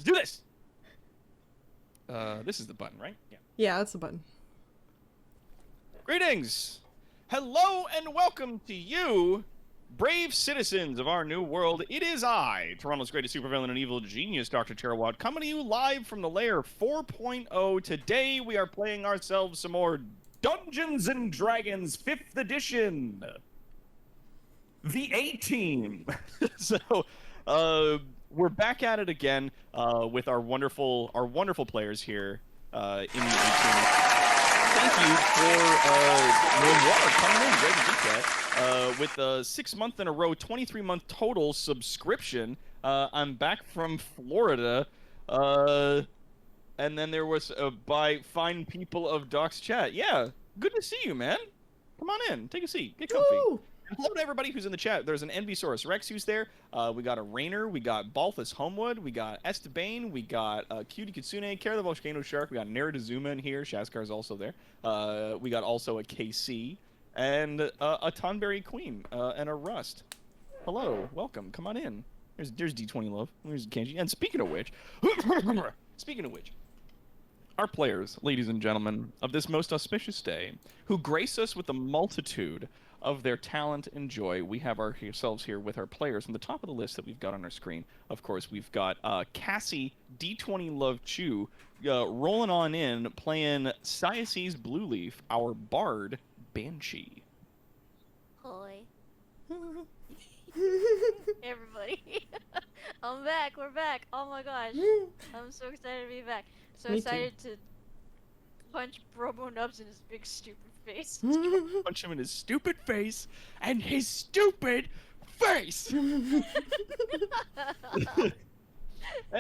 Let's do this. This is the button, right? Yeah. Yeah, that's the button. Greetings. Hello and welcome to you, brave citizens of our new world. It is I, Toronto's greatest supervillain and evil genius, Dr. Terrawad, coming to you live from the Lair 4.0. Today we are playing ourselves some more Dungeons and Dragons 5th edition. The A-Team. So, we're back at it again with our wonderful players here in the A-Team. Thank you for Water coming in. Great to get that. With a 6-month in a row, 23-month total subscription. I'm back from Florida. And then there was by fine people of Doc's chat. Yeah, good to see you, man. Come on in, take a seat, get comfy. Woo! And hello to everybody who's in the chat. There's an Envysaurus Rex who's there. We got a Rainer. We got Balthus Homewood. We got Estabane. We got Cutie Kitsune, Kara the Volcano Shark. We got Naradazuma in here. Shaskar's also there. We got also a KC and a Tonberry Queen and a Rust. Hello, welcome. Come on in. There's D20 Love. There's Kenji. And speaking of which, our players, ladies and gentlemen, of this most auspicious day, who grace us with a multitude of their talent and joy, we have ourselves here with our players. On the top of the list that we've got on our screen, of course, we've got Cassie, D20 Love Chew, rolling on in, playing Siaces Blue Leaf, our bard, Banshee. Hoi. Everybody. I'm back. We're back. Oh my gosh. I'm so excited to be back. So Me excited to punch Bromo Nubs in his big stupid face. Punch him in his stupid face, and his stupid face! And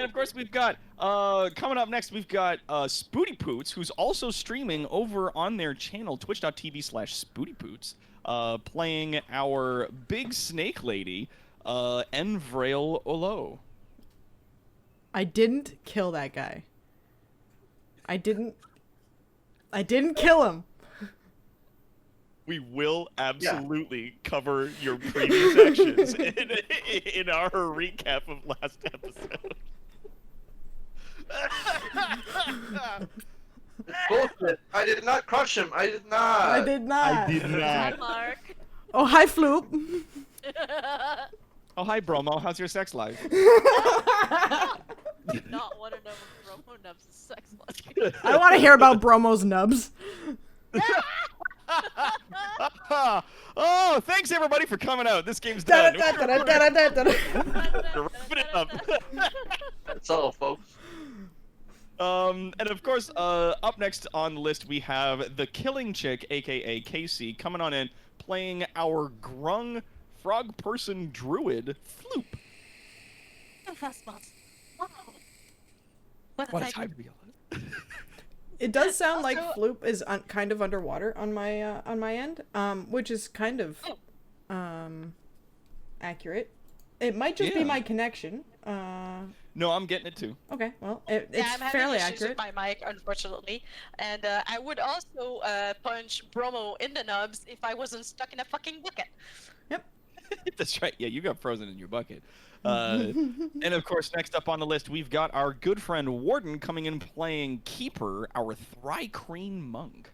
of course we've got, coming up next, we've got Spooty Poots, who's also streaming over on their channel, twitch.tv/SpootyPoots, playing our big snake lady, Envrail Olo. I didn't kill that guy. I didn't kill him. We will absolutely cover your previous actions in our recap of last episode. Bullshit. I did not crush him. I did not. I did not. I did Hi, not. Mark. Oh, hi, Floop. Oh, hi, Bromo. How's your sex life? Do not want to know what Bromo Nubs' sex life. I want to hear about Bromo's nubs. Oh, thanks everybody for coming out. This game's done. Da-da-da-da-da-da-da-da. We're wrapping it up. That's all, folks. And of course, up next on the list we have the Killing Chick, aka Casey, coming on in, playing our grung frog person druid, Floop. What a time to be alive. It does sound like Also- Floop is kind of underwater on my end, which is kind of accurate. It might just be Yeah. my connection. No, I'm getting it too. Okay, well, it's Yeah, I'm having fairly issues accurate. with my mic, unfortunately. And I would also punch Bromo in the nubs if I wasn't stuck in a fucking bucket. That's right. Yeah, you got frozen in your bucket. And of course, next up on the list, we've got our good friend Warden coming in playing Keeper, our Thrycreen monk.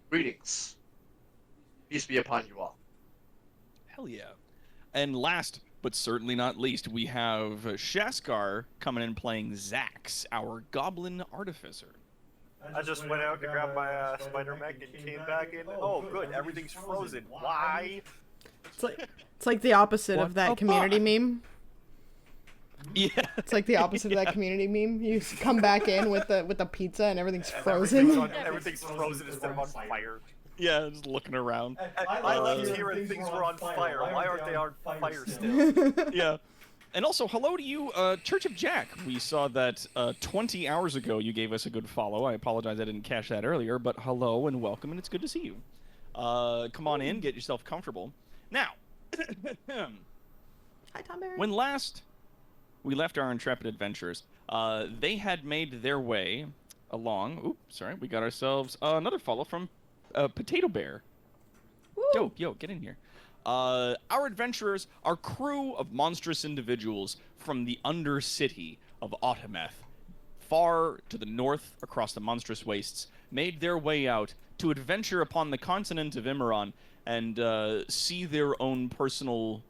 Greetings. Peace be upon you all. Hell yeah. And last, but certainly not least, we have Shaskar coming in playing Zax, our Goblin Artificer. I just went out to grab my spider mech and came back in. Oh, good, everything's frozen. Why? It's like the opposite What of that the community fuck? meme. Yeah. It's like the opposite of that community meme. You come back in with the pizza and everything's And frozen. everything's frozen instead of on fire. Yeah, just looking around. I left here and things were on fire. Why aren't they on fire still? Yeah. And also, hello to you, Church of Jack. We saw that 20 hours ago you gave us a good follow. I apologize I didn't catch that earlier, but hello and welcome, and it's good to see you. Come on in, get yourself comfortable. Now, Hi, Tom Barry. when last we left our intrepid adventurers, they had made their way along. Oops, sorry, we got ourselves another follow from Potato Bear. Woo. Dope, yo, get in here. Our adventurers are crew of monstrous individuals from the Undercity of Autometh, far to the north across the monstrous wastes, made their way out to adventure upon the continent of Immeron and see their own personal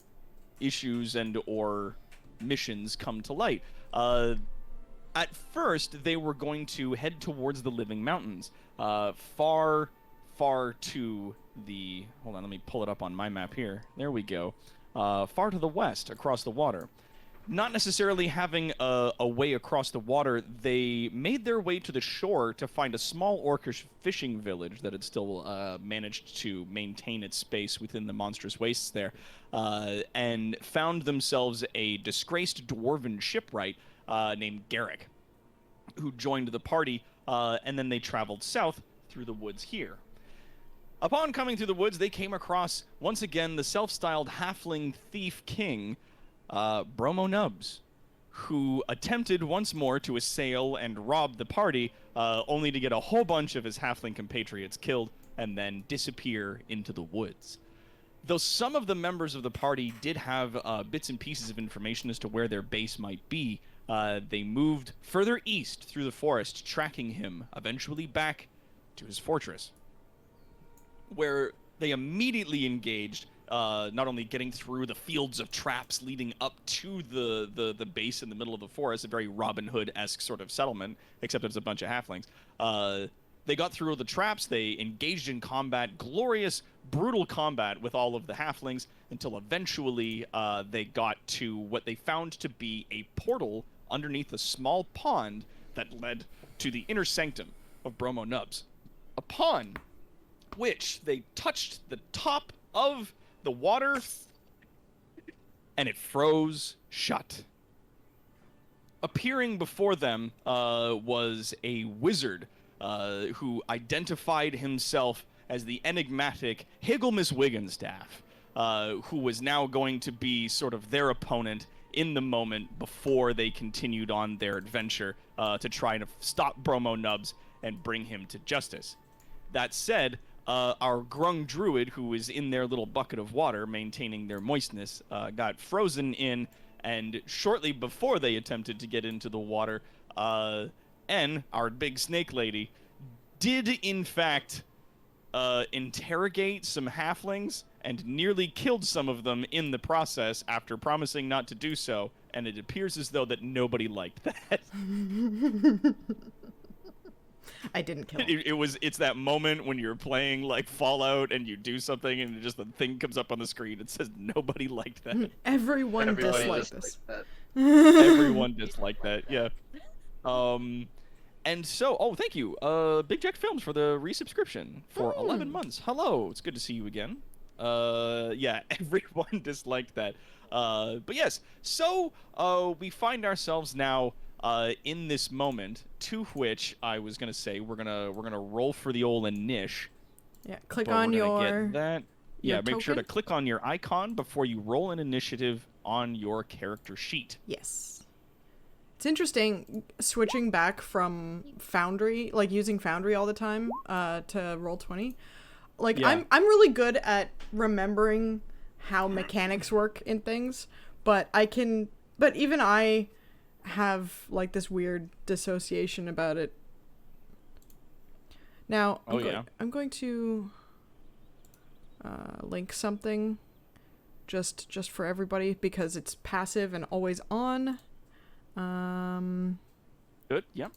issues and or missions come to light. At first, they were going to head towards the Living Mountains, far to the... Hold on, let me pull it up on my map here. There we go. Far to the west, across the water. Not necessarily having a way across the water, they made their way to the shore to find a small orcish fishing village that had still managed to maintain its space within the monstrous wastes there, and found themselves a disgraced dwarven shipwright named Garrick, who joined the party, and then they traveled south through the woods here. Upon coming through the woods, they came across, once again, the self-styled halfling thief king, Bromo Nubs, who attempted once more to assail and rob the party, only to get a whole bunch of his halfling compatriots killed and then disappear into the woods. Though some of the members of the party did have bits and pieces of information as to where their base might be, they moved further east through the forest, tracking him eventually back to his fortress, where they immediately engaged, not only getting through the fields of traps leading up to the base in the middle of the forest, a very Robin Hood-esque sort of settlement, except it's a bunch of halflings. They got through the traps, they engaged in combat, glorious, brutal combat with all of the halflings, until eventually they got to what they found to be a portal underneath a small pond that led to the inner sanctum of Bromo Nubs. Upon which they touched the top of the water, and it froze shut. Appearing before them was a wizard who identified himself as the enigmatic Higglemus Wiggenstaff, who was now going to be sort of their opponent in the moment before they continued on their adventure to try to stop Bromo Nubs and bring him to justice. That said, our Grung Druid, who is in their little bucket of water, maintaining their moistness, got frozen in, and shortly before they attempted to get into the water, En, our big snake lady, did in fact interrogate some halflings and nearly killed some of them in the process after promising not to do so, and it appears as though that nobody liked that. I didn't kill him. It's that moment when you're playing like Fallout and you do something and just the thing comes up on the screen. It says nobody liked that. Everyone Everybody disliked just this. like Everyone disliked that. Yeah. And so, thank you, Big Jack Films, for the resubscription for 11 months. Hello, it's good to see you again. Yeah, everyone disliked that. But yes, so we find ourselves now in this moment, to which I was gonna say we're gonna roll for the old Inish. Yeah, click but on we're gonna your... get that. your Yeah, make sure to token? click on your icon before you roll an initiative on your character sheet. Yes. It's interesting switching back from Foundry, like using Foundry all the time, to Roll20. Like, Yeah. I'm really good at remembering how mechanics work in things, but even I have like this weird dissociation about it. Now, I'm going to link something just for everybody because it's passive and always on. Good. Yeah.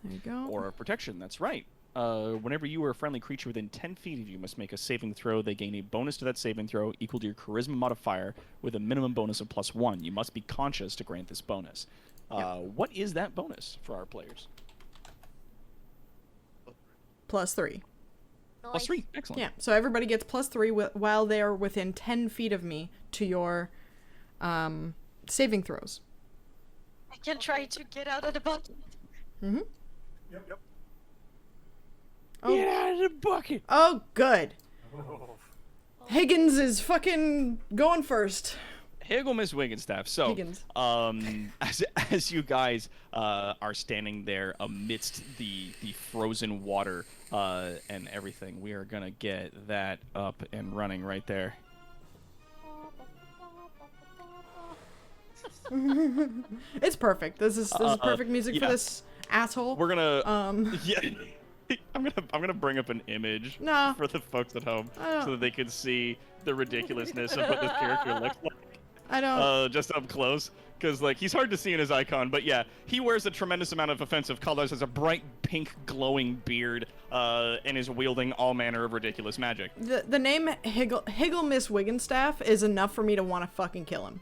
There you go. Or protection. That's right. Whenever you or a friendly creature within 10 feet of you must make a saving throw, they gain a bonus to that saving throw equal to your charisma modifier with a minimum bonus of +1. You must be conscious to grant this bonus. What is that bonus for our players? +3. Plus 3. Excellent. Yeah, so everybody gets +3 while they're within 10 feet of me to your saving throws. I can try to get out of the boat. Mm-hmm. Yep. Oh. Get out of the bucket! Oh, good. Oh. Higgins is fucking going first. Higgle Miss Wiggenstaff. So, Higgins. as you guys are standing there amidst the frozen water and everything, we are gonna get that up and running right there. It's perfect. This is perfect music for yeah. this asshole. We're gonna. Yeah. I'm gonna bring up an image No. for the folks at home I don't- so that they can see the ridiculousness of what this character looks like. I don't. Just up close, because like he's hard to see in his icon, but yeah, he wears a tremendous amount of offensive colors, has a bright pink glowing beard, and is wielding all manner of ridiculous magic. The name Higgle Miss Wiggenstaff is enough for me to want to fucking kill him.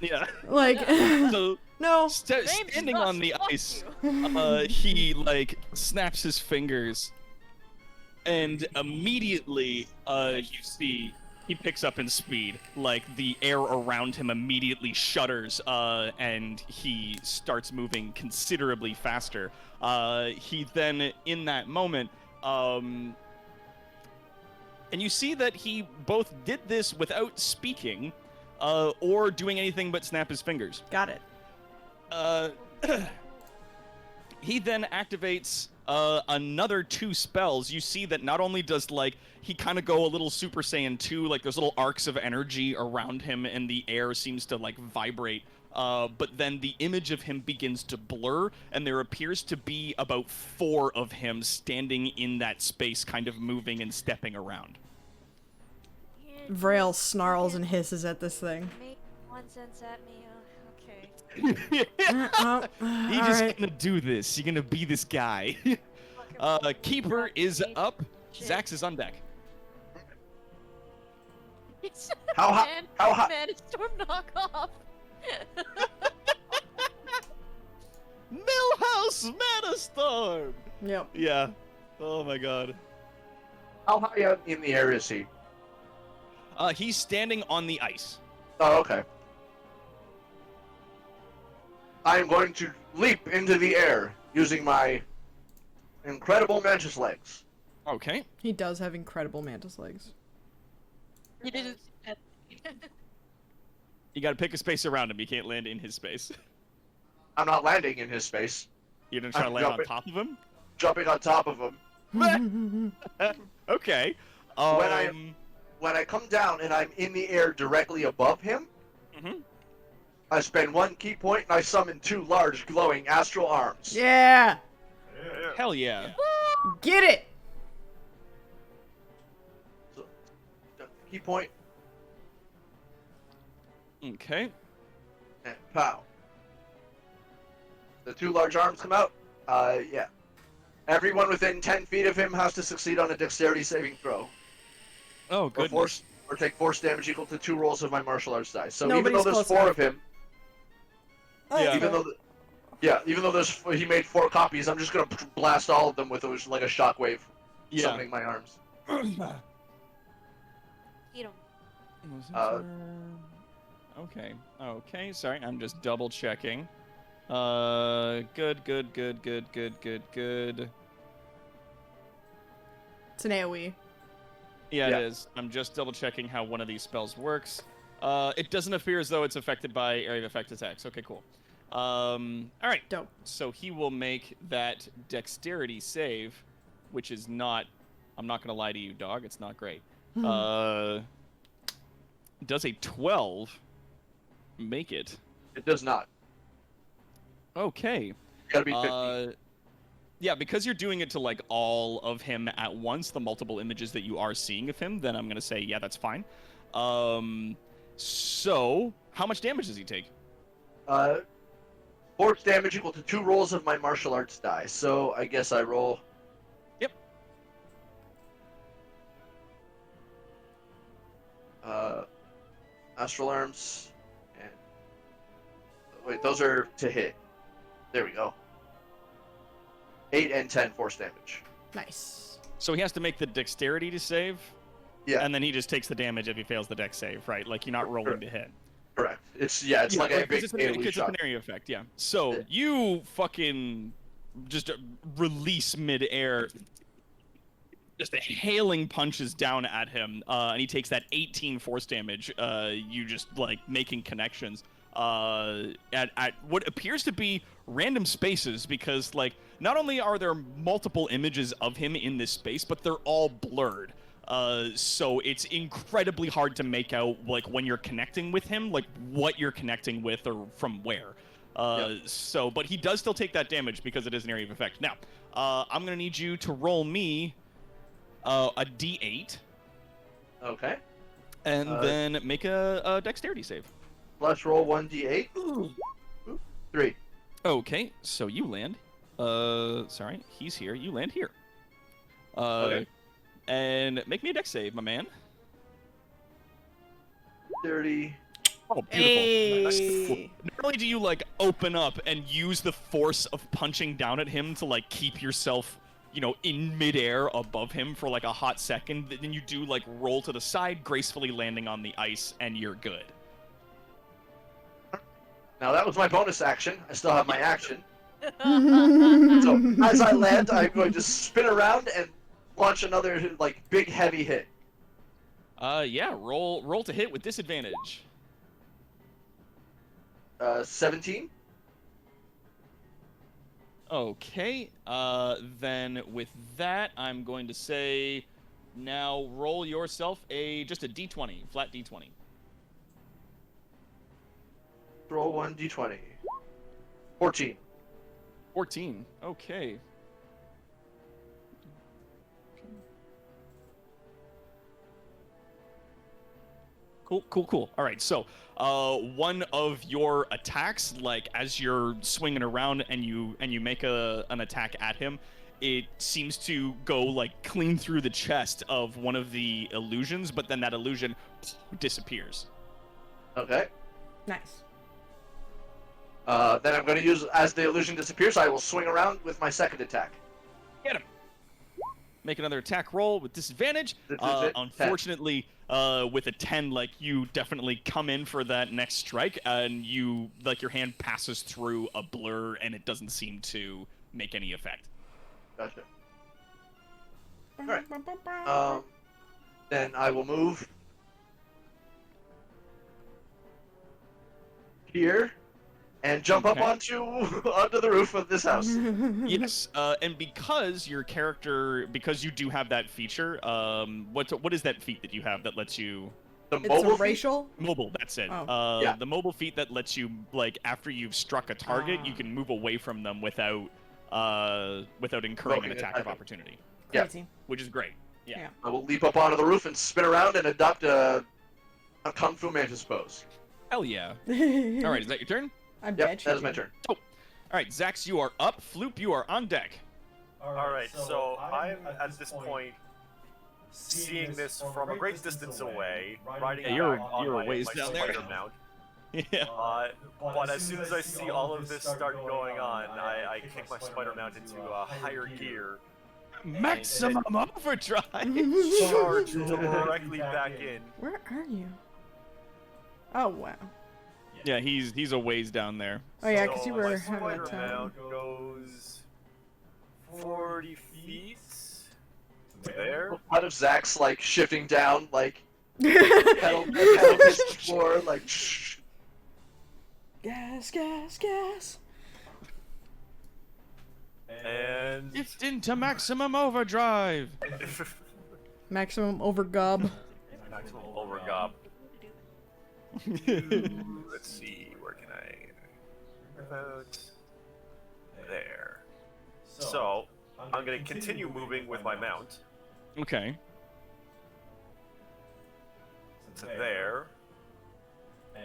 Yeah. Like, So no. standing on the Fuck ice, you. he like snaps his fingers, and immediately you see he picks up in speed. Like the air around him immediately shudders, and he starts moving considerably faster. He then, in that moment, and you see that he both did this without speaking, or doing anything but snap his fingers. Got it. He then activates another 2 spells. You see that not only does like he kind of go a little Super Saiyan 2, like there's little arcs of energy around him and the air seems to like vibrate, but then the image of him begins to blur and there appears to be about 4 of him standing in that space, kind of moving and stepping around. Vrail snarls and hisses at this thing. Make nonsense at me. Okay. You're just Alright. gonna do this. You're gonna be this guy. Keeper is up. Shit. Zax is on deck. How hot? Man, How hot? man, it's Storm knockoff. Millhouse Manastorm! Yep. Yeah. Oh my god. How high up in the air is he? He's standing on the ice. Oh, okay. I am going to leap into the air using my incredible mantis legs. Okay. He does have incredible mantis legs. You didn't. You gotta pick a space around him. You can't land in his space. I'm not landing in his space. You're gonna try to I'm land on jumping. top of him? Jumping on top of him. Okay. When I come down and I'm in the air directly above him, Mhm. I spend 1 key point and I summon 2 large glowing astral arms. Yeah. Hell yeah. Get it. Key point Okay. and pow. The 2 large arms come out. Yeah. Everyone within 10 feet of him has to succeed on a dexterity saving throw. Oh, Or good. force, or take force damage equal to 2 rolls of my martial arts dice. So Nobody's even though there's close 4 enough. of him, Yeah. even though he made 4 copies, I'm just gonna blast all of them with like a shockwave, Yeah. summoning my arms. Eat 'em. Okay. Okay. Sorry, I'm just double checking. Good. It's an AoE. Yeah, Yeah. it is. I'm just double checking how one of these spells works. It doesn't appear as though it's affected by area of effect attacks. Okay, cool. All right. Dope. So he will make that dexterity save, which is not. I'm not gonna lie to you, dog. It's not great. Does a 12 make it? It does not. Okay. You gotta be 15. Yeah, because you're doing it to like all of him at once, the multiple images that you are seeing of him, then I'm gonna say, yeah, that's fine. So how much damage does he take? Force damage equal to 2 rolls of my martial arts die. So I guess I roll. Yep. Astral arms. And wait, those are to hit. There we go. 8 and 10 force damage. Nice. So he has to make the dexterity to save, Yeah, and then he just takes the damage if he fails the dex save, right? Like you're not rolling to hit. correct. It's like a big it's an, AoE it's shot. an area effect, yeah. So Yeah. you fucking just release mid-air, just hailing punches down at him, and he takes that 18 force damage. You just like making connections at what appears to be random spaces, because like not only are there multiple images of him in this space, but they're all blurred. So it's incredibly hard to make out, like, when you're connecting with him, like, what you're connecting with or from where. So, but he does still take that damage because it is an area of effect. Now, I'm going to need you to roll me a d8. Okay. And then make a dexterity save. Let's roll 1d8. 3. Okay, so you land. Sorry, he's here. You land here. Okay. And make me a dex save, my man. 30. Oh, beautiful. Hey. Not only do you, like, open up and use the force of punching down at him to, like, keep yourself, you know, in midair above him for, like, a hot second, then you do, like, roll to the side, gracefully landing on the ice, and you're good. Now that was my bonus action. I still have my action. So as I land, I'm going to spin around and launch another, like, big heavy hit. Yeah, roll to hit with disadvantage. 17. Okay, then with that, I'm going to say, now roll yourself just a d20, flat d20. Roll 1d20. 14. 14, okay. Cool. All right, so one of your attacks, like as you're swinging around and you make an attack at him, it seems to go like clean through the chest of one of the illusions, but then that illusion disappears. Okay. Nice. Then I'm going to use, as the illusion disappears, I will swing around with my second attack. Get him. Make another attack roll with disadvantage. This is it. Unfortunately, with a 10, like, you definitely come in for that next strike, and you, like, your hand passes through a blur, and it doesn't seem to make any effect. Gotcha. Alright. Then I will move here and jump up Okay. onto the roof of this house. Yes, and because your character, because you do have that feature, what is that feat that you have that lets you... The It's mobile a feat? racial. Mobile, that's it. Oh. Yeah. The mobile feat that lets you, like, after you've struck a target, you can move away from them without incurring Provoking an attack an of attack. opportunity, Yeah. Crazy. which is great. Yeah. I will leap up onto the roof and spin around and adopt a Kung Fu Mantis pose. Hell yeah. All right, is that your turn? I Yep, bet you that is my do. turn. All right, Zax, you are up. Floop, you are on deck. Alright, so I'm at this point seeing this from a great distance away, riding Yeah, you're- back on you're my, a ways my down there. spider mount. Yeah. But as soon as I see all of this start going on, I kick my spider mount into higher gear, Maximum overdrive. charge directly back in. Where are you? Oh wow. Yeah, he's a ways down there. Oh yeah, because So you my were having spider a time. mount goes 40 feet to there. Out of Zach's, like, shifting down, like, pedal hits the floor, like, shh. Gas, gas, gas. And It's into maximum overdrive. Maximum overgob. maximum overgob. Let's see, where can I about there. So I'm gonna continue moving with my mount Okay. to there.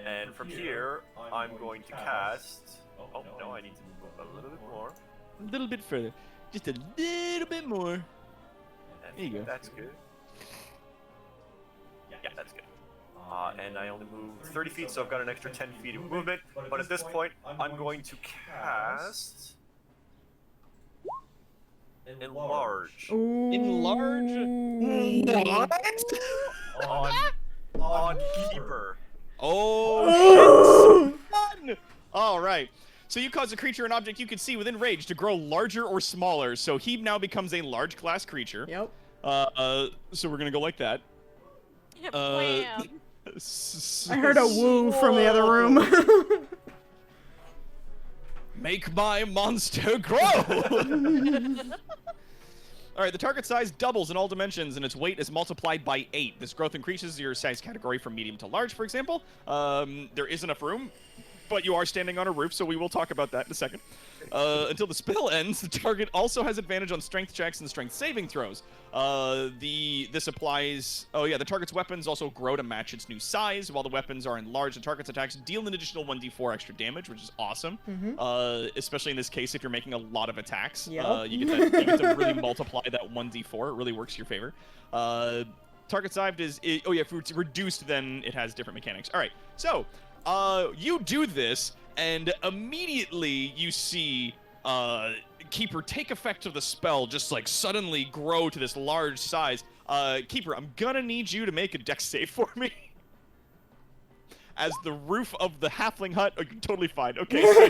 And from here I'm going to cast, oh no, I need to move a little bit more. A little bit further. Just a little bit more. And There you go. That's good. Yeah, that's good. And I only move 30 feet, so I've got an extra 10 feet of movement. But at this point, I'm going to cast Enlarge Ooh. Enlarge? on Keeper. Oh, shit. Fun. All right. So you cause a creature or an object you can see within range to grow larger or smaller. So he now becomes a large class creature. Yep. So we're gonna go like that. Blam. I heard a woo from the other room. Make my monster grow. All All right, the target size doubles in all dimensions, and its weight is multiplied by 8. This growth increases your size category from medium to large, for example. There is enough room, but you are standing on a roof, so we will talk about that in a second. Until the spell ends, the target also has advantage on strength checks and strength saving throws. This applies... Oh yeah, the target's weapons also grow to match its new size. While the weapons are enlarged, the target's attacks deal an additional 1d4 extra damage, which is awesome. Especially in this case, if you're making a lot of attacks. Yep. You get to really multiply that 1d4. It really works to your favor. Target size is... Oh yeah, if it's reduced, then it has different mechanics. All right, so... you do this, and immediately you see Keeper take effect of the spell, just like suddenly grow to this large size. Keeper, I'm gonna need you to make a dex save for me. As the roof of the halfling hut, oh, you're totally fine. Okay, so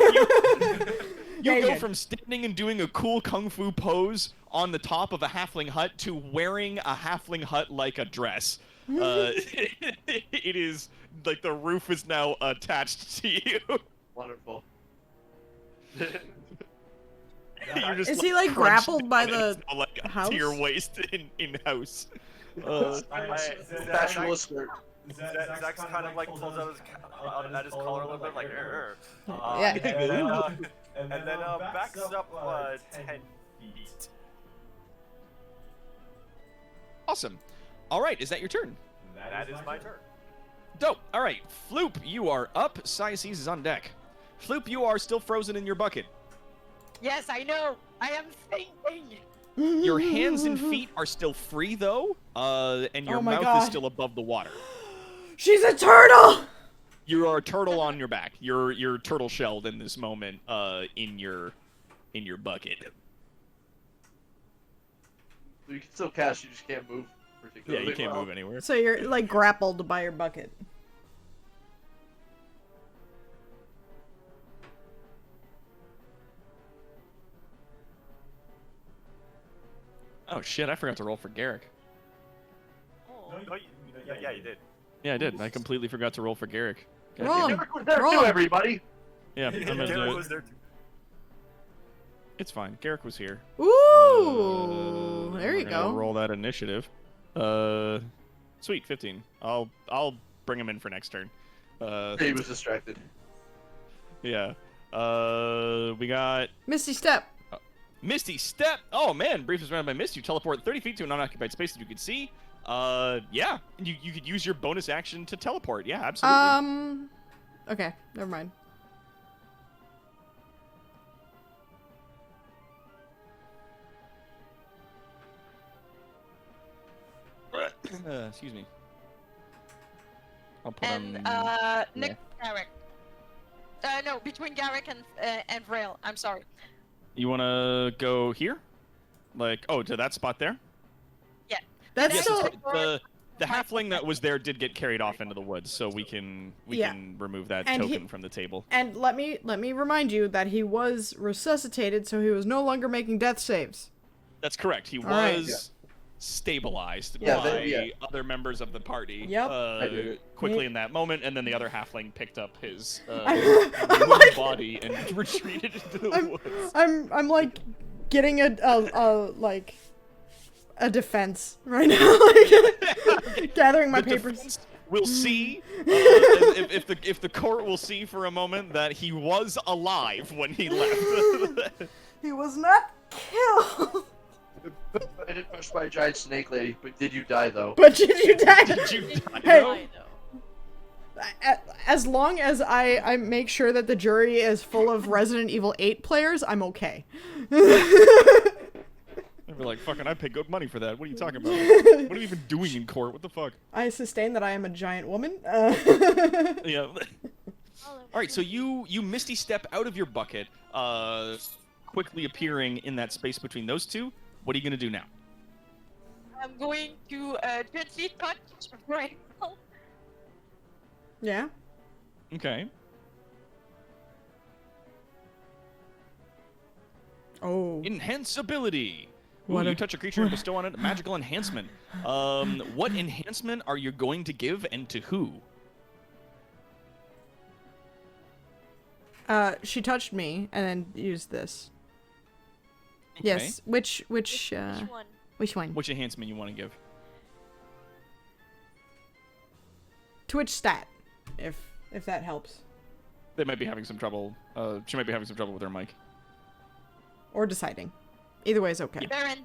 you go from standing and doing a cool kung fu pose on the top of a halfling hut to wearing a halfling hut like a dress. It is like the roof is now attached to you. Wonderful. You're just, Is he like grappled by down and the it's now, like, up house? to your waist in house? Fashionable skirt. Zach's kind of like pulls out at his collar a little bit, like, Yeah. and then backs up 10 feet. Awesome. All right, is that your turn? That is my turn. Dope. All right, Floop, you are up. Cyaces is on deck. Floop, you are still frozen in your bucket. Yes, I know. I am thinking. Your hands and feet are still free, though, and your Oh my mouth God. is still above the water. She's a turtle! You are a turtle on your back. You're turtle shelled in this moment, in your bucket. You can still cast, you just can't move Yeah, particularly you can't well. move anywhere. So you're like grappled by your bucket. Oh shit! I forgot to roll for Garrick. Oh. No, yeah, you did. Yeah, I did. I completely forgot to roll for Garrick. God Roll. damn it. Derek was there Roll. too, everybody. Yeah, I'm gonna do Garrett it. was there too. It's fine. Garrick was here. Ooh! There We're you gonna go. Roll that initiative. Sweet, 15. I'll bring him in for next turn. He was distracted. Yeah. We got Misty Step. Misty Step. Oh man, brief is surrounded by mist. You teleport 30 feet to an unoccupied space that you can see. Yeah. You could use your bonus action to teleport. Yeah, absolutely. Okay, never mind. Excuse me. I'll put And on. Nick Garrick. No, between Garrick and Vrail. I'm sorry. You wanna go here? Like, oh, to that spot there? That's Yes, still. the halfling that was there did get carried off into the woods, so we can remove that And token from the table. And let me remind you that he was resuscitated, so he was no longer making death saves. That's correct. He right. was stabilized Yeah, by other members of the party. Yep. Quickly in that moment, and then the other halfling picked up his I'm wooden body and retreated into the woods. I'm like getting a defense right now, like gathering my The papers. defense will see if the court will see for a moment that he was alive when he left. He was not killed. I did pushed by a giant snake lady, but did you die though? But did you die? Did you die? Hey. though? I know. As long as I make sure that the jury is full of Resident Evil 8 players, I'm okay. I'd be like, fucking, I pay good money for that. What are you talking about? What are you even doing in court? What the fuck? I sustain that I am a giant woman. Yeah. All right, so you misty step out of your bucket, quickly appearing in that space between those two. What are you gonna do now? I'm going to gently touch Vrail. Yeah. Okay. Oh. Enhance ability. Ooh, What you a- touch a creature and bestow on it a magical enhancement. What enhancement are you going to give, and to who? She touched me and then used this. Okay. Yes. Which Which one? Which one? Which enhancement you want to give? Twitch stat, if that helps. They might be having some trouble. She might be having some trouble with her mic. Or deciding. Either way is okay. Baron.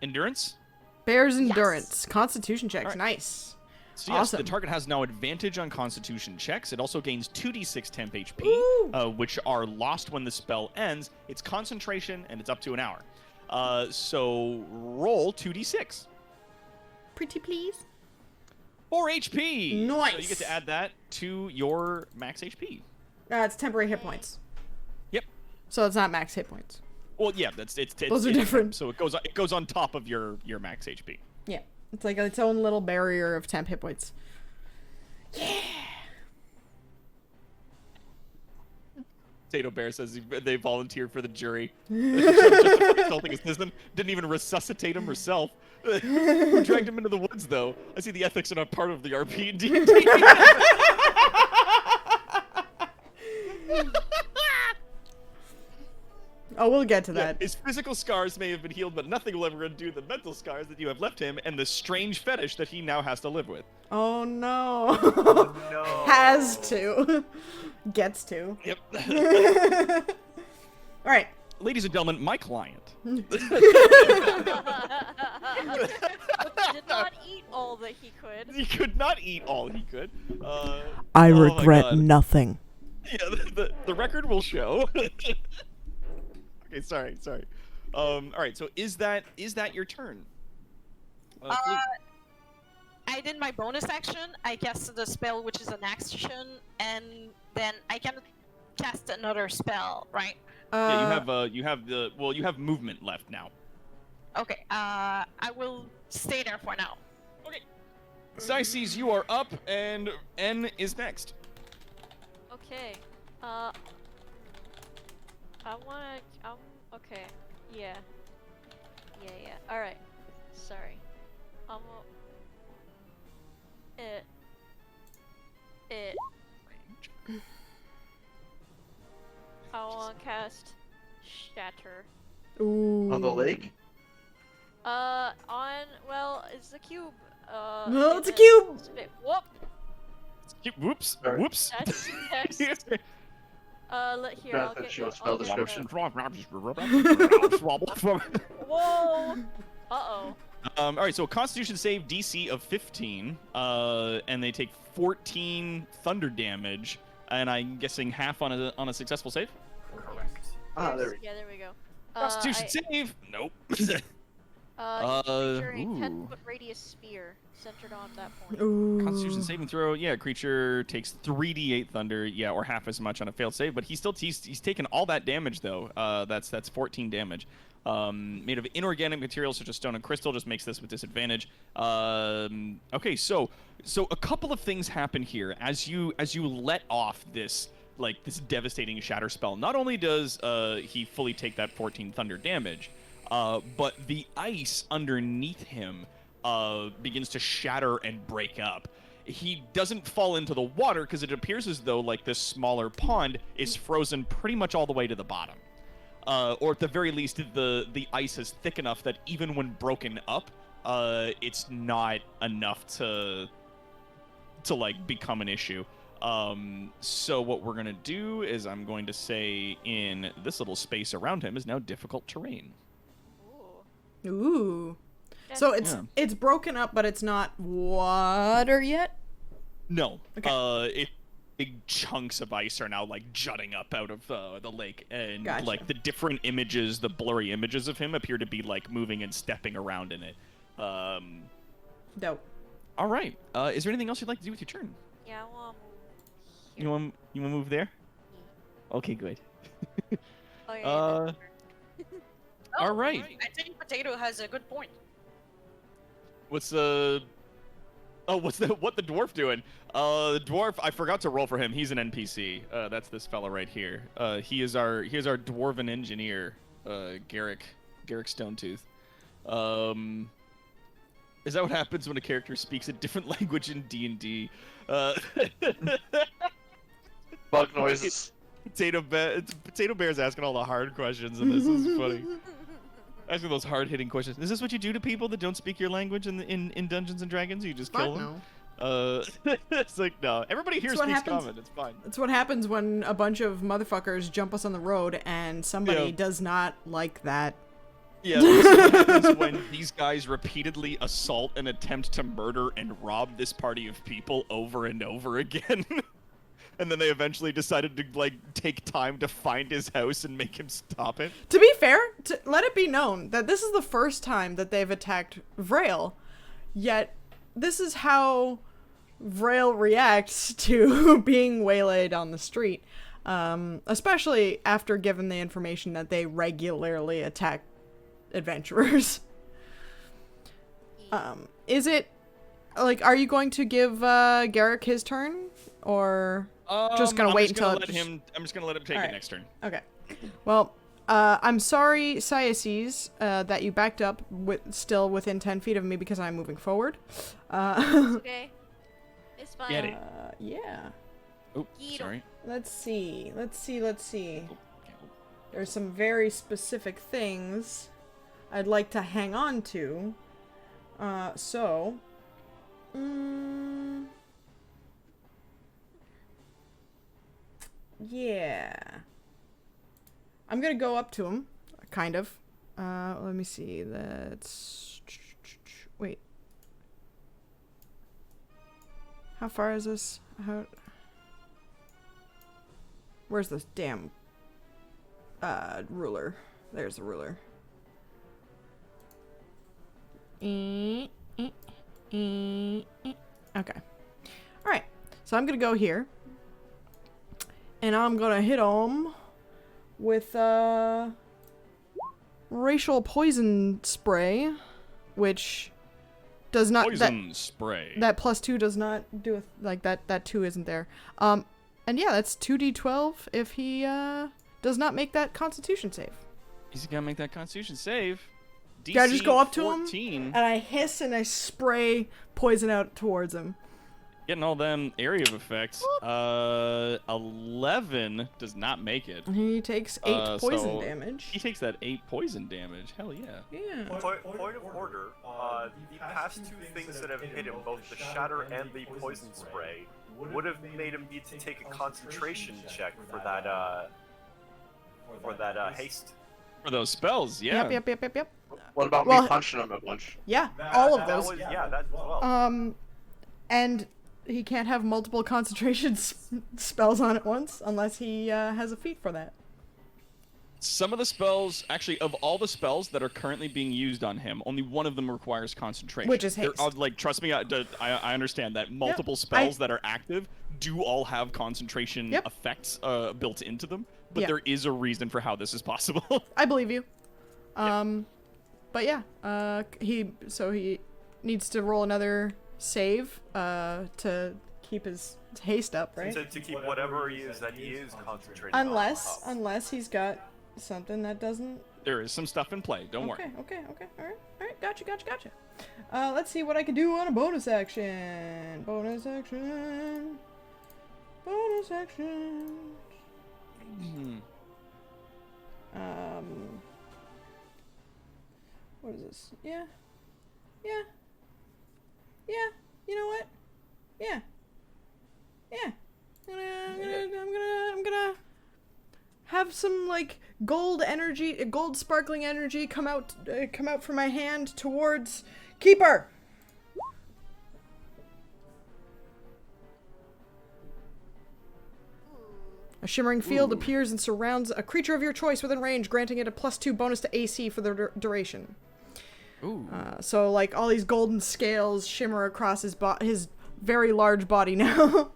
Endurance? Bear's endurance. Constitution checks. Alright. Nice. So yes, the Awesome. target has now advantage on Constitution checks. It also gains 2d6 temp HP, Ooh. which are lost when the spell ends. It's concentration, and it's up to an hour. So roll 2d6. Pretty please. 4 HP! So you Nice. get to add that to your max HP. It's temporary hit points. Yep. So it's not max hit points. Well, yeah, it's Those are it's- different. So it goes on top of your max HP. Yeah. It's like its own little barrier of temp hit points. Tato Bear says they volunteered for the jury. Consulting assistant didn't even resuscitate him herself. Who dragged him into the woods, though? I see the ethics are not part of the RP and D&D. Oh, we'll get to Yeah, that. his physical scars may have been healed, but nothing will ever undo the mental scars that you have left him and the strange fetish that he now has to live with. Oh no. No. Has to. Gets to. Yep. Alright. Ladies and gentlemen, my client. Did not eat all that he could. He could not eat all he could. I oh my regret God. nothing. Yeah, the record will show. Okay, sorry. All right. So is that your turn? Flute? I did my bonus action. I cast the spell, which is an action, and then I can cast another spell, right? Yeah, you have movement left now. Okay. I will stay there for now. Xyces, you are up, and N is next. Okay. Okay. Yeah. Alright. Sorry. I want to cast Shatter. Ooh. On the lake? It's the cube. No, it's a cube! Whoop! Whoops. Sorry. Whoops. That's next. Here, I'll get Show you. spell I'll get you. description. Whoa! Uh-oh. All right, so Constitution save DC of 15, and they take 14 thunder damage, and I'm guessing half on a successful save. Correct. Ah, there we go. Yeah, there we go. Constitution save. Nope. Feature a ooh. 10-foot radius sphere centered on that point. Ooh. Constitution saving throw. Yeah, creature takes 3d8 thunder. Yeah, or half as much on a failed save, but he's taken all that damage though. That's 14 damage. Made of inorganic materials such as stone and crystal, just makes this with disadvantage. Okay, so a couple of things happen here as you let off this devastating shatter spell. Not only does he fully take that 14 thunder damage, but the ice underneath him begins to shatter and break up. He doesn't fall into the water because it appears as though this smaller pond is frozen pretty much all the way to the bottom. Or at the very least, the ice is thick enough that even when broken up, it's not enough to become an issue. So what we're gonna do is I'm going to say in this little space around him is now difficult terrain. Ooh. Ooh. So it's broken up, but it's not water yet? No. Okay. Big chunks of ice are now jutting up out of the lake, and Gotcha. the different images, the blurry images of him appear to be moving and stepping around in it. Dope. All right. Is there anything else you'd like to do with your turn? Yeah, I want to move. You want to move there? Okay, good. Oh, yeah, Uh, that's Oh, All right. I think Potato has a good point. What the dwarf doing? The dwarf, I forgot to roll for him. He's an NPC. That's this fella right here. He is our dwarven engineer, Garrick Stonetooth. Is that what happens when a character speaks a different language in D&D? Bug noises. Potato Bear's asking all the hard questions, and this is funny. Asking those hard-hitting questions. Is this what you do to people that don't speak your language in Dungeons and Dragons? You just kill Fuck them? no. It's like, no. Everybody here That's what speaks happens. common. It's fine. That's what happens when a bunch of motherfuckers jump us on the road and somebody Yeah. does not like that. Yeah, this is what happens when these guys repeatedly assault and attempt to murder and rob this party of people over and over again. And then they eventually decided to, like, take time to find his house and make him stop it. To be fair, let it be known that this is the first time that they've attacked Vrail, yet this is how Vrail reacts to being waylaid on the street, especially after given the information that they regularly attack adventurers. Is it, like, are you going to give Garrick his turn, or just gonna wait until I'm just gonna let him take Alright. it next turn. Okay. Well, I'm sorry, Cyaces, that you backed up still within 10 feet of me because I'm moving forward. It's okay. It's fine. Get it. Yeah. Oh, Yeetle. sorry. Let's see. Okay. There's some very specific things I'd like to hang on to. Yeah. I'm gonna go up to him, kind of. Let me see. That's... Wait. How far is this? Where's this damn ruler? There's the ruler. Okay. Alright. So I'm gonna go here. And I'm gonna hit him with racial poison spray, which does not Poison spray. that +2 does not do like that. That 2 isn't there. And yeah, that's 2d12 if he does not make that Constitution save. He's gonna make that Constitution save. Do I just go up to him? 14. And I hiss and I spray poison out towards him. Getting all them area of effects. 11 does not make it. He takes 8 poison so damage. He takes that 8 poison damage. Hell yeah. Yeah. Point of order. The past two things that have hit him, both the shatter and the poison spray, would have made him need to take a concentration check for that haste. For those spells, yeah. Yep. What about Well- me punching him a bunch? Yeah, all of That those. was, yeah, that as well. And he can't have multiple concentration spells on at once unless he has a feat for that. Some of the spells, actually, of all the spells that are currently being used on him, only one of them requires concentration. Which is There haste. are, like, trust me, I understand that multiple spells that are active do all have concentration Yep. effects built into them, but Yeah. there is a reason for how this is possible. I believe you. But yeah, he needs to roll another save to keep his haste up, right? To keep whatever he is concentrating Unless on. he's got something that doesn't. There is some stuff in play, don't worry. Okay. All right. Gotcha. Let's see what I can do on a bonus action. Bonus action. Hmm. What is this? Yeah. You know what? Yeah. I'm gonna have some like gold sparkling energy come out from my hand towards Keeper. A shimmering field appears and surrounds a creature of your choice within range, granting it a +2 bonus to AC for the duration. Ooh. So like all these golden scales shimmer across his very large body now.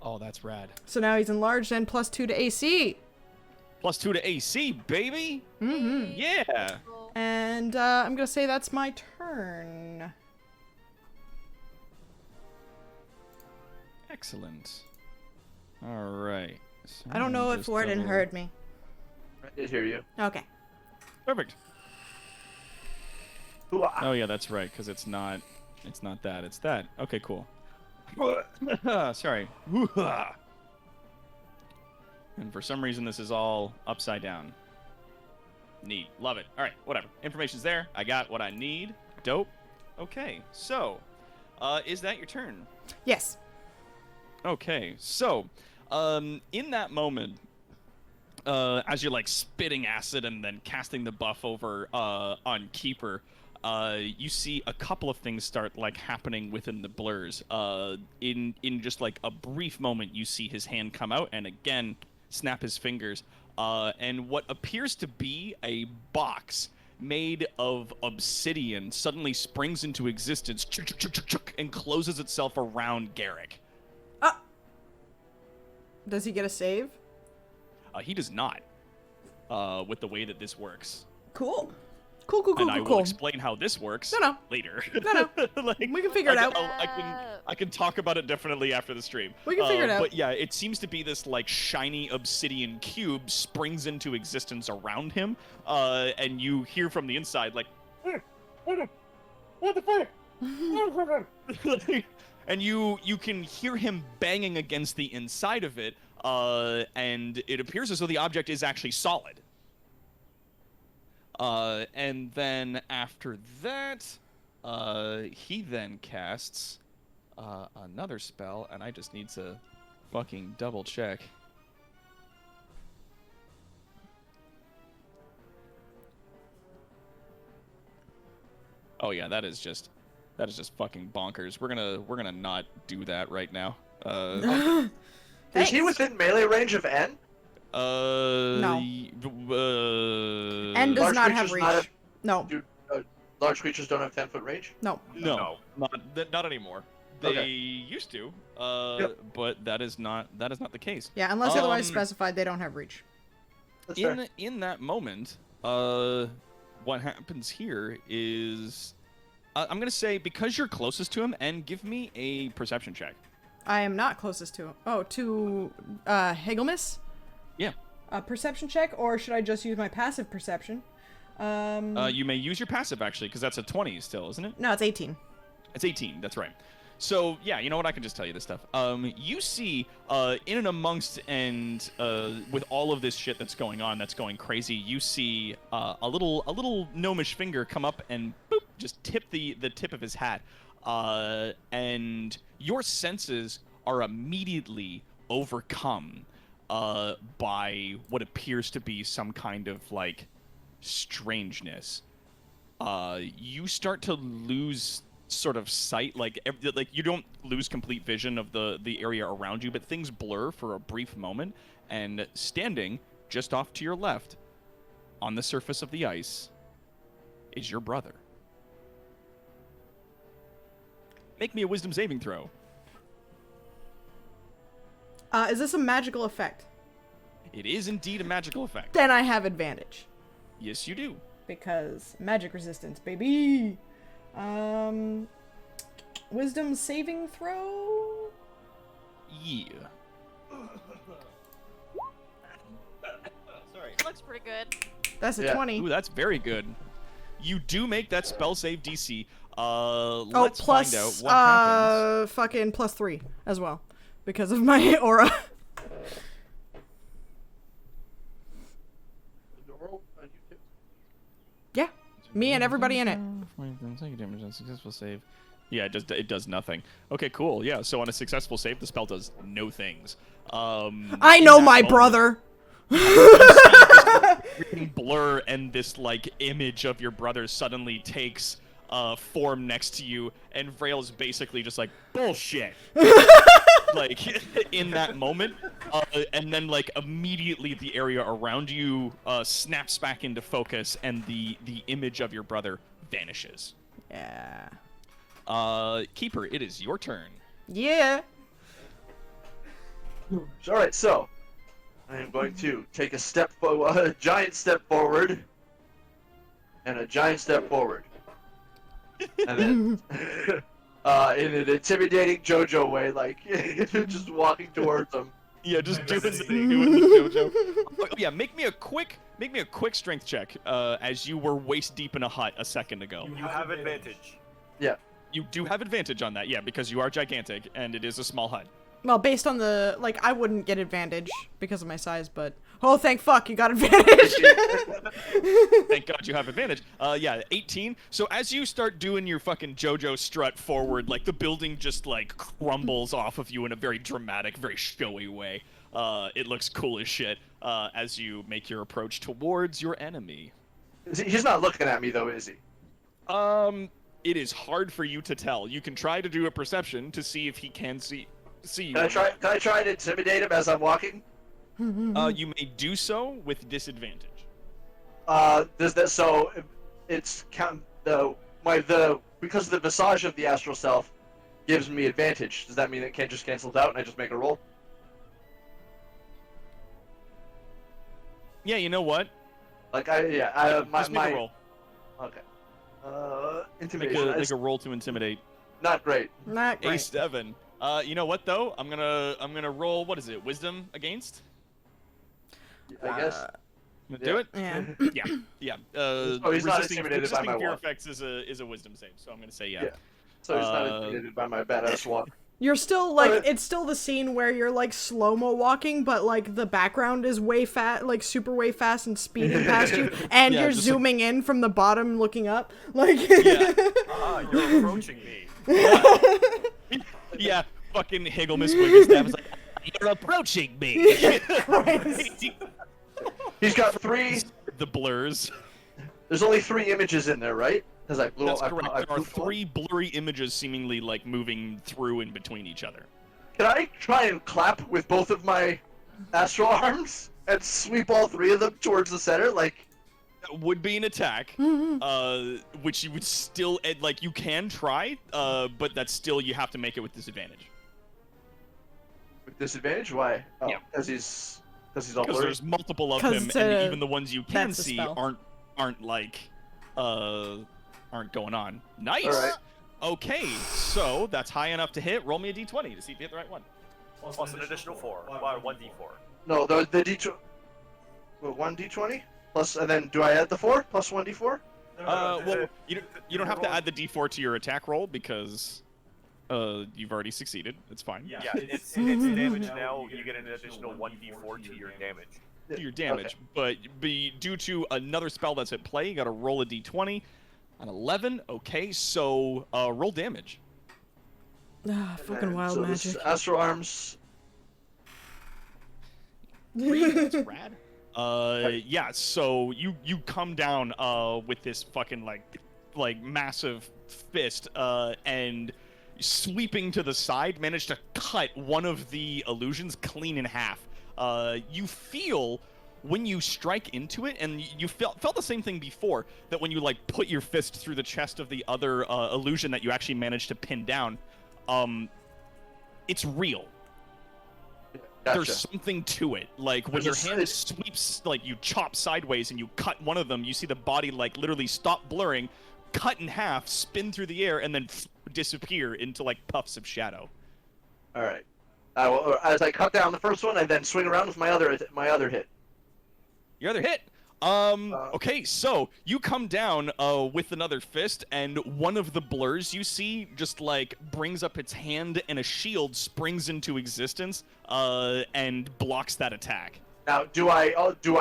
Oh, that's rad. So now he's enlarged and +2 to AC. +2 to AC, baby! Mm-hmm. Yeah! Cool. And I'm gonna say that's my turn. Excellent. Alright. So I don't know if just Warden double- heard me. I did hear you. Okay. Perfect. Hoo-ah. Oh yeah, that's right, because it's not that, it's that. Okay, cool. Sorry. And for some reason this is all upside down. Neat. Love it. All right, whatever. Information's there. I got what I need. Dope. Okay, so, is that your turn? Yes. Okay, so, in that moment, as you're like spitting acid and then casting the buff over on Keeper, you see a couple of things start like happening within the blurs. In just like a brief moment, you see his hand come out and again snap his fingers, and what appears to be a box made of obsidian suddenly springs into existence and closes itself around Garrick. Does he get a save? He does not, with the way that this works. Cool. And I will Cool. explain how this works No. later. No. Like, We can figure it out. I can talk about it definitely after the stream. We can figure it out. But yeah, it seems to be this like shiny obsidian cube springs into existence around him, and you hear from the inside like, what the fuck? And you can hear him banging against the inside of it, and it appears as though the object is actually solid. And then after that, he then casts another spell, and I just need to fucking double check. Oh yeah, that is just fucking bonkers. We're gonna not do that right now. Is he Thanks. within melee range of N? No. N N does Large not have creatures reach. not have- No. Large creatures don't have 10-foot range? No. No, not anymore. They Okay. used to, Yep. but that is not the case. Yeah, unless otherwise Um, specified, they don't have reach. That's fair. In that moment, what happens here is, I'm gonna say because you're closest to him, and give me a perception check. I am not closest to him. Oh, to Hegelmus? Yeah. A perception check, or should I just use my passive perception? You may use your passive actually, because that's a 20 still, isn't it? No, it's 18. It's 18, that's right. So, yeah, you know what? I can just tell you this stuff. You see, in and amongst and with all of this shit that's going on, that's going crazy, you see a little gnomish finger come up and boop, just tip the tip of his hat. And your senses are immediately overcome by what appears to be some kind of, like, strangeness. You start to lose sort of sight, like you don't lose complete vision of the area around you, but things blur for a brief moment, and standing just off to your left on the surface of the ice is your brother. Make me a wisdom saving throw. Is this a magical effect? It is indeed a magical effect. Then I have advantage. Yes, you do. Because magic resistance, baby! Wisdom saving throw? Yeah. Sorry. Looks pretty good. That's a Yeah. 20. Ooh, that's very good. You do make that spell save DC. Oh, Let's plus, find out what happens. fucking plus 3 as well. Because of my aura. Yeah. Me and everybody in it. Successful save. Yeah, it does nothing. Okay, cool. Yeah, so on a successful save, the spell does no things. I in know that my moment, brother! you see this green blur, and this like image of your brother suddenly takes form next to you, and Vrail's basically just like bullshit. Like in that moment, and then like immediately the area around you snaps back into focus, and the image of your brother vanishes. Yeah. Keeper, it is your turn. Yeah. Alright, so I am going to take a giant step forward, and a giant step forward. And then, in an intimidating JoJo way, like, just walking towards them. Yeah, just doing the JoJo. Oh, yeah, make me a quick strength check, as you were waist deep in a hut a second ago. You have advantage. Yeah. You do have advantage on that, yeah, because you are gigantic, and it is a small hut. Well, based on the like, I wouldn't get advantage because of my size, but oh, thank fuck, you got advantage. Thank God you have advantage. Yeah, 18. So as you start doing your fucking JoJo strut forward, like the building just like crumbles off of you in a very dramatic, very showy way. It looks cool as shit as you make your approach towards your enemy. He's not looking at me though, is he? It is hard for you to tell. You can try to do a perception to see if he can see you. Can I try to intimidate him as I'm walking? You may do so with disadvantage. So it's because the visage of the astral self gives me advantage. Does that mean it can't just cancel it out and I just make a roll? Yeah, you know what? Like Just make a roll. Okay. Intimidation. Make a roll to intimidate. Not great. Not great. A7. You know what though? I'm gonna roll. What is it? Wisdom against? I guess. You gonna do it? Yeah. Yeah. He's not intimidated by resisting my fear walk. effects is a wisdom save, so I'm gonna say yeah. Yeah. So he's not intimidated by my badass walk. You're still like, Alright. it's still the scene where you're like slow-mo walking, but like the background is way like super way fast and speeding past you, and Yeah, you're just zooming in from the bottom looking up. Like, You're approaching me. Yeah. Fucking Higglemus Wigglestab is like, you're approaching me. Christ. He's got 3. The blurs. There's only 3 images in there, right? Because I blew. That's I correct. There are poofed one. 3 blurry images seemingly like moving through and between each other. Can I try and clap with both of my astral arms and sweep all 3 of them towards the center? Like, That would be an attack, which you would still like. You can try, but that's still you have to make it with disadvantage. with disadvantage? Why? Oh, Yeah. because he's all Because blurry. there's multiple of 'Cause him, it's and a- even the ones you can that's a see spell. aren't like aren't going on. Nice. All right. Okay, so that's high enough to hit. Roll me a d20 to see if you hit the right one. Plus an additional 4. 1d4. No, the d20. What, 1d20 plus, and then do I add the 4 plus 1d4? Well, you don't have to add the d4 to your attack roll because you've already succeeded. It's fine. Yeah, it's damage now. You get an additional 1d4 to your damage. To your damage, but due to another spell that's at play, you got to roll a d20. An 11. Okay, so roll damage. Ah, fucking And wild so this magic. astral arms. That's rad. Yeah. So you come down with this fucking like massive fist and sweeping to the side, managed to cut one of the illusions clean in half. You feel when you strike into it, and you felt the same thing before, that when you like put your fist through the chest of the other illusion that you actually managed to pin down, it's real. Gotcha. There's something to it. Like when There's your a hand s- sweeps, like you chop sideways and you cut one of them, you see the body like literally stop blurring, cut in half, spin through the air, and then disappear into like puffs of shadow. All right. As I cut down the first one, I then swing around with my other hit. Your other hit. Okay, so you come down with another fist, and one of the blurs you see just like brings up its hand, and a shield springs into existence and blocks that attack. Now, do I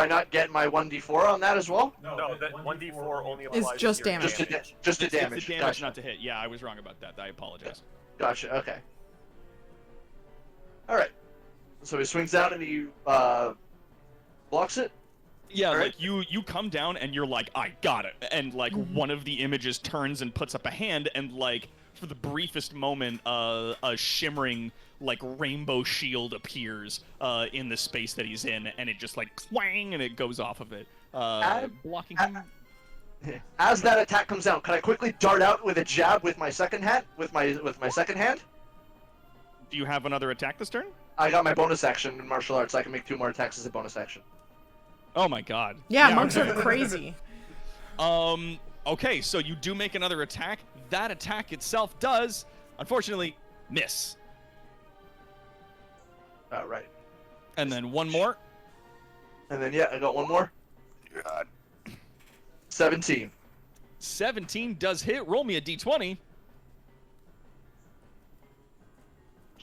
not get my 1d4 on that as well? No, that 1d4 only applies to just your damage. Just to It's damage. the damage, Gotcha. not to hit. Yeah, I was wrong about that. I apologize. Gotcha. Okay. All right. So he swings out and he blocks it. Yeah, All like you come down and you're like, I got it, and like one of the images turns and puts up a hand, and like for the briefest moment, a shimmering like rainbow shield appears in the space that he's in, and it just like twang, and it goes off of it, blocking him. As that attack comes down, can I quickly dart out with a jab with my second hand? With my second hand? Do you have another attack this turn? I got my bonus action in martial arts. I can make 2 more attacks as a bonus action. Oh my god. Yeah, monks are crazy. Okay, so you do make another attack. That attack itself does, unfortunately, miss. Right. And then one more. And then yeah, I got one more. 17. 17 does hit. Roll me a d20.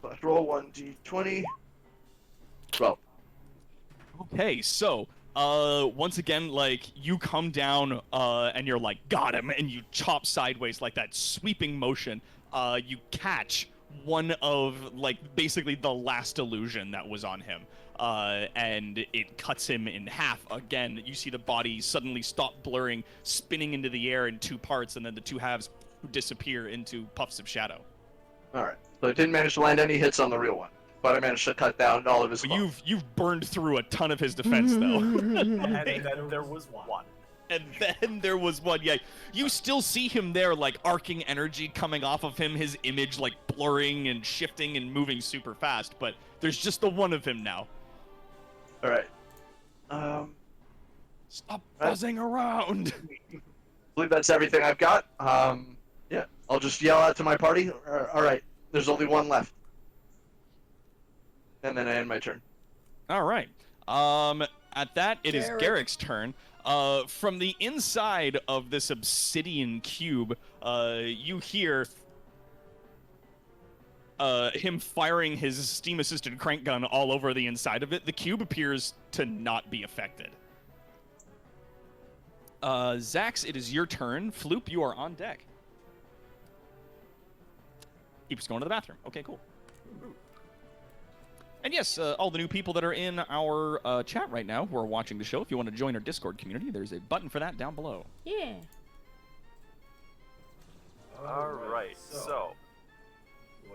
Select roll 1d20. 12. Okay, so once again, like you come down and you're like, got him, and you chop sideways like that sweeping motion. You catch one of like basically the last illusion that was on him. And it cuts him in half again. You see the body suddenly stop blurring, spinning into the air in two parts, and then the two halves disappear into puffs of shadow. Alright. So I didn't manage to land any hits on the real one, but I managed to cut down all of his But clone. you've burned through a ton of his defense, though. And then there was one. And then there was one, yeah. You still see him there, like arcing energy coming off of him, his image like blurring and shifting and moving super fast, but there's just the one of him now. Alright. Stop buzzing around. I believe that's everything I've got. Yeah, I'll just yell out to my party. Alright, there's only one left. And then I end my turn. All right. At that, it is Garrick. Garrick's turn. From the inside of this obsidian cube, you hear him firing his steam-assisted crank gun all over the inside of it. The cube appears to not be affected. Zax, it is your turn. Floop, you are on deck. Keeps going to the bathroom. Okay, cool. And yes, all the new people that are in our chat right now who are watching the show, if you want to join our Discord community, there's a button for that down below. Yeah. Alright, so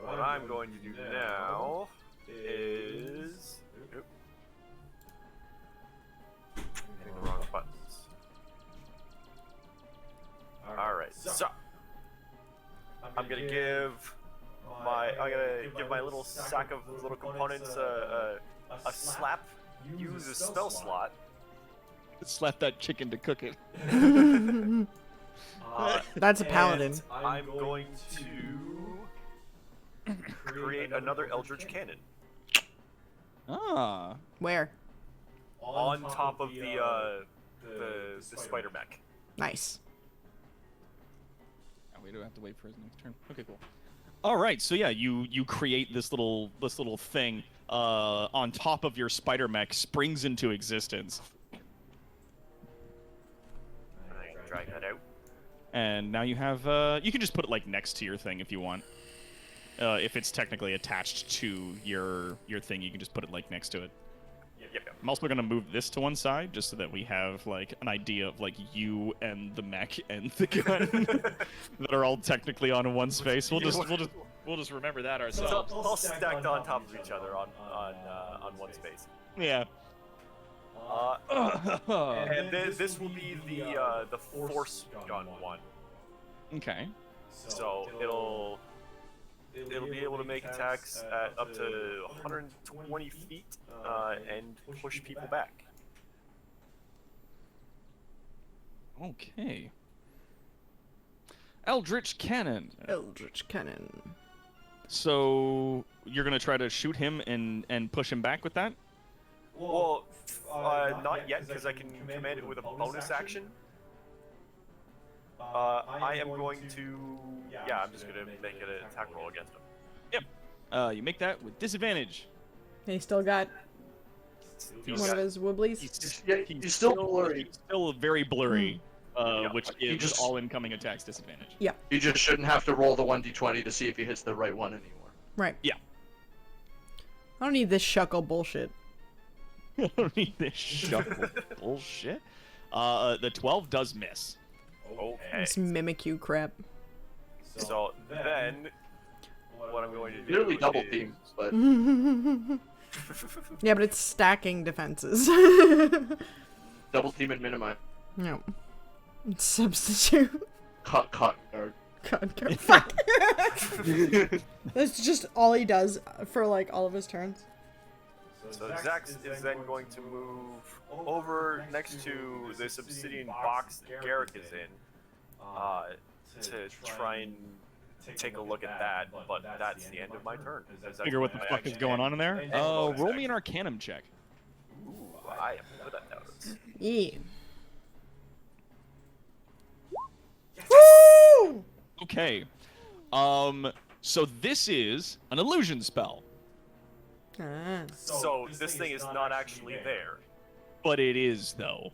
what I'm going to do now is. Oop. Hitting the wrong buttons. Alright, so I'm gonna give my little sack of little components a slap, use a spell slot. Slap that chicken to cook it. That's a paladin. And I'm going to create another Eldritch Cannon Ah. Where? on top of the spider mech. Nice. Oh, we don't have to wait for his next turn. Okay, cool. All right, so yeah, you create this little thing on top of your spider mech, springs into existence, I can drag that out. and now you have you can just put it like next to your thing if you want. If it's technically attached to your thing, you can just put it like next to it. Yep. I'm also gonna move this to one side just so that we have like an idea of like you and the mech and the gun that are all technically on one space. We'll just remember that So ourselves. all stacked on top of each other on one space. Yeah. And this will be the force gun one. Okay. So it'll be able to make attacks at up to 120 feet and push people back. Okay. Eldritch Cannon. Eldritch Cannon. So you're gonna try to shoot him and push him back with that? Well, not yet, because I can command it with a bonus action. I am going to... Yeah, I'm just going to make it an attack roll against him. You make that with disadvantage. He still got He's- one of his wibblies. He's still blurry. He's still very blurry, Yeah. which You gives just- all incoming attacks disadvantage. You just shouldn't have to roll the 1d20 to see if he hits the right one anymore. Right. Yeah. I don't need this shuckle bullshit. I don't need this shuffle bullshit. The 12 does miss. Okay. This Mimikyu crap. So then, what I'm going to do Nearly double is... team, but Yeah, but it's stacking defenses. double team and minimize. No. It's substitute. Cut, guard. God, fuck. That's just all he does for like all of his turns. So Zax is then going to move over next to this obsidian box that Garrick is in to try and take a look at that, but that's the end of my turn. That's Figure what the my fuck is action. going on in there. And bonus Roll me an action. Arcanum check. Ooh, I am good at those. Yeah. Woo! Okay. So this is an illusion spell, Ah. So this thing is not actually there. but it is though.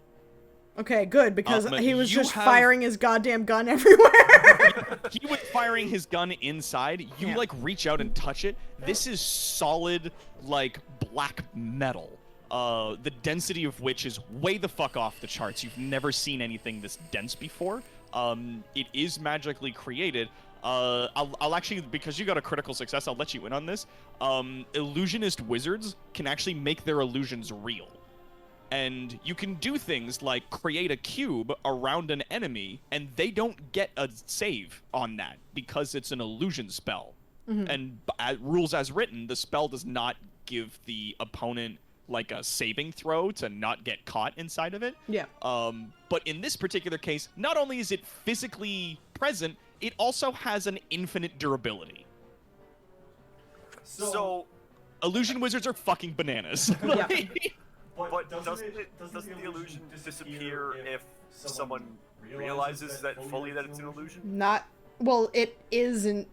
Okay, good, because he was you just have- firing his goddamn gun everywhere. He was firing his gun inside. You Yeah. like reach out and touch it. This is solid, like black metal. The density of which is way the fuck off the charts. You've never seen anything this dense before. It is magically created. I'll actually, because you got a critical success, I'll let you in on this. Illusionist wizards can actually make their illusions real. And you can do things like create a cube around an enemy, and they don't get a save on that because it's an illusion spell. And rules as written, the spell does not give the opponent like a saving throw to not get caught inside of it. Yeah. But in this particular case, not only is it physically present, it also has an infinite durability. So, Illusion wizards are fucking bananas. Yeah. but doesn't the illusion disappear if someone realizes that fully that it's an illusion? Not well. It's an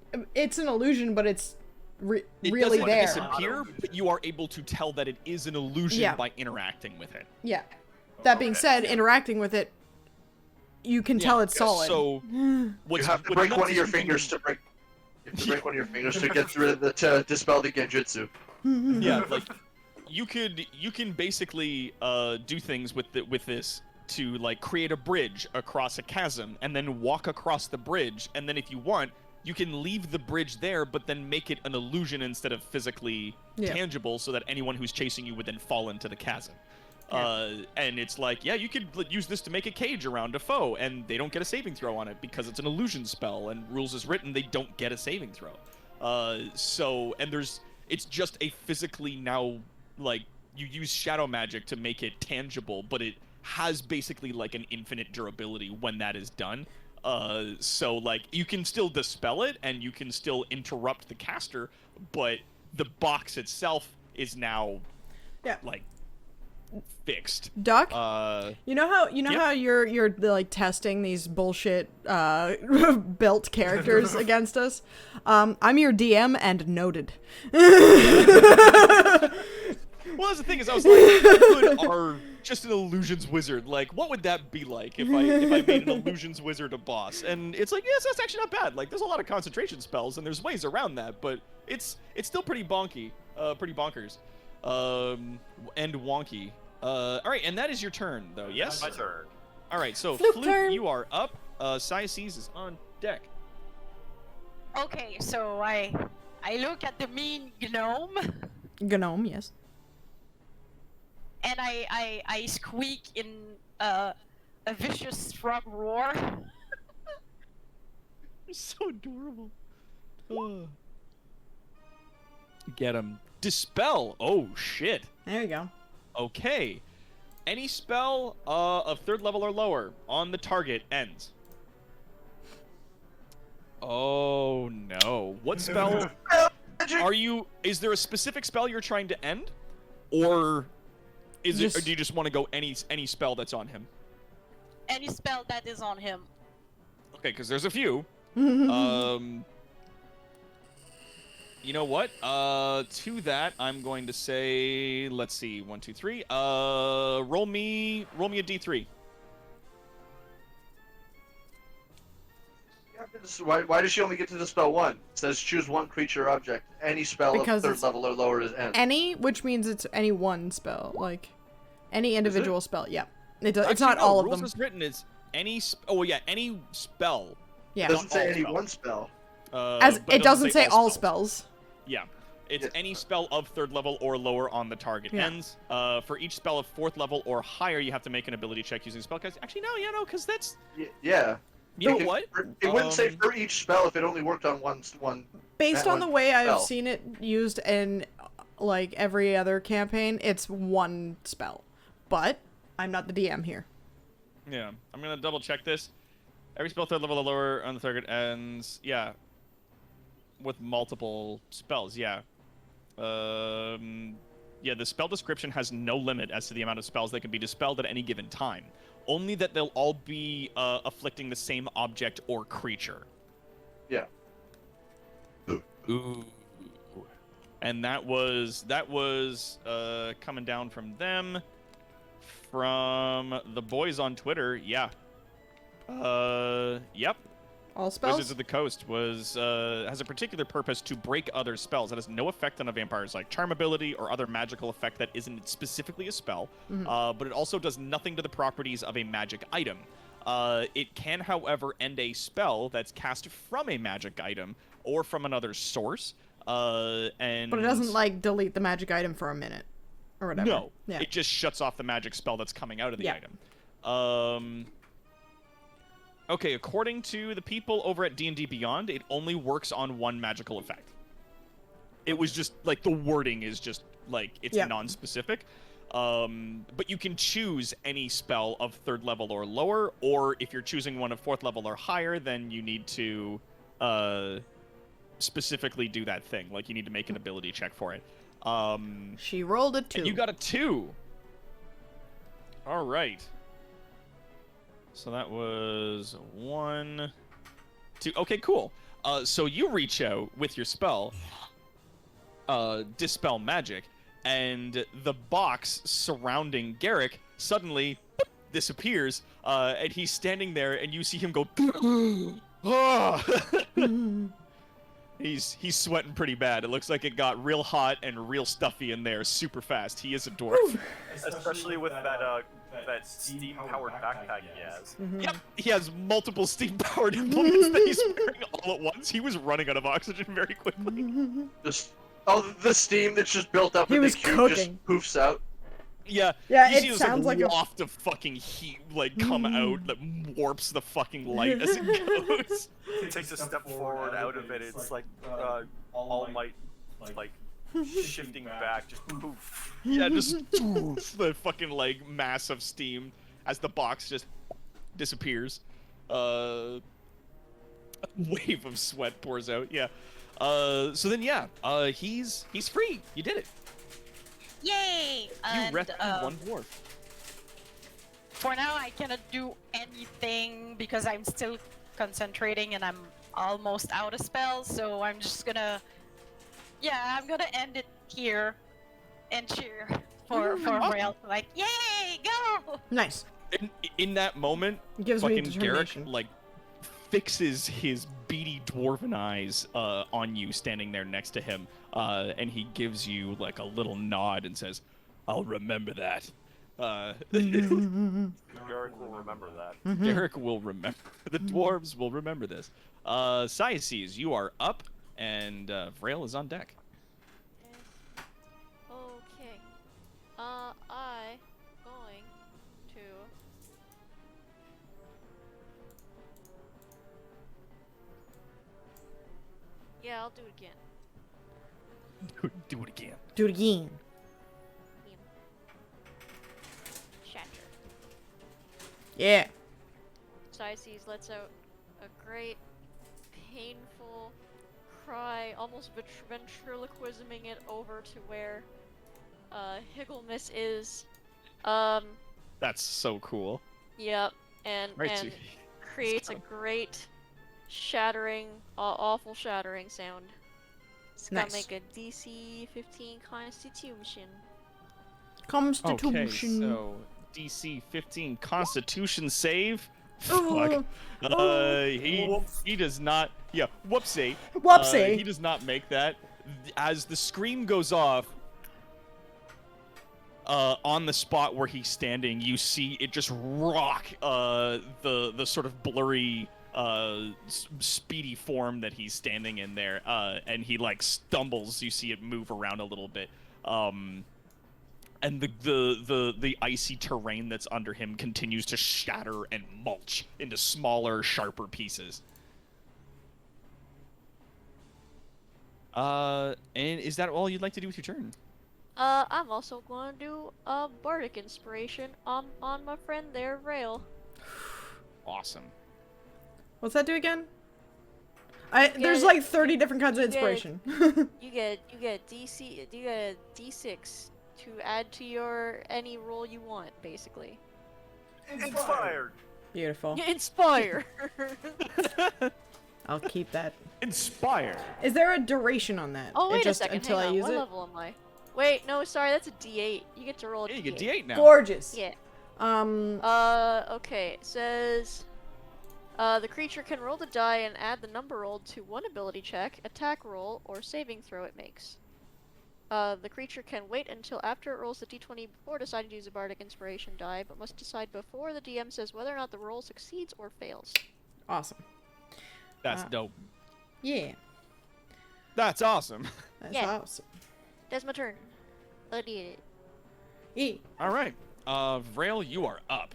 illusion, but it's It really doesn't there. disappear, but you are able to tell that it is an illusion Yeah. by interacting with it. Yeah. That being Okay. said, interacting with it, you can tell it's solid. So, You what's, have to what's break nuts one of is your you can- fingers to break. You have to break one of your fingers to get through to dispel the genjutsu. Yeah, like you can basically do things with this to like create a bridge across a chasm and then walk across the bridge, and then if you want, you can leave the bridge there, but then make it an illusion instead of physically Yeah. tangible, so that anyone who's chasing you would then fall into the chasm. And it's like, yeah, you could use this to make a cage around a foe, and they don't get a saving throw on it because it's an illusion spell, and rules as written, they don't get a saving throw. It's just a physically now, like, you use shadow magic to make it tangible, but it has basically like an infinite durability when that is done. So like you can still dispel it and you can still interrupt the caster, but the box itself is now Yeah. like fixed. Duck, you know Yep. how you're like testing these bullshit built characters against us. I'm your DM and noted. Well, that's the thing is, I was like, how good are just an illusions wizard? Like, what would that be like if I made an illusions wizard a boss? And it's like, yes, that's actually not bad. Like, there's a lot of concentration spells, and there's ways around that, but it's still pretty bonky, pretty bonkers, and wonky. All right, and that is your turn, though. Yes. My turn. All right, so Flute Flute, turn. you are up. Cyaces is on deck. Okay, so I look at the mean gnome Gnome, yes. and I squeak in a vicious frog roar. You're so adorable. Get him. Dispel. Oh shit. There you go. Okay. Any spell of 3rd level or lower on the target ends. Oh no. What spell are you? Is there a specific spell you're trying to end? Or is it, or do you just want to go any spell that's on him? Any spell that is on him. Okay, because there's a few. You know what? To that, I'm going to say, let's see, 1, 2, 3. Roll me a d3. Why does she only get to dispel one? It says choose one creature or object. Any spell Because of 3rd it's- level or lower is end. Any, which means it's any one spell, like any individual spell. Yeah, it's Actually, not no, all of rules them. as written is any. Oh yeah, any spell. Yeah, It doesn't say all any spells. one spell. as But it doesn't say all spells. Yeah. It's Yes. any spell of 3rd level or lower on the target Yeah. ends. For each spell of 4th level or higher, you have to make an ability check using spellcast. Actually, no, because that's. Yeah. You know It- what? It wouldn't say Um, for each spell if it only worked on one. Based that on the one way I've spell. seen it used in like every other campaign, it's one spell. But I'm not the DM here. Yeah, I'm gonna double check this. Every spell 3rd level or lower on the target ends. Yeah. With multiple spells, yeah. Yeah, the spell description has no limit as to the amount of spells that can be dispelled at any given time. Only that they'll all be afflicting the same object or creature. Yeah. Ooh. And that was coming down from them, from the boys on Twitter. Yeah. Yep. All spells? Wizards of the Coast has a particular purpose to break other spells. That has no effect on a vampire's like charm ability or other magical effect that isn't specifically a spell. But it also does nothing to the properties of a magic item. It can, however, end a spell that's cast from a magic item or from another source. But it doesn't like delete the magic item for a minute or whatever. No, Yeah. it just shuts off the magic spell that's coming out of the Yeah. item. Okay, according to the people over at D&D Beyond, it only works on one magical effect. It was just, like, the wording is just, like, it's Yeah. non-specific. But you can choose any spell of 3rd level or lower, or if you're choosing one of 4th level or higher, then you need to, specifically do that thing. Like, you need to make an ability check for it. She rolled a 2. And you got a 2. All right. So that was 1, 2. Okay, cool. So you reach out with your spell, Dispel Magic, and the box surrounding Garrick suddenly disappears, and he's standing there, and you see him go. "Ah!" He's sweating pretty bad. It looks like it got real hot and real stuffy in there super fast. He is a dwarf. Especially with that steam-powered backpack he has. Yep, he has multiple steam-powered implements that he's wearing all at once. He was running out of oxygen very quickly. Just the steam that's just built up He in was the cube cooking. just poofs out. Yeah, Yeah, you it see this, sounds like a- waft of fucking heat like come out that warps the fucking light as it goes. He takes a step forward out of it. It's like All Might, like shifting back, just poof. Yeah, just the fucking like mass of steam as the box just disappears. A wave of sweat pours out. Yeah. So then he's free. You did it. Yay! You And, rescued one dwarf. For now, I cannot do anything because I'm still concentrating and I'm almost out of spells, so I'm just gonna... Yeah, I'm gonna end it here and cheer for Braille. Like, yay, go! Nice. In that moment, It gives me fucking Garrick determination. like fixes his beady dwarven eyes on you standing there next to him, and he gives you like a little nod and says, "I'll remember that." Garrick will remember that. Garrick will remember. The dwarves will remember this. Syaces, you are up, and Vrail is on deck. Okay. I going to yeah, I'll do it again. Do it again. Do it again. Shatter. Yeah. Syaces lets out a great, painful cry, almost ventriloquisming it over to where Higglemus is. That's so cool. Yep, and Right. and creates a great shattering, awful shattering sound. It's gonna Nice. make a DC 15 Constitution. Constitution. Okay, so DC 15 Constitution save. Oh, Fuck. He does not. Yeah, whoopsie. Whoopsie. He does not make that. As the scream goes off, on the spot where he's standing, you see it just rock the sort of blurry speedy form that he's standing in there, and he like stumbles. You see it move around a little bit, and the icy terrain that's under him continues to shatter and mulch into smaller, sharper pieces. And is that all you'd like to do with your turn? I'm also going to do a bardic inspiration on my friend there, Rail. Awesome. What's that do again? There's it- like 30 different kinds of you get it. inspiration. You get a D6 to add to your any roll you want, basically. Inspired. Beautiful. Inspire. I'll keep that. Inspired. Is there a duration on that? Oh, It wait a just second. until Hang I on. use What it? level am I? Wait, no, sorry. That's a D8. You get to roll a Yeah, D8. you get D8 now. Gorgeous. Yeah. Um. Okay. It says, the creature can roll the die and add the number rolled to one ability check, attack roll, or saving throw it makes. The creature can wait until after it rolls the d20 before deciding to use a bardic inspiration die, but must decide before the DM says whether or not the roll succeeds or fails. Awesome. That's dope. Yeah. That's awesome. That's Yeah. awesome. That's my turn. I did it. Yeah. All right. Vrail, you are up.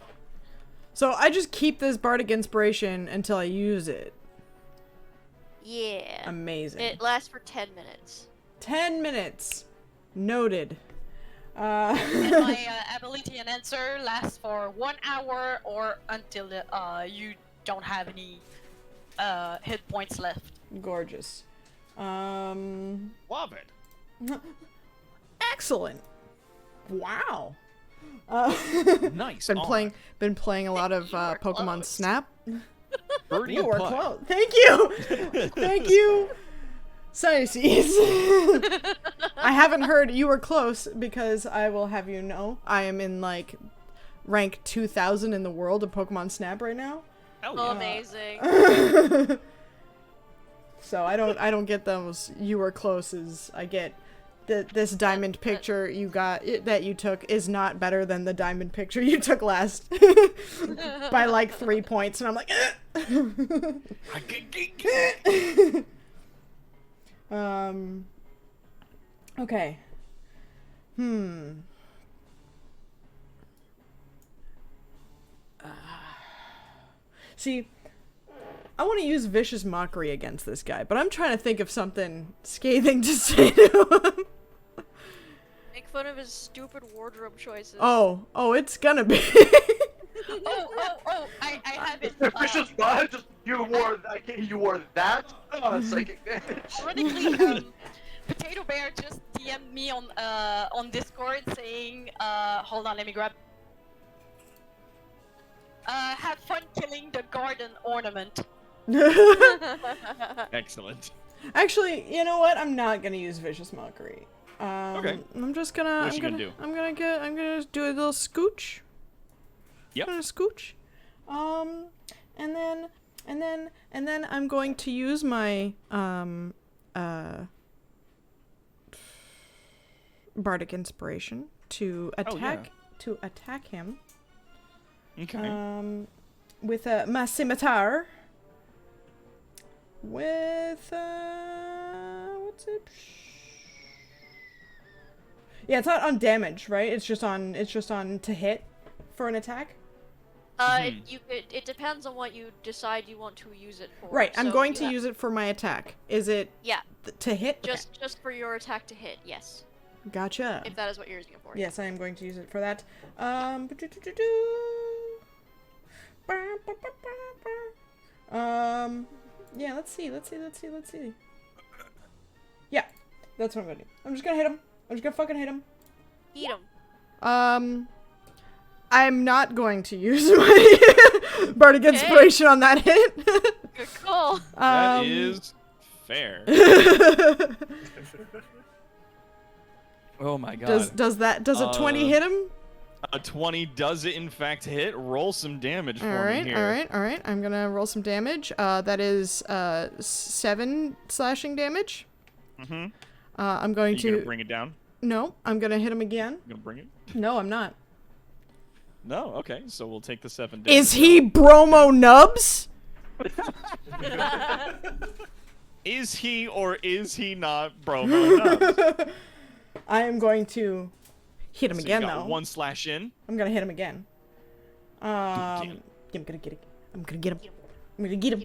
So I just keep this bardic inspiration until I use it. Yeah. Amazing. It lasts for 10 minutes. 10 minutes. Noted. And my ability enhancer lasts for 1 hour or until you don't have any hit points left. Gorgeous. Love it. Excellent. Wow. Nice. Been playing a lot of were Pokemon close. Snap. Birdie You and were putt. close. Thank you. Thank you. Sinuses. I haven't heard you were close because I will have you know I am in like rank 2000 in the world of Pokemon Snap right now. Hell Oh, yeah. amazing. So I don't get those you were closes. I get this diamond picture you got that you took is not better than the diamond picture you took last by like 3 points, and I'm like, okay. See, I want to use Vicious Mockery against this guy, but I'm trying to think of something scathing to say to him. Make fun of his stupid wardrobe choices. Oh, it's gonna be. I have it. Vicious Mod, just you wore that. Oh, psychic damage. Ironically, Potato Bear just DM'd me on Discord saying, hold on, let me grab. Have fun killing the garden ornament. Excellent. Actually, you know what? I'm not gonna use Vicious Mockery. Okay. I'm just gonna. What you gonna do? I'm gonna do a little scooch. Yep. I'm gonna scooch. And then I'm going to use my bardic inspiration to attack him. Okay. With my scimitar. With what's it? Yeah, it's not on damage, right? It's just on to hit for an attack. It depends on what you decide you want to use it for. Right, I'm So going you to have- use it for my attack. Is it Yeah, to hit? Okay. just for your attack to hit. Yes, Gotcha. if that is what you're using it for. Yes, I am going to use it for that. Yeah, let's see. Yeah, that's what I'm gonna do. I'm just gonna hit him. I'm just gonna fucking hit him. Eat him. I'm not going to use my bardic inspiration on that hit. Good call. That is fair. Oh my god. Does a 20 hit him? A 20 does it in fact hit? Roll some damage for me here. All right. I'm gonna roll some damage. That is 7 slashing damage. Mm-hmm. I'm Are going you to. gonna bring it down? No, I'm gonna hit him again. You gonna bring it? No, I'm not. No. Okay. So we'll take the 7 damage. Is he Bromo Nubs? Is he or is he not Bromo Nubs? I am going to hit him So you again, got though. 1 slash in. I'm gonna hit him again. him. I'm gonna get it. I'm gonna get him. I'm gonna get him.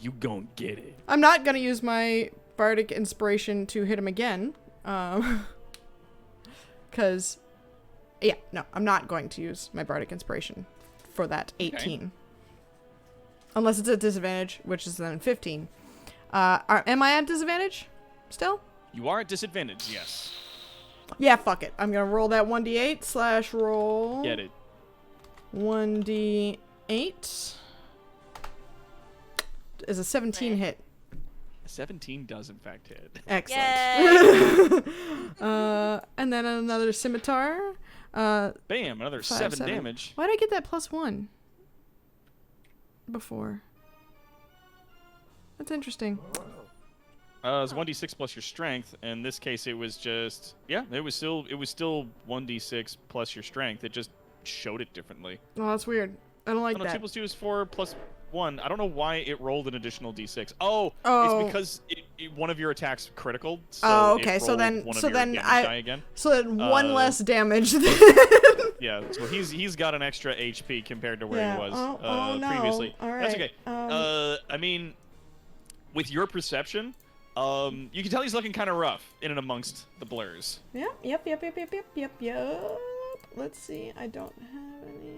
You gon' get it. I'm not gonna use my bardic inspiration to hit him again. Cause, yeah, no, I'm not going to use my bardic inspiration for that 18. Unless it's at disadvantage, which is then 15. Am I at disadvantage still? You are at disadvantage, yes. Yeah, fuck it. I'm gonna roll that 1d8 slash roll. Get it. 1d8. Is a 17 hit. 17 does in fact hit. Excellent. And then another scimitar. Bam, another 7 damage. Why did I get that +1 before? That's interesting. It's 1d6 plus your strength. In this case, it was just it was still 1d6 plus your strength. It just showed it differently. Oh, that's weird. I don't like No, that. 2 plus 2 is 4 plus 1. I don't know why it rolled an additional d6. Oh, Oh. it's because one of your attacks critical. So Oh, it okay. So rolled then, one of so your then damage I, die again. so then one less damage. Than Yeah, so he's got an extra HP compared to where Yeah. he was Oh, no. previously. All That's right. okay. I mean, with your perception, you can tell he's looking kind of rough in and amongst the blurs. Yep. Let's see. I don't have any.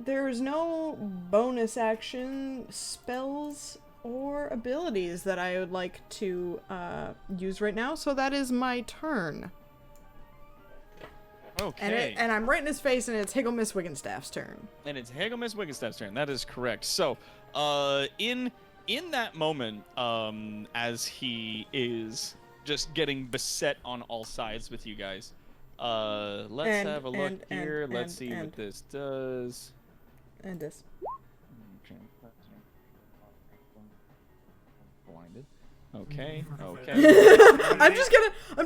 There's no bonus action spells or abilities that I would like to use right now, so that is my turn. Okay. And I'm right in his face, and it's Higgle Miss Wiggenstaff's turn. And it's Hagel Miss Wiggenstaff's turn. That is correct. So, in that moment, as he is just getting beset on all sides with you guys, let's have a look here. Let's see what this does. And this. Blinded. Okay. I'm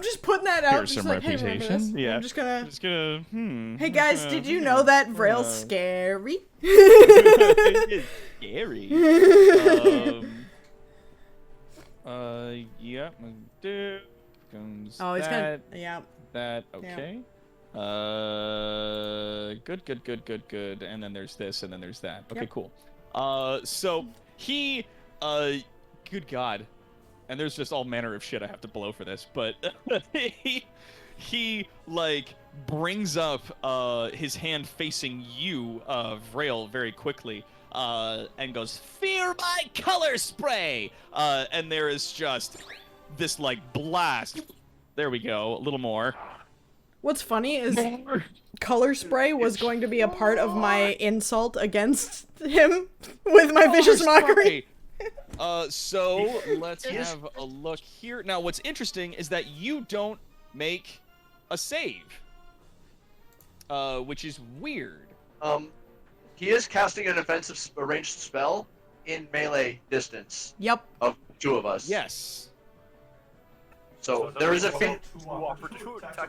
just putting that out. Here's Just some like, hey, remember reputation. this? Yeah. I'm just gonna. Hey Hey guys, did you know that Vrail's scary? Scary. Yeah. Comes Oh, he's gonna. that, Yeah. that. Okay. Good. And then there's this, and then there's that. Okay, Yep. cool. So he, good God, and there's just all manner of shit I have to blow for this, but he like brings up his hand facing you, Vrail, very quickly, and goes, "Fear my color spray!" And there is just this like blast. There we go, a little more. What's funny is color spray was going to be a part of my insult against him with my vicious mockery. So let's have a look here. Now, what's interesting is that you don't make a save, which is weird. He is casting an offensive ranged spell in melee distance Yep. of 2 of us. Yes. So there is a two attacks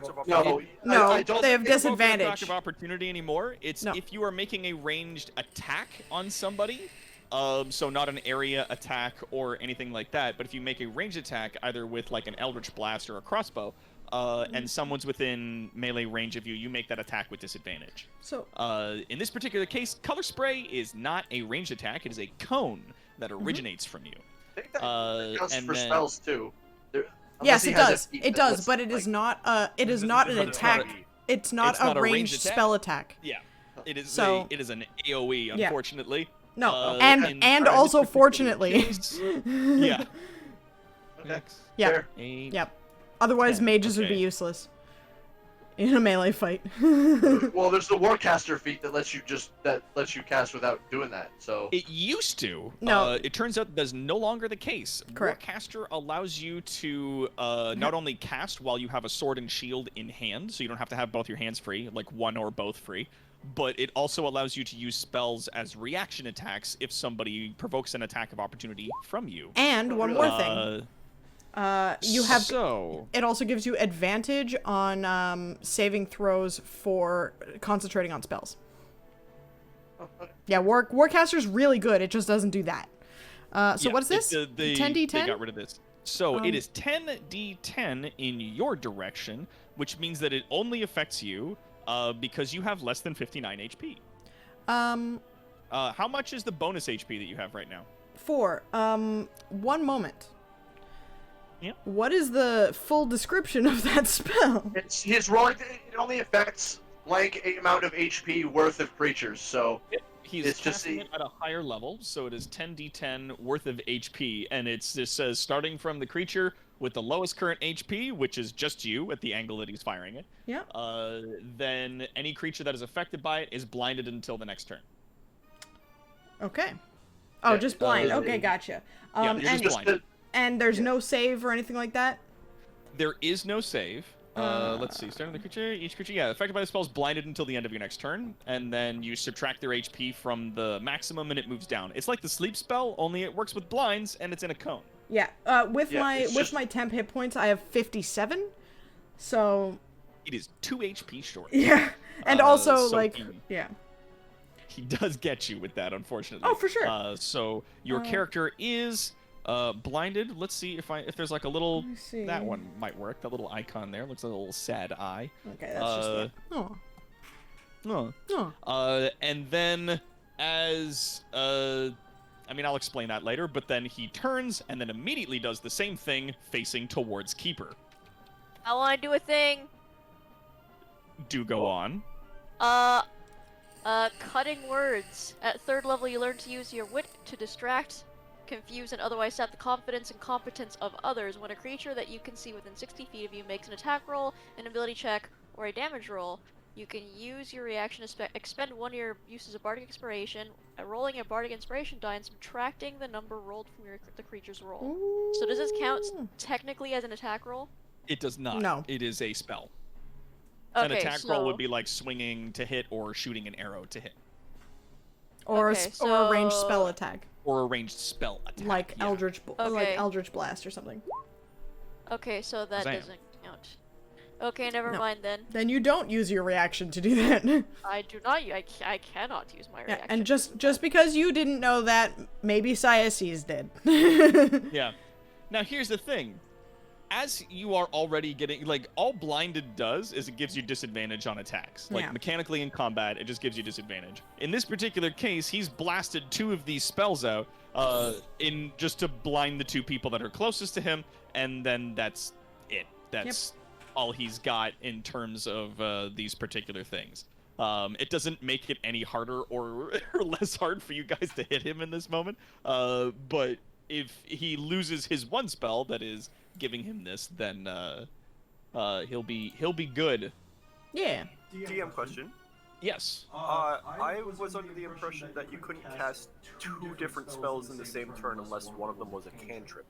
of opportunity. No, I don't they have It's not an disadvantage. attack of opportunity anymore. It's No. if you are making a ranged attack on somebody. So not an area attack or anything like that, but if you make a ranged attack either with like an Eldritch Blast or a crossbow, and someone's within melee range of you, you make that attack with disadvantage. So In this particular case, Color Spray is not a ranged attack, it is a cone that originates from you. I think that counts and for then- spells too. yes, Unless he it has does. a feat It that does, lets, but it is like- not. It is not an But it's attack. not a- It's not It's not a a ranged ranged attack. spell attack. Yeah. It is So- it is an AoE, Yeah. unfortunately. No, in and this also particular fortunately. case- yeah. Okay. Yeah. Fair. 8. Yep. Otherwise, 10, mages would be okay. useless in a melee fight. Well, there's the Warcaster feat that lets you cast without doing that. So It used to. No. It turns out that's no longer the case. Correct. Warcaster allows you to not only cast while you have a sword and shield in hand, so you don't have to have both your hands free, like one or both free, but it also allows you to use spells as reaction attacks if somebody provokes an attack of opportunity from you. And one more thing. You have. So, It also gives you advantage on saving throws for concentrating on spells. Yeah, Warcaster's really good. It just doesn't do that. So yeah, what's this? They 10d10? got rid of this. So it is 10d10 in your direction, which means that it only affects you because you have less than 59 HP. How much is the bonus HP that you have right now? 4. One moment. Yeah. What is the full description of that spell? his rolling. It only affects blank amount of HP worth of creatures. So He's It's just casting the- it at a higher level, so it is 10d10 worth of HP, and it just says starting from the creature with the lowest current HP, which is just you at the angle that he's firing it, Yeah. then any creature that is affected by it is blinded until the next turn. Okay. Oh, Yeah, just blind. uh, Okay, gotcha. Yeah, And, you're just Just blind. and there's no save or anything like that? There is no save. Let's see. Starting the creature, each creature, yeah, affected by the spell is blinded until the end of your next turn, and then you subtract their HP from the maximum, and it moves down. It's like the sleep spell, only it works with blinds, and it's in a cone. Yeah. With Yeah, it's with just- my temp hit points, I have 57. So It is 2 HP short. yeah, and also so like he- yeah. He does get you with that, unfortunately. Oh, for sure. So your character is blinded. Let's see if there's like a little. Let me see. That one might work. That little icon there looks like a little sad eye. Okay, that's just it. Oh. Oh. Oh. And then as I mean, I'll explain that later. But then he turns and then immediately does the same thing, facing towards Keeper. I want to do a thing. Do go on. Cutting words. At 3rd level, you learn to use your wit to distract, confuse, and otherwise sap the confidence and competence of others. When a creature that you can see within 60 feet of you makes an attack roll, an ability check, or a damage roll, you can use your reaction to expend one of your uses of Bardic Inspiration, rolling a Bardic Inspiration die and subtracting the number rolled from the creature's roll. So does this count technically as an attack roll? It does not. No. It is a spell. Okay, An attack so... roll would be like swinging to hit or shooting an arrow to hit. Or Okay, or a ranged so- spell attack, Or a ranged spell attack. like yeah. Eldritch Okay. like Eldritch Blast or something. Okay, so that Zam. doesn't count. Okay, never No. mind then. Then you don't use your reaction to do that. I do not. I cannot use my Yeah, reaction. and just because you didn't know that, maybe Cyaces did. Yeah. Now here's the thing. As you are already getting, like, all blinded does is it gives you disadvantage on attacks. Like, Yeah. mechanically in combat, it just gives you disadvantage. In this particular case, he's blasted 2 of these spells out, in just to blind the 2 people that are closest to him, and then that's it. That's all he's got in terms of these particular things. It doesn't make it any harder or less hard for you guys to hit him in this moment, but if he loses his one spell that is giving him this, then he'll be good. Yeah. DM question. Yes. I was under the impression that you couldn't cast 2 different spells in the same turn unless one of them was a cantrip.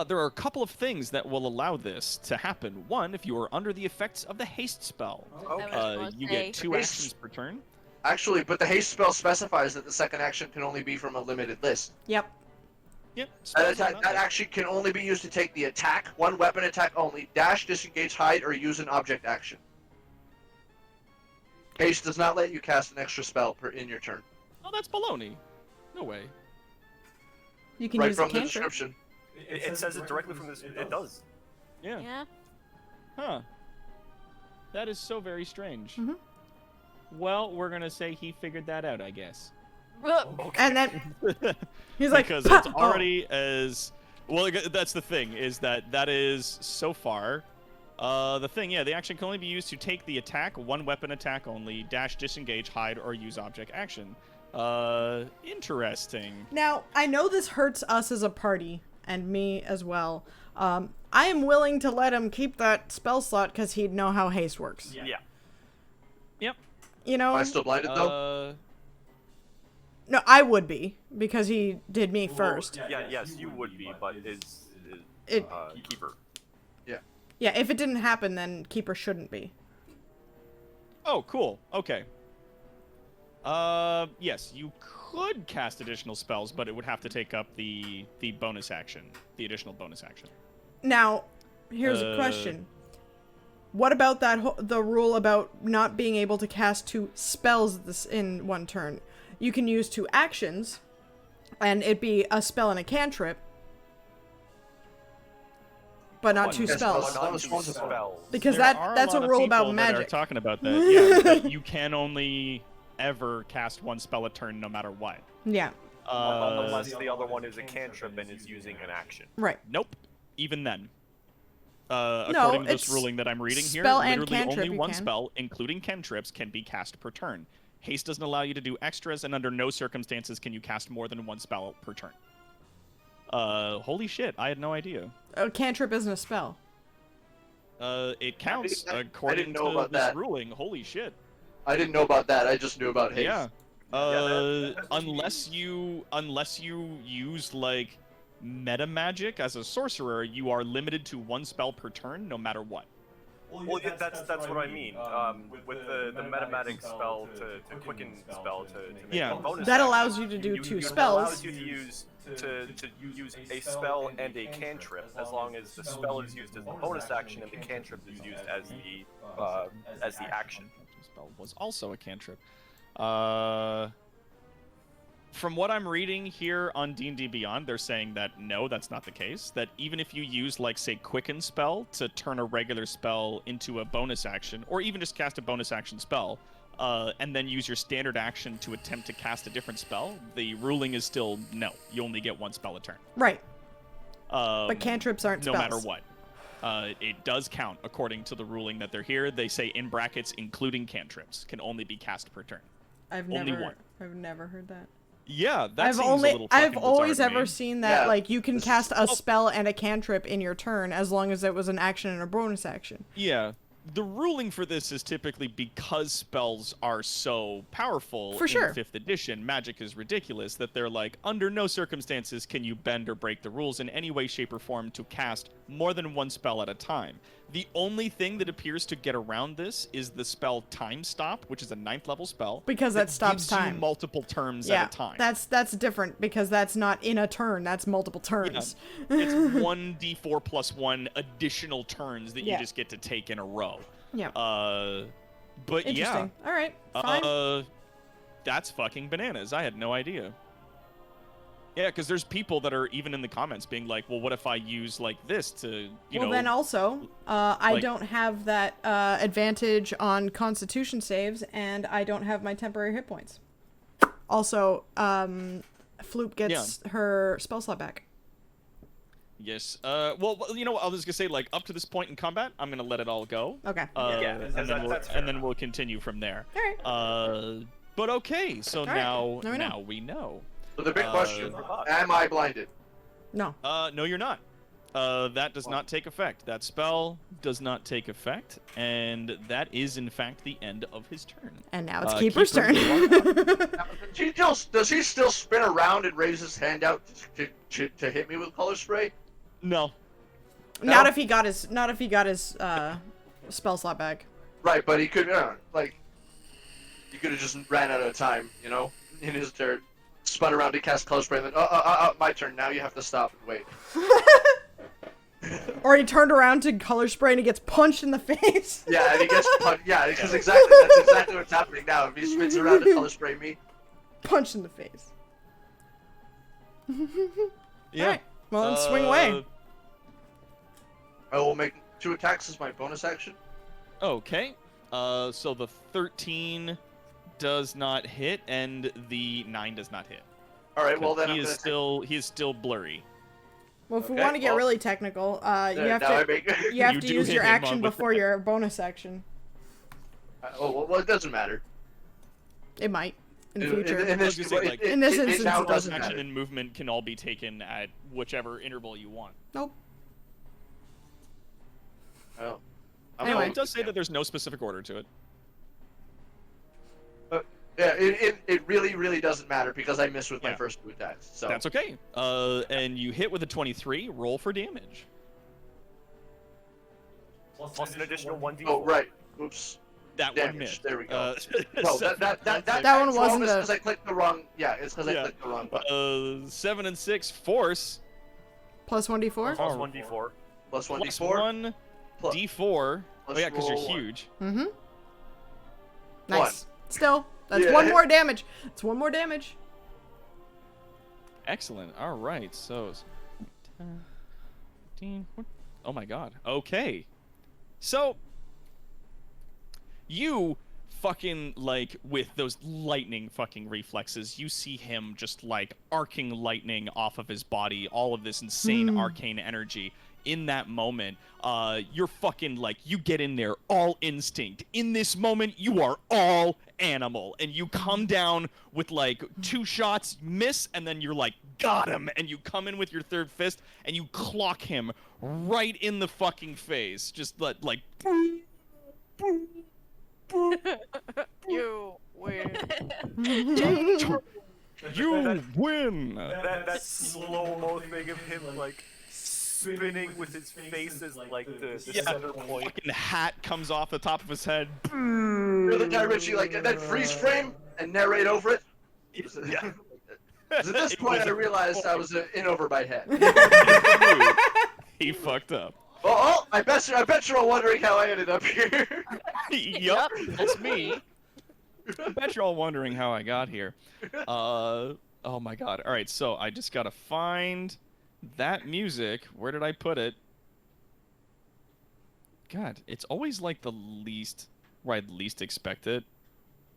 There are a couple of things that will allow this to happen. One, if you are under the effects of the haste spell, Okay. gonna you say- get 2 Haste- actions per turn. Actually, but the haste spell specifies that the second action can only be from a limited list. Yep. Yep. That action can only be used to take the attack, one weapon attack only, dash, disengage, hide, or use an object action. Haste does not let you cast an extra spell in your turn. Oh, that's baloney. No way. You can Right use a from the cantrip. description. It says it directly from this. It does. Yeah. Yeah. Huh. That is so very strange. Mhm. Well, we're gonna say he figured that out, I guess. And then he's like, because "Ha, it's oh." already as well. That's the thing, is that is so far. The thing, yeah, the action can only be used to take the attack, one weapon attack only, dash, disengage, hide, or use object action. Interesting. Now, I know this hurts us as a party, and me as well. I am willing to let him keep that spell slot because he'd know how haste works. Yeah. Yep. You know? Am I still blinded though? No, I would be, because he did me first. Yeah. Yes, you would be, but is It- keeper. Yeah, if it didn't happen, then Keeper shouldn't be. Oh, cool. Okay. Yes, you could cast additional spells, but it would have to take up the bonus action, the additional bonus action. Now, here's a question. What about the rule about not being able to cast 2 spells in one turn? You can use 2 actions, and it'd be a spell and a cantrip, but not 2 Yes, spells. that was one spell. Because There are that's a lot of rule about people that magic. are talking about that. Yeah, that you can only ever cast 1 spell a turn, no matter what. Yeah, Unless the other one is a cantrip and is using an action. right. Nope. Even then. According to this it's ruling that I'm reading here, spell and literally cantrip only you 1 can. spell, including cantrips, can be cast per turn. Haste doesn't allow you to do extras, and under no circumstances can you cast more than 1 spell per turn. Holy shit, I had no idea. A cantrip isn't a spell. It counts I according didn't know to about this that. ruling. Holy shit. I didn't know about that. I just knew about haste. Yeah. That's what you Unless you use like meta magic as a sorcerer, you are limited to 1 spell per turn, no matter what. Well, yeah, that's what I mean. With the metamatic spell to quicken spell to make Yeah. a bonus That action, allows you to do 2 It spells. allows you to use a spell and a cantrip, as long as the spell is used as the bonus action and the cantrip is used as the action. Spell was also a cantrip. From what I'm reading here on D&D Beyond, they're saying that no, that's not the case. That even if you use, like, say, Quicken spell to turn a regular spell into a bonus action, or even just cast a bonus action spell, and then use your standard action to attempt to cast a different spell, the ruling is still no. You only get 1 spell a turn. Right. But cantrips aren't no spells. matter what. It does count according to the ruling that they're here. They say in brackets, including cantrips, can only be cast per turn. I've only never, one. I've never heard that. Yeah, that seems a little I've fucking always bizarre to ever me. seen that Yeah, like you can this is- cast a Oh. spell and a cantrip in your turn as long as it was an action and a bonus action. Yeah. The ruling for this is typically because spells are so powerful For sure. in 5th edition, magic is ridiculous, that they're like, under no circumstances can you bend or break the rules in any way, shape, or form to cast more than 1 spell at a time. The only thing that appears to get around this is the spell Time Stop, which is a 9th level spell. Because that stops gives you time. multiple turns Yeah, at a time. that's different because that's not in a turn. That's multiple turns. It's 1d4 plus 1 additional turns that Yeah. you just get to take in a row. Yeah. But Interesting. All right. Fine. That's fucking bananas. I had no idea. Yeah, because there's people that are even in the comments being like, well, what if I use like this to, you well, know? then also, I like- don't have that advantage on Constitution saves, and I don't have my temporary hit points. Also, Floop gets her spell slot back. Yes. Well, you know, I was gonna say like up to this point in combat, I'm gonna let it all go. Okay. Yeah, that's fair and then enough. we'll continue from there. All right. But okay, so right, now now we know. now we know. So the big question: am I blinded? No. No, you're not. That does not take effect. That spell does not take effect, and that is in fact the end of his turn. And now it's Keeper, Keeper's turn. Does he still spin around and raise his hand out to hit me with color spray? No. Not No? if he got his spell slot back. Right, but he could like he could have just ran out of time, you know, in his turn, spun around to cast color spray, and then my turn. Now you have to stop and wait. Or he turned around to color spray and he gets punched in the face. Yeah, and he gets punched. Yeah, because that's exactly what's happening now. If he spins around to color spray me, Punched in the face. Yeah. Alright. Well, then swing away. I will make 2 attacks as my bonus action. Okay. So the 13 does not hit, and the 9 does not hit. All right, well then he I'm is gonna he is still blurry. Well, if we Okay, want to get well- really technical, you have now I to make. you have You to do use hit your him action with before that. your bonus action. Oh well, it doesn't matter. It might in the In- future. in I was this, gonna say, like, in this it instance, now it doesn't Action matter. and movement can all be taken at whichever interval you want. Nope. Oh. Anyway. It does say that there's no specific order to it. Yeah, it really doesn't matter because I missed with my Yeah. first 2 attacks. So That's okay. And you hit with a 23. Roll for damage. Plus an additional 1d4. Oh right. Oops. That Damage. one missed. There we go. No, So- that That one wasn't is a- because I clicked the wrong. Yeah, it's because I Yeah. clicked the wrong button. 7 and 6 force. Plus 1d4. Plus 1d4. Plus 1d4. Plus 1 Plus- d4. Oh plus yeah, because you're roll one. huge. Mm-hmm. Nice. One. Still, that's Yeah. 1 more damage. It's 1 more damage. Excellent. All right. So, 10, 15. Oh my God. Okay. So, you fucking like with those lightning fucking reflexes, you see him just like arcing lightning off of his body, all of this insane arcane energy. In that moment, you're fucking like, you get in there all instinct. In this moment, you are all animal, and you come down with like 2 shots, miss, and then you're like, got him, and you come in with your 3rd fist and you clock him right in the fucking face, just like You win. you win. That slow-mo thing of him like spinning with his face as like the center point. Fucking hat comes off the top of his head. You're the guy, Richie, like, and then freeze frame and narrate over it. Yeah. 'Cause at this It point, was I a realized I was in over my head. He fucked up. Oh, I bet you're all wondering how I ended up here. Yup, that's me. I bet you're all wondering how I got here. Oh my god. Alright, so I just gotta find that music. Where did I put it? God, it's always like the least where I'd least expect it.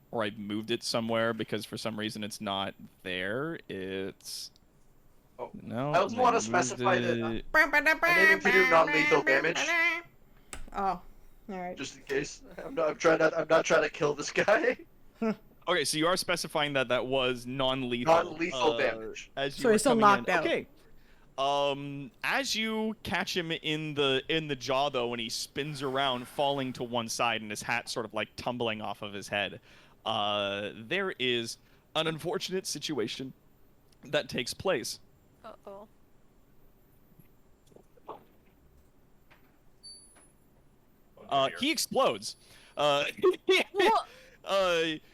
Or I moved it somewhere because for some reason it's not there. It's... Oh. No, I also want to moved specify that it. I'm aiming to do non-lethal damage, Oh, alright. just in case. I'm not trying to kill this guy. Okay, so you are specifying that that was non-lethal. Non-lethal damage. As you So were he's still coming knocked in. out. Okay. As you catch him in the jaw though, and he spins around, falling to one side, and his hat sort of like tumbling off of his head, there is an unfortunate situation that takes place. Uh-oh. He explodes.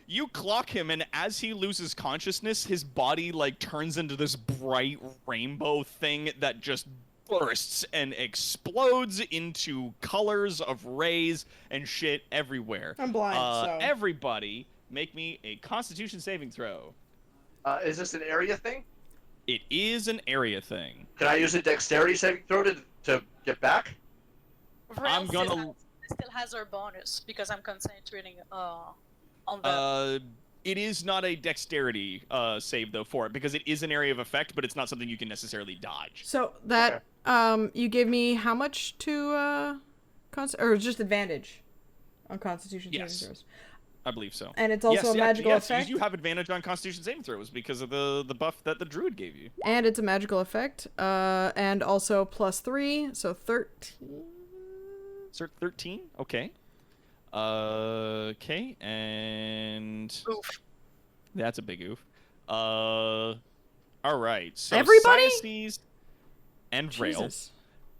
You clock him, and as he loses consciousness, his body like turns into this bright rainbow thing that just bursts and explodes into colors of rays and shit everywhere. I'm blind, so. Everybody, make me a Constitution saving throw. Is this an area thing? It is an area thing. Can I use a dexterity saving throw to get back? I'm gonna- still has our bonus because I'm concentrating on the. It is not a dexterity save though for it because it is an area of effect, but it's not something you can necessarily dodge. So that you gave me how much to or just advantage on Constitution Yes. saving throws? I believe so. And it's also a magical effect. You have advantage on Constitution saving throws because of the buff that the druid gave you. And it's a magical effect. And also +3, so 13. Cert 13. Okay. Okay, and Oof. that's a big oof. All right. So Everybody? Cyaces and Vrail. Jesus.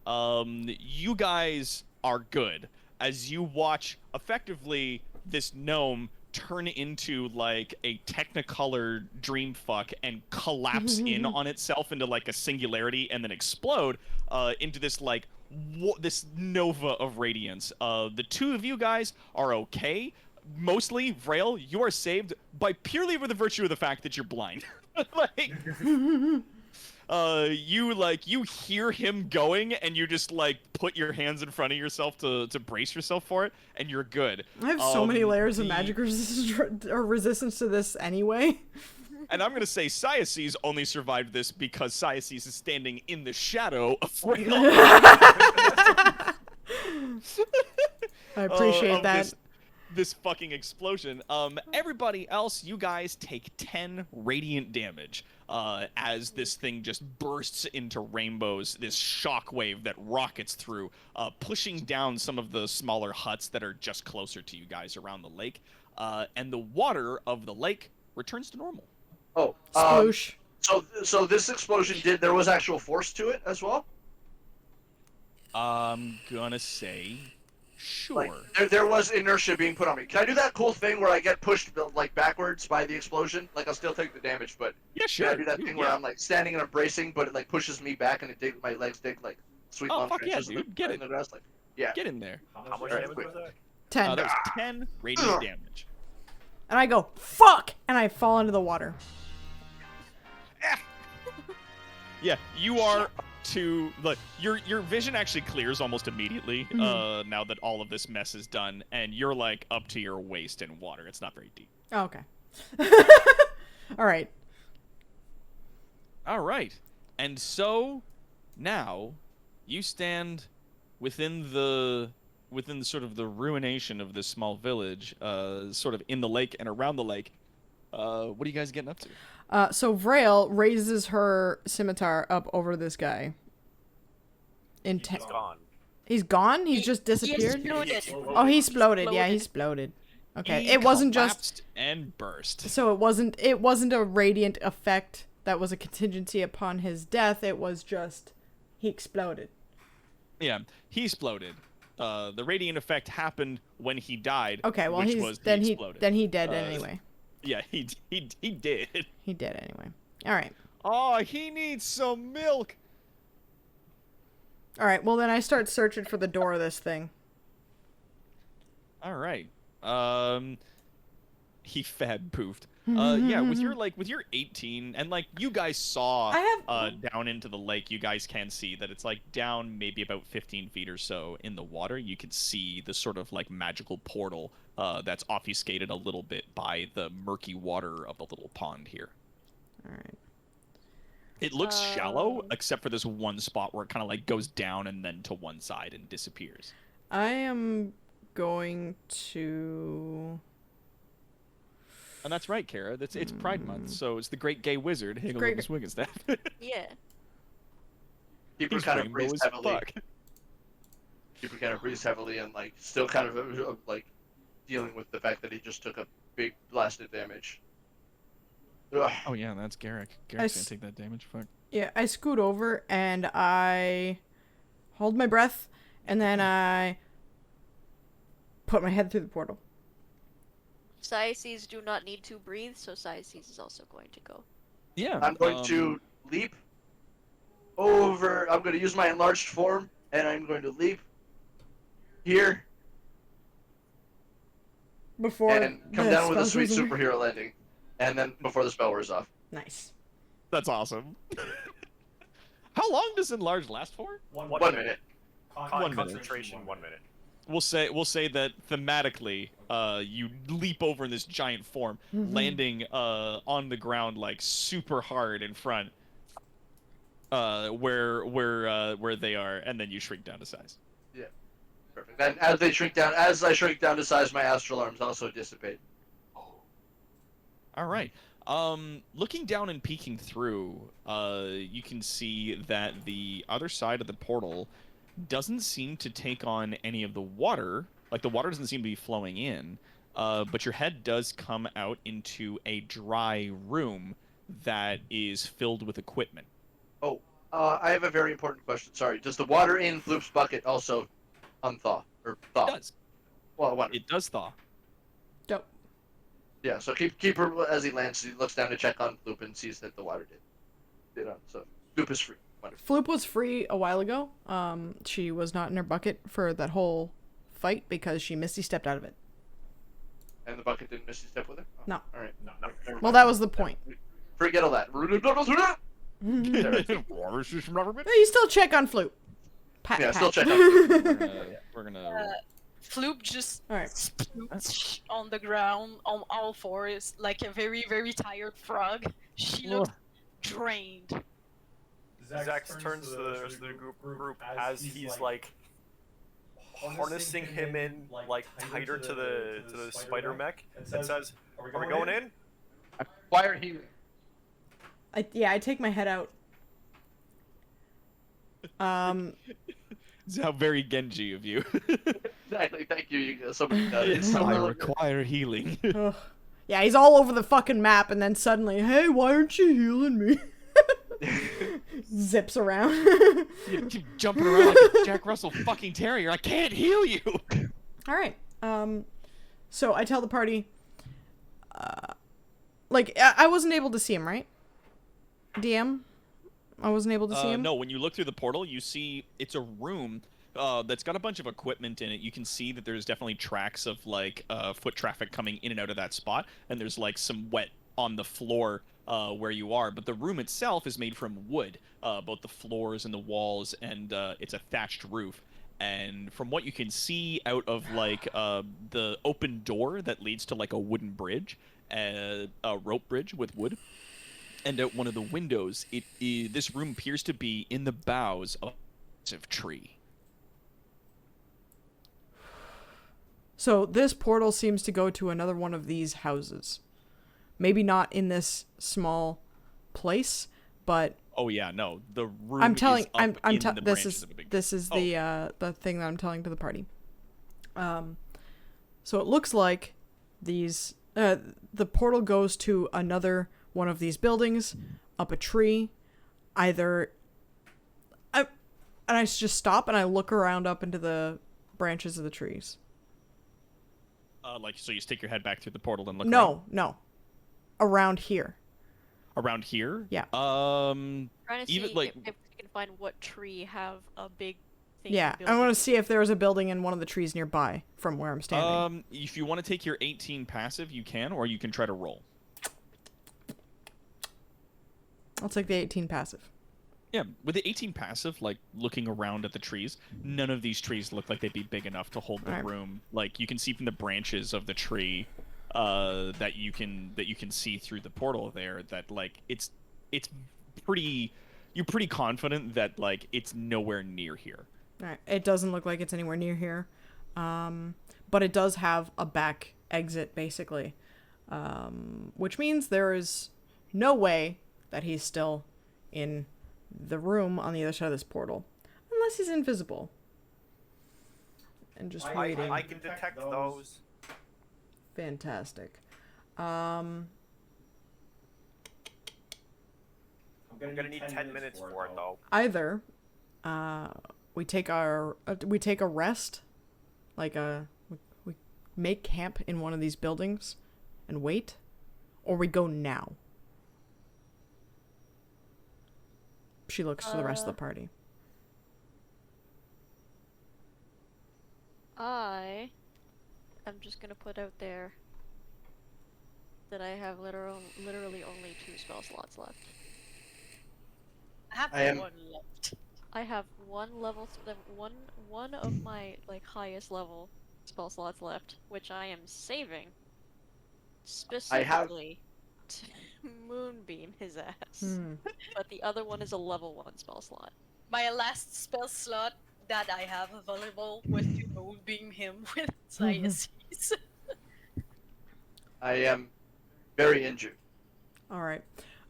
You guys are good as you watch effectively this gnome turn into like a technicolor dream fuck and collapse in on itself into like a singularity and then explode into this like this nova of radiance. The two of you guys are okay. Mostly, Vrail, you are saved by purely for the virtue of the fact that you're blind. Like, you hear him going, and you just like put your hands in front of yourself to brace yourself for it, and you're good. I have so many layers of the- magic resistance to this anyway. And I'm gonna say Cyaces only survived this because Cyaces is standing in the shadow of Vrail. I appreciate of that. This fucking explosion. Everybody else, you guys take 10 radiant damage as this thing just bursts into rainbows, this shockwave that rockets through, pushing down some of the smaller huts that are just closer to you guys around the lake. And the water of the lake returns to normal. Oh, Sploosh. so this explosion there was actual force to it as well? I'm gonna say sure. Like, there was inertia being put on me. Can I do that cool thing where I get pushed like backwards by the explosion? Like I'll still take the damage, but Yeah, sure. can I do that thing where I'm like standing and I'm bracing, but it like pushes me back and my legs dig like sweet Oh, long fuck yeah, trenches dude. Get in it. the grass, like, yeah. Get in there. How much Alright, damage quick. was that? 10. That was 10 radiant damage. And I go, fuck! And I fall into the water. Yeah, you are to like your vision actually clears almost immediately now that all of this mess is done, and you're like up to your waist in water. It's not very deep. Oh, okay. Alright. All right, and so now you stand within the within sort of the ruination of this small village, sort of in the lake and around the lake. What are you guys getting up to? So Vrail raises her scimitar up over this guy. He's gone. He's gone? He's just He disappeared? exploded. Oh, he exploded. Yeah, he Exploded. exploded. Okay, He it wasn't just collapsed and burst. so it wasn't a radiant effect that was a contingency upon his death. It was just he exploded. Yeah, he exploded. The radiant effect happened when he died. Okay, well which he's was then he he exploded. then he dead Uh, anyway. Yeah, he did. He did anyway. All right. Oh, he needs some milk. All right. Well, then I start searching for the door of this thing. All right. He fad poofed. Yeah, with your 18 and like you guys saw I down into the lake, you guys can see that it's like down maybe about 15 feet or so in the water. You can see the sort of like magical portal that's obfuscated a little bit by the murky water of the little pond here. All right. It looks shallow, except for this one spot where it kind of like goes down and then to one side and disappears. I am going to. And that's right, Kara. It's Pride Month, so it's the Great Gay Wizard Higgle Great- Swingenstaff. Yeah. Keeper He's kind of rainbow breathes as heavily. fuck. Keeper kind of breathes heavily and like still kind of like dealing with the fact that he just took a big blasted damage. Ugh. Oh yeah, that's Garrick. I Garrick's s- gonna take that damage. Fuck. Yeah, I scoot over and I hold my breath, and then I put my head through the portal. Saices do not need to breathe, so Saices is also going to go. Yeah. I'm going to leap over. I'm going to use my enlarged form, and I'm going to leap here Before and come the down with a spell sweet goes away. superhero landing, and then before the spell wears off. Nice. That's awesome. How long does enlarge last for? 1 minute. 1 minute. Concentration, 1 minute. We'll say that thematically, you leap over in this giant form, landing on the ground like super hard in front, where they are, and then you shrink down to size. Perfect. And as I shrink down to size, my astral arms also dissipate. All right. Looking down and peeking through, you can see that the other side of the portal doesn't seem to take on any of the water. Like, the water doesn't seem to be flowing in, but your head does come out into a dry room that is filled with equipment. Oh, I have a very important question. Sorry. Does the water in Floop's bucket also unthaw or thaw? It does. Well, what? It does thaw. Dope. Yeah. So keeper as he lands, he looks down to check on Floop and sees that the water did. So Floop is free. Wonderful. Floop was free a while ago. She was not in her bucket for that whole fight because she misty stepped out of it. And the bucket didn't misty step with it? Oh, No. All right. No. Never Well, mind. that was the point. Forget all that. You still check on Floop. Pat, Yeah, pat. still check on We're gonna Floop just All right. sploots on the ground on all fours like a very, very tired frog. She looks drained. Zax turns to the rest of the group as he's like harnessing him in like tighter to the spider mech and says, "Are we going in?" Fire healing. I take my head out. This is how very Genji of you. Exactly. Thank you. Somebody does. It's so I relevant. require healing. Ugh. Yeah, he's all over the fucking map, and then suddenly, hey, why aren't you healing me? Zips around. You keep jumping around like a Jack Russell fucking terrier. I can't heal you. All right. So I tell the party, I wasn't able to see him, right? DM? I wasn't able to see him? No, when you look through the portal, you see it's a room that's got a bunch of equipment in it. You can see that there's definitely tracks of like foot traffic coming in and out of that spot, and there's like some wet on the floor where you are. But the room itself is made from wood, both the floors and the walls, and it's a thatched roof. And from what you can see out of like the open door that leads to like a wooden bridge, a rope bridge with wood. And out one of the windows, this room appears to be in the boughs of a massive tree. So this portal seems to go to another one of these houses. Maybe not in this small place, but Oh yeah, no. The room I'm telling is up in the this branches is of a big this is Oh. the thing that I'm telling to the party. So it looks like these the portal goes to another one of these buildings, up a tree, either and I just stop and I look around up into the branches of the trees. Like, so you stick your head back through the portal and look No. Around here. around here? Yeah. Trying to see Even, like- if we can find what tree have a big thing. Yeah, I want to see if there's a building in one of the trees nearby from where I'm standing. If you want to take your 18 passive, you can, or you can try to roll. I'll take the 18 passive. Yeah, with the 18 passive, like, looking around at the trees, none of these trees look like they'd be big enough to hold the Alright. room. Like, you can see from the branches of the tree, that you can see through the portal there that, like, it's pretty... You're pretty confident that, like, it's nowhere near here. Alright, it doesn't look like it's anywhere near here. But it does have a back exit, basically. Which means there is no way that he's still in the room on the other side of this portal. Unless he's invisible. And just waiting. I can detect those. Fantastic. I'm gonna need 10 minutes for it though. Either we take a rest, like we make camp in one of these buildings and wait, or we go now. She looks to the rest of the party. I'm just gonna put out there that I have literally only 2 spell slots left. I have I am- one left. I have one level, one of my like highest level spell slots left, which I am saving specifically to moonbeam his ass. But the other one is a level 1 spell slot. My last spell slot that I have available was to moonbeam him with Diocese. I am very injured. All right.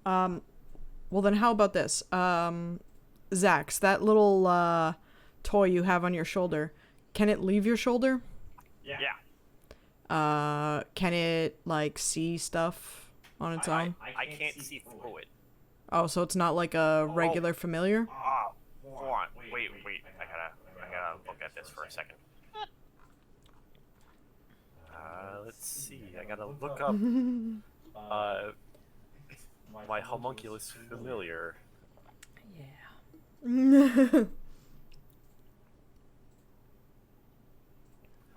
Well then, how about this? Zax, that little toy you have on your shoulder, can it leave your shoulder? Yeah. Can it like see stuff on its own? I can't see through it. Oh, so it's not like a regular familiar? Oh, hold on. Wait. I gotta look at this for a second. Let's see. I gotta look up my homunculus familiar.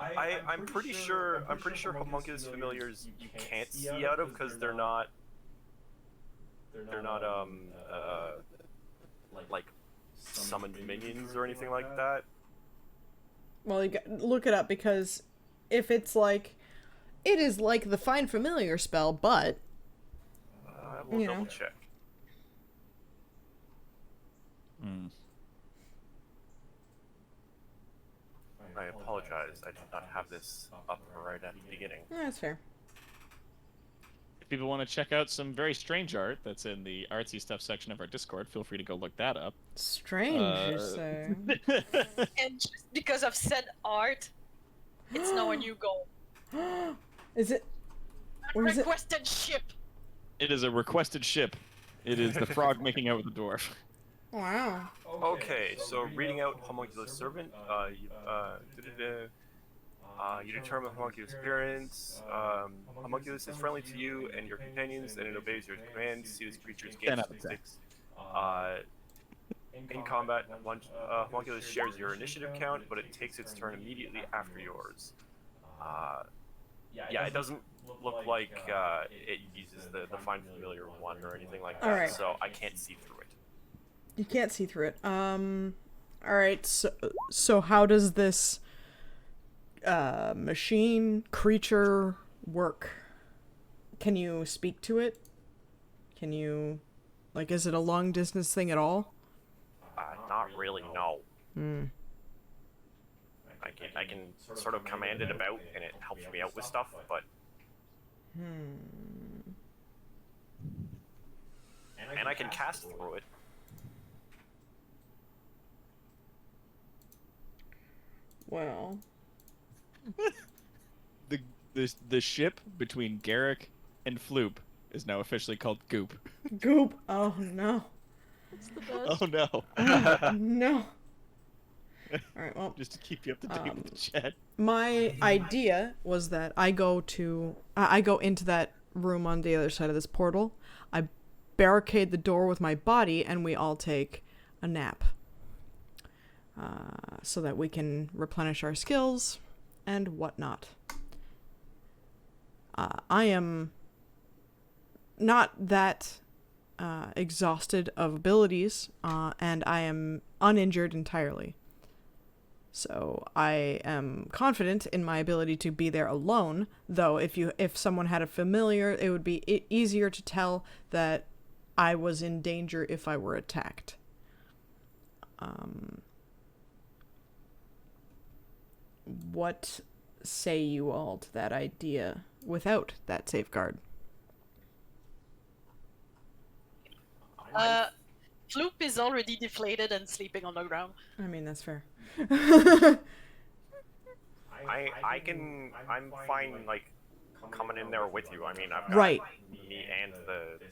I'm pretty sure homunculus familiars you can't see out of because they're not like summoned minions or anything like that. Well, look it up, because if it's like, it is like the Find Familiar spell, but We'll You know. double check. I apologize. I did not have this up right at the beginning. that's fair. If people want to check out some very strange art that's in the artsy stuff section of our Discord, feel free to go look that up. Strange, you say. And just because I've said art, it's now a new goal. Is it? Where is it? Requested ship. It is a requested ship. It is the frog making out with the dwarf. Wow. Okay, so reading out homunculus servant, you determine homunculus appearance. Homunculus is friendly to you and your companions, and it obeys your commands. See this creature's 10 game out of 10. statistics. In combat, homunculus shares your initiative count, but it takes its turn immediately after yours. Yeah, it doesn't look like it uses the Find Familiar one or anything like that, Alright. so I can't see through it. You can't see through it. Alright, so how does this machine creature work? Can you speak to it? Can you, like, is it a long distance thing at all? Not really, no. Hmm. I I can sort of command it about, and it helps me out with stuff. But and I can cast through it. Well, The ship between Garrick and Floop is now officially called Goop. Goop. Oh no. It's the best. Oh no! No. All right. Well, Just to keep you up to date with the chat. my idea was that I go into that room on the other side of this portal. I barricade the door with my body, and we all take a nap, so that we can replenish our skills and whatnot. I am not that exhausted of abilities, and I am uninjured entirely. So I am confident in my ability to be there alone, though if someone had a familiar, it would be easier to tell that I was in danger if I were attacked. What say you all to that idea without that safeguard? Floop is already deflated and sleeping on the ground. I mean, that's fair. I'm fine, like, coming in there with you. I mean, I've got Right. me and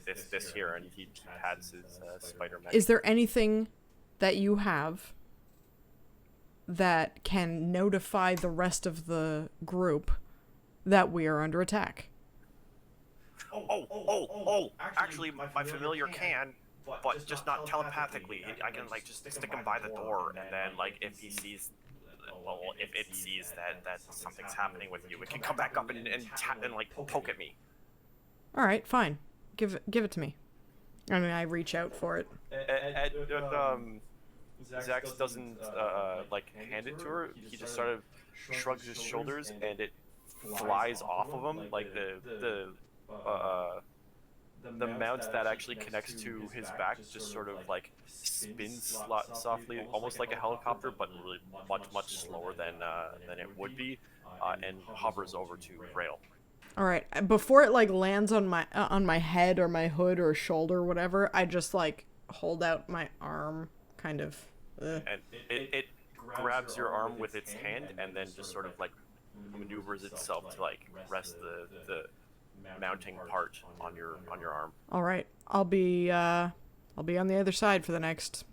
this here, and he has his spider mech. Is there anything that you have that can notify the rest of the group that we are under attack? Actually, my familiar can, but just not telepathically. I can, like, just stick him by the door, and then, like, if he sees, well, if it sees that something's happening with you, it can come back up and tap and, like, poke at me. All right, fine. Give it to me. I mean, I reach out for it. Zax doesn't, like, hand it to her. He just sort of shrugs his shoulders, and it flies off of him, like the mount that actually connects to his back just sort of like spins softly, almost like a helicopter, but really much slower than it would be, and hovers over to Rail. All right. Before it like lands on my head or my hood or shoulder or whatever, I just like hold out my arm, kind of. And it grabs your arm with its hand, and then just sort of like maneuvers itself to like rest the mounting part on your arm. All right. I'll be on the other side for the next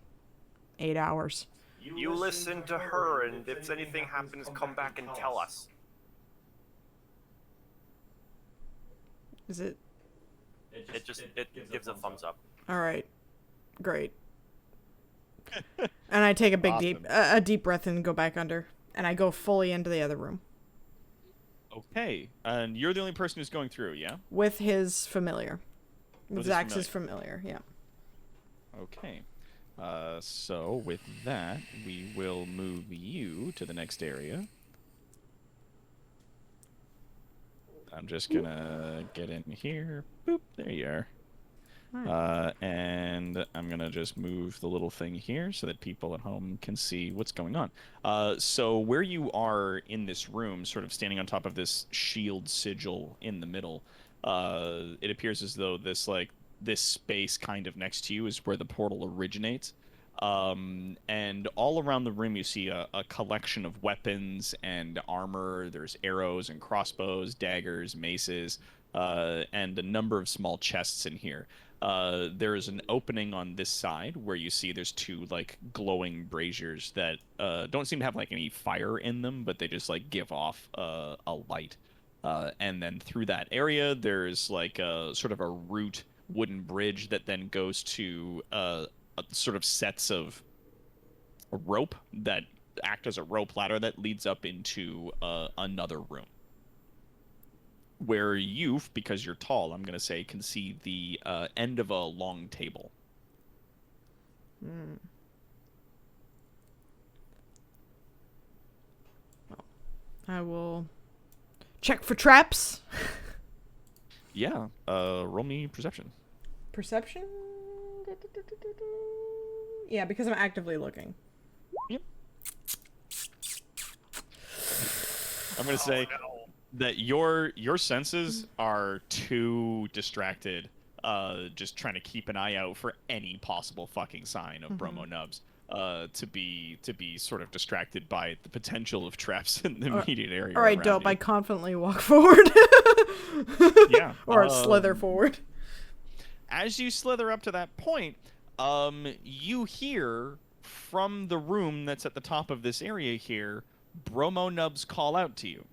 8 hours. You listen to her, and if anything happens, come back and tell us. Is it? It gives a thumbs up. All right. Great. And I take a big Awesome. deep breath and go back under, and I go fully into the other room Okay, and you're the only person who's going through, yeah? with his familiar. With With his Zax's familiar, yeah. Okay. So with that, we will move you to the next area. I'm just gonna get in here. Boop, there you are. And I'm gonna just move the little thing here so that people at home can see what's going on. So where you are in this room, sort of standing on top of this shield sigil in the middle, it appears as though this space kind of next to you is where the portal originates. And all around the room you see a collection of weapons and armor. There's arrows and crossbows, daggers, maces, and a number of small chests in here. There is an opening on this side where you see there's two like glowing braziers that don't seem to have like any fire in them, but they just like give off a light. And then through that area there's like a sort of a root wooden bridge that then goes to sort of sets of a rope that act as a rope ladder that leads up into another room. Where you, because you're tall, I'm going to say, can see the end of a long table. Well, I will check for traps. Yeah, roll me perception. Perception? Yeah, because I'm actively looking. Yep. I'm gonna say that your senses are too distracted, just trying to keep an eye out for any possible fucking sign of Bromo Nubs, to be sort of distracted by the potential of traps in the immediate area. All right, around dope. you. I confidently walk forward. Yeah. Or slither forward. As you slither up to that point, you hear from the room that's at the top of this area here, Bromo Nubs call out to you.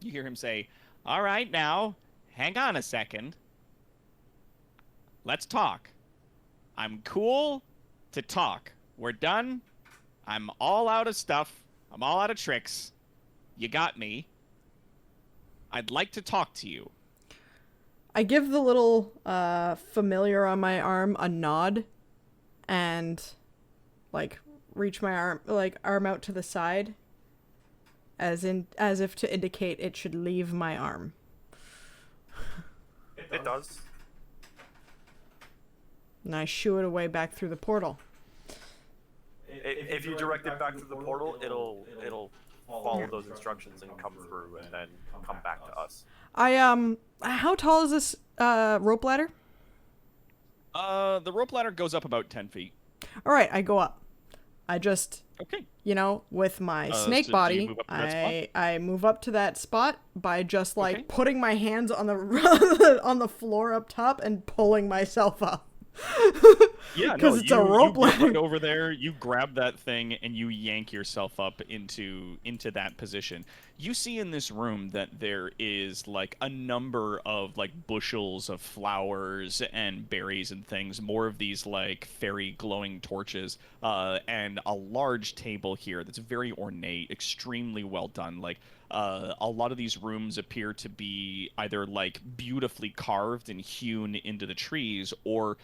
You hear him say, "All right, now, hang on a second. Let's talk. I'm cool to talk. We're done. I'm all out of stuff. I'm all out of tricks. You got me. I'd like to talk to you." I give the little familiar on my arm a nod and like reach my arm out to the side as if to indicate it should leave my arm. It does. And I shoo it away back through the portal. If you direct it back to the portal, it'll follow those instructions and come through, and then come back to us. How tall is this rope ladder? The rope ladder goes up about 10 feet. All right, I go up. I just, Okay. with my snake so do you body, move up to that spot? I move up to that spot by just like Okay. putting my hands on the on the floor up top and pulling myself up. Yeah, because no, it's a rope you get ladder. right over there, you grab that thing, and you yank yourself up into that position. You see in this room that there is like a number of like bushels of flowers and berries and things, more of these like fairy glowing torches, and a large table here that's very ornate, extremely well done. Like a lot of these rooms appear to be either like beautifully carved and hewn into the trees, or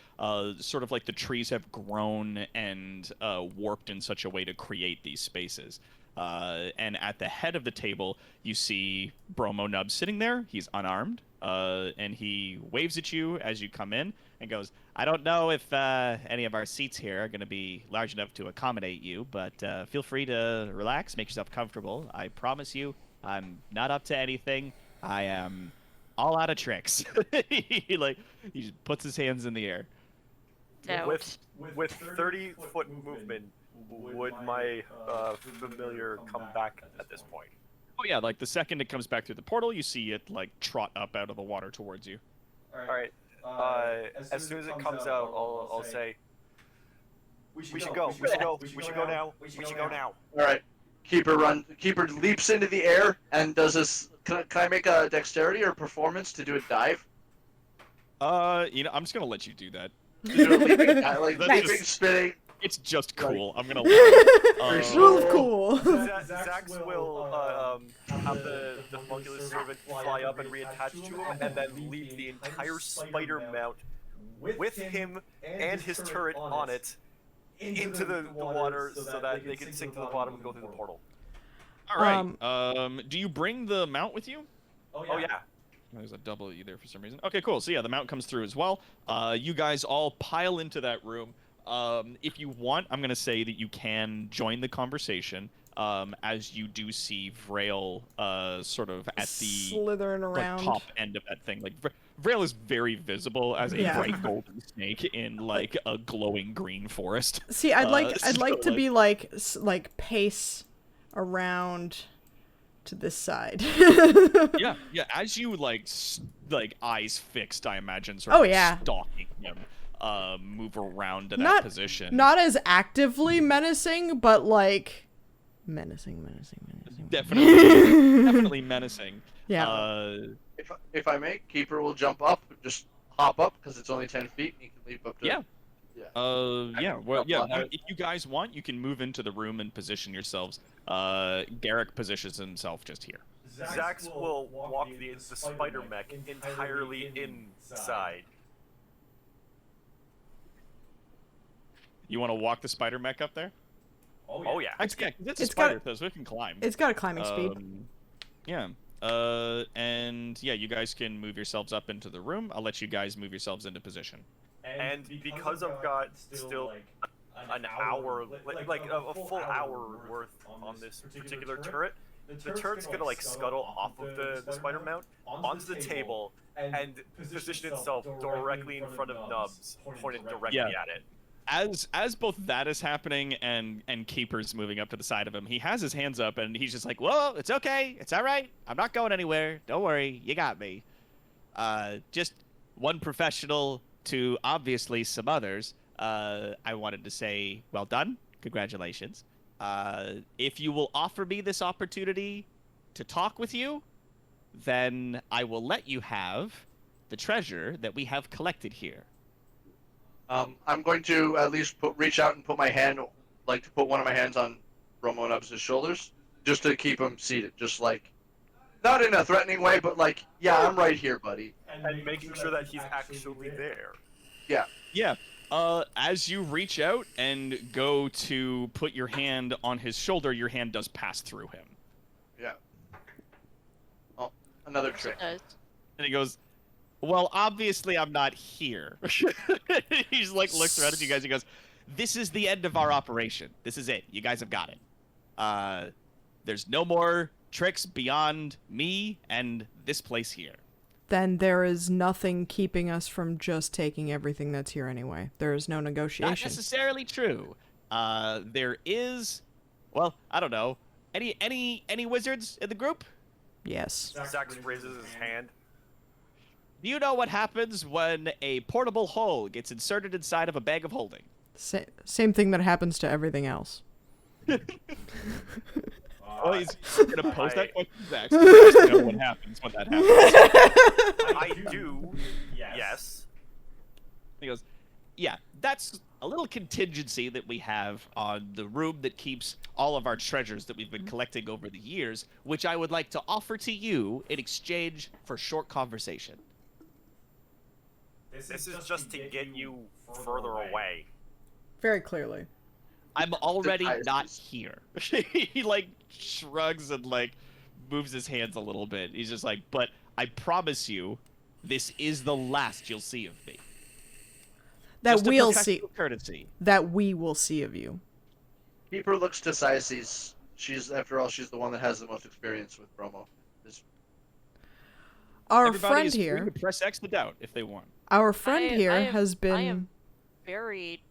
sort of like the trees have grown and warped in such a way to create these spaces. And at the head of the table, you see Bromo Nub sitting there. He's unarmed, and he waves at you as you come in and goes, "I don't know if any of our seats here are going to be large enough to accommodate you, but feel free to relax, make yourself comfortable. I promise you, I'm not up to anything. I am all out of tricks." he just puts his hands in the air. Doubt. With 30-foot movement, would my familiar come back at this point? Oh yeah, like the second it comes back through the portal, you see it like trot up out of the water towards you. All right. As soon as it comes out, I'll say, "We should go. We should go. We should go now. We should go now." All right. Keeper leaps into the air and does this. Can I make a dexterity or performance to do a dive? I'm just gonna let you do that. To do a leaping, like That's leaping, just- spinning. It's just cool. I'm gonna. Let Rule of cool. Zax will have the homunculus servant fly up and reattach to him, and then leave the entire spider mount with him and his turret on it into the water so that they can sink to the bottom and go through the portal. All right. Do you bring the mount with you? Oh yeah. There's a double E there for some reason. Okay, cool. So yeah, the mount comes through as well. You guys all pile into that room. If you want, I'm gonna say that you can join the conversation. As you do see Vrail, sort of at the slithering around. top end of that thing. Like Vrail is very visible as a bright golden snake in like a glowing green forest. See, I'd like so, to be like pace around to this side. yeah. As you like eyes fixed, I imagine, Oh, yeah. stalking him, move around to that Not- position. Not as actively menacing, but like menacing. Definitely menacing. Yeah. If I may, Keeper will jump up, just hop up because it's only 10 feet. He can leap up to. Yeah. Yeah. If you guys want, you can move into the room and position yourselves. Garrick positions himself just here. Zax will walk the spider mech entirely inside. You want to walk the spider mech up there? Oh yeah. It's a it's spider, got- so it can climb. It's got a climbing speed. Yeah. And yeah, you guys can move yourselves up into the room. I'll let you guys move yourselves into position. And because I've got still an hour, like a full hour worth on this particular turret, the turn's gonna like scuttle off of the spider mount onto the table and position itself directly in front of Nubs, pointed directly Yeah. at it. As both that is happening and Keeper's moving up to the side of him, he has his hands up and he's just like, "Whoa, it's okay, it's all right. I'm not going anywhere. Don't worry, you got me." Just one professional to obviously some others. I wanted to say, well done, congratulations. If you will offer me this opportunity to talk with you, then I will let you have the treasure that we have collected here. I'm going to at least reach out and put my hand, like to put one of my hands on Romo Nubs' shoulders, just to keep him seated, just like, not in a threatening way, but like, yeah, I'm right here, buddy. And making sure that he's actually there. Yeah. As you reach out and go to put your hand on his shoulder, your hand does pass through him. Yeah. Oh, another Yes, trick. it does. And he goes, "Well, obviously I'm not here." He's like, looks around at you guys. He goes, "This is the end of our operation. This is it. You guys have got it. There's no more tricks beyond me and this place here." Then there is nothing keeping us from just taking everything that's here anyway. There is no Not negotiation. necessarily true. There is, well, I don't know. Any wizards in the group? Yes. Zax raises his hand. Do you know what happens when a portable hole gets inserted inside of a bag of holding? Same thing that happens to everything else. Oh, he's gonna post that question to Zach, so you guys know what happens when that happens. I do. Yes. He goes, "Yeah, that's a little contingency that we have on the room that keeps all of our treasures that we've been collecting over the years, which I would like to offer to you in exchange for short conversation." This is just to get you further away. Very clearly. I'm already highest not use. here. He like shrugs and like moves his hands a little bit. He's just like, "But I promise you, this is the last you'll see of me." That Just a we'll see. professional courtesy. That we will see of you. Keeper looks to Cyaces. She's, after all, she's the one that has the most experience with Romo. Our Everybody friend is free here. to press X to doubt if they want. Our friend I here am- has been. I am very,